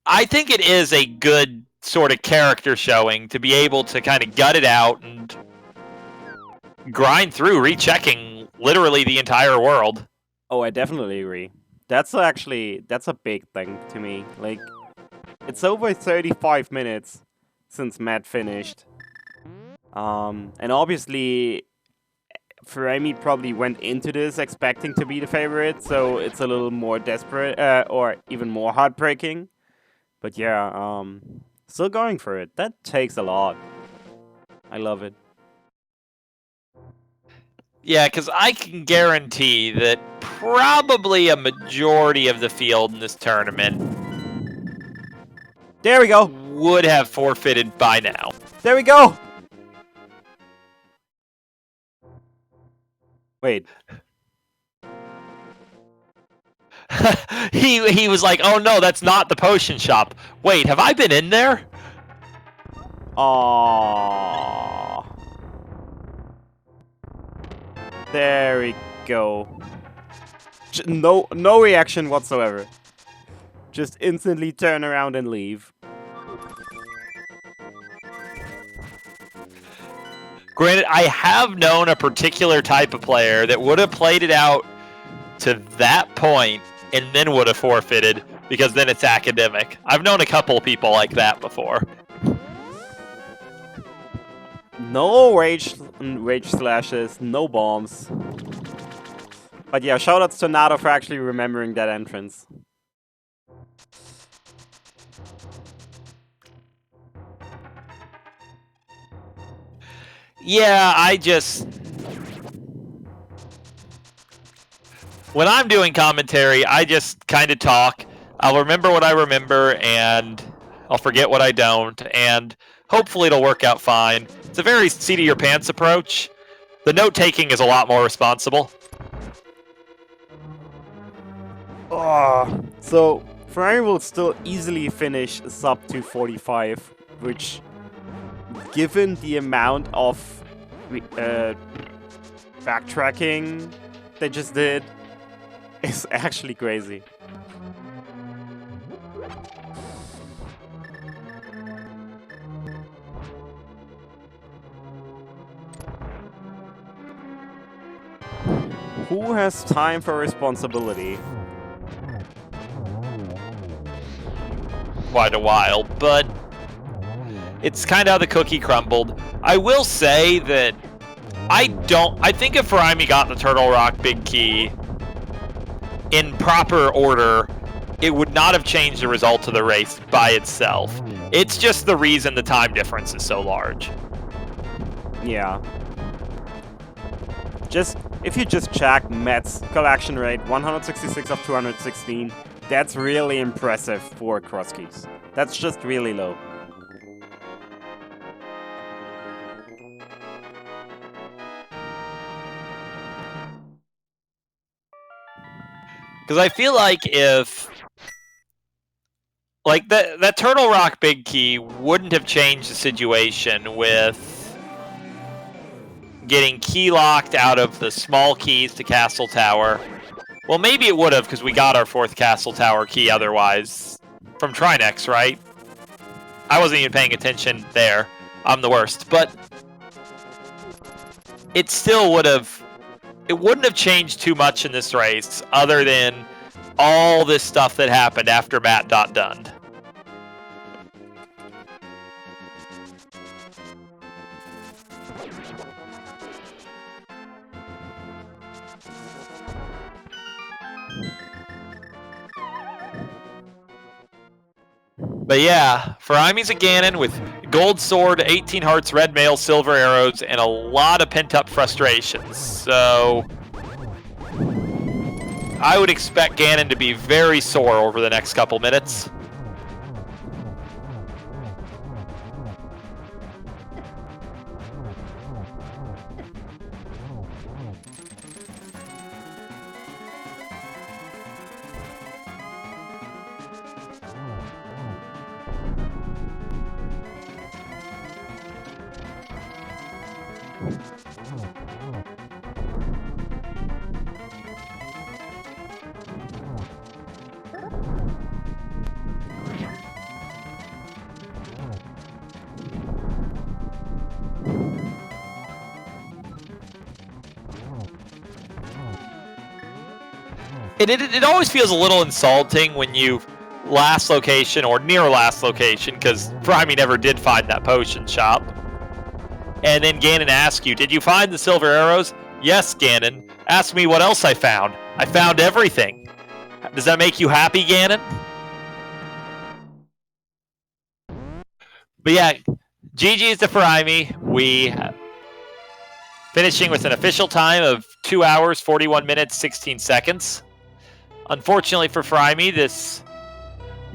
I think it is a good sort of character showing to be able to kind of gut it out and grind through, rechecking literally the entire world. Oh, I definitely agree. That's a big thing to me. Like, it's over 35 minutes since Matt finished. And obviously, Furaime probably went into this expecting to be the favorite, so it's a little more desperate, or even more heartbreaking. But yeah, still going for it. That takes a lot. I love it. Yeah, because I can guarantee that probably a majority of the field in this tournament There we go. would have forfeited by now. There we go. Wait. he was like, oh no, that's not the potion shop. Wait, have I been in there? Aww. There we go. No reaction whatsoever. Just instantly turn around and leave. Granted, I have known a particular type of player that would have played it out to that point and then would have forfeited because then it's academic. I've known a couple of people like that before. No rage slashes, no bombs. But yeah, shoutouts to Nado for actually remembering that entrance. Yeah, I just... When I'm doing commentary, I just kind of talk. I'll remember what I remember, and I'll forget what I don't, and hopefully it'll work out fine. It's a very seat-of-your-pants approach. The note-taking is a lot more responsible. So, Furaime will still easily finish sub 245, which, given the amount of backtracking they just did, is actually crazy. Who has time for responsibility? Quite a while, but it's kind of how the cookie crumbled. I will say that I think if Furaime got the Turtle Rock Big Key in proper order, it would not have changed the result of the race by itself. It's just the reason the time difference is so large. Yeah. If you just check Matt's collection rate, 166 of 216, That's really impressive for cross keys. That's just really low. Because I feel like if... Like, that Turtle Rock big key wouldn't have changed the situation with getting key locked out of the small keys to Castle Tower. Well, maybe it would have, because we got our 4th Castle Tower key otherwise from Trinex, right? I wasn't even paying attention there. I'm the worst. But it still would have... It wouldn't have changed too much in this race, other than all this stuff that happened after Matt got done. But yeah, Furaime's a Ganon with gold sword, 18 hearts, red mail, silver arrows, and a lot of pent-up frustrations. So I would expect Ganon to be very sore over the next couple minutes. It always feels a little insulting when you last location or near last location, because Furaime never did find that potion shop. And then Ganon asks you, did you find the silver arrows? Yes, Ganon. Ask me what else I found. I found everything. Does that make you happy, Ganon? But yeah, GG's to Furaime. We finishing with an official time of 2 hours, 41 minutes, 16 seconds. Unfortunately for Furaime, this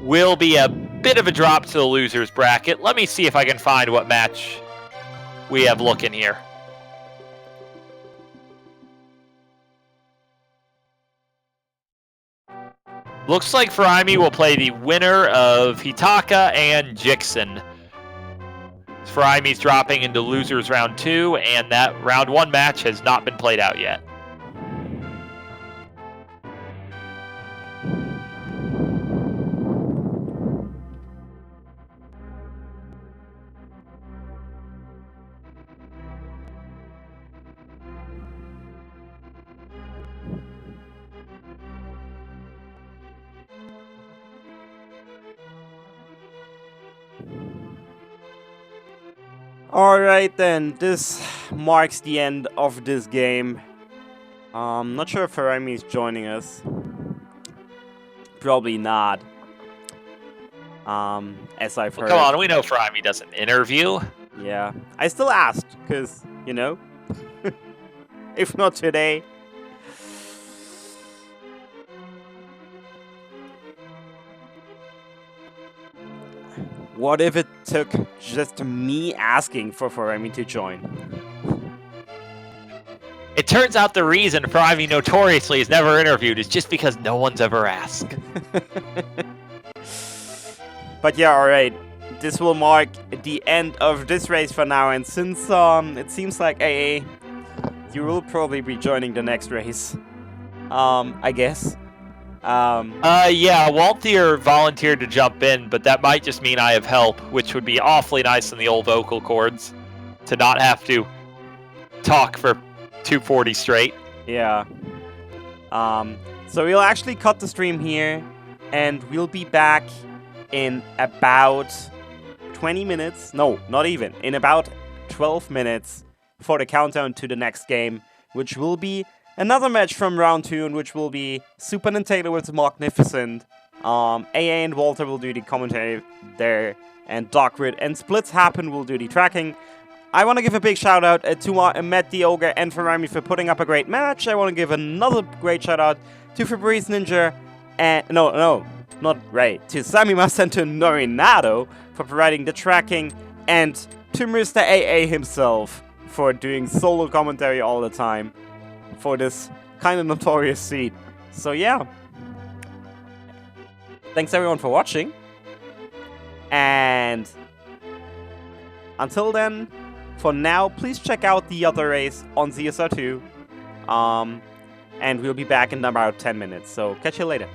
will be a bit of a drop to the losers bracket. Let me see if I can find what match we have looking here. Looks like Furaime will play the winner of Hitaka and Jixen. Furaime's dropping into losers round 2, and that round 1 match has not been played out yet. Alright then, this marks the end of this game. Not sure if Furaime is joining us. Probably not. As I've heard. Come on, we know Furaime doesn't interview. Yeah, I still asked, because, you know, if not today. What if it took just me asking for Furaime to join? It turns out the reason Furaime notoriously is never interviewed is just because no one's ever asked. But yeah, alright. This will mark the end of this race for now, and since it seems like AA, you will probably be joining the next race. I guess. Yeah, Waltier volunteered to jump in, but that might just mean I have help, which would be awfully nice in the old vocal cords, to not have to talk for 240 straight. Yeah. So we'll actually cut the stream here, and we'll be back in about 20 minutes. No, not even. In about 12 minutes for the countdown to the next game, which will be another match from round 2, in which will be Super Nintendo with Magnificent. AA and Walter will do the commentary there, and Darkwood and Splits Happen will do the tracking. I want to give a big shout out to Matt the Ogre and Furaime for putting up a great match. I want to give another great shout out to Fabrice Ninja and not Ray, to Samimasa and to Norinato for providing the tracking, and to Mr. AA himself for doing solo commentary all the time for this kind of notorious seed. So yeah. Thanks everyone for watching. And until then, for now, please check out the other race on ZSR2. And we'll be back in about 10 minutes. So catch you later.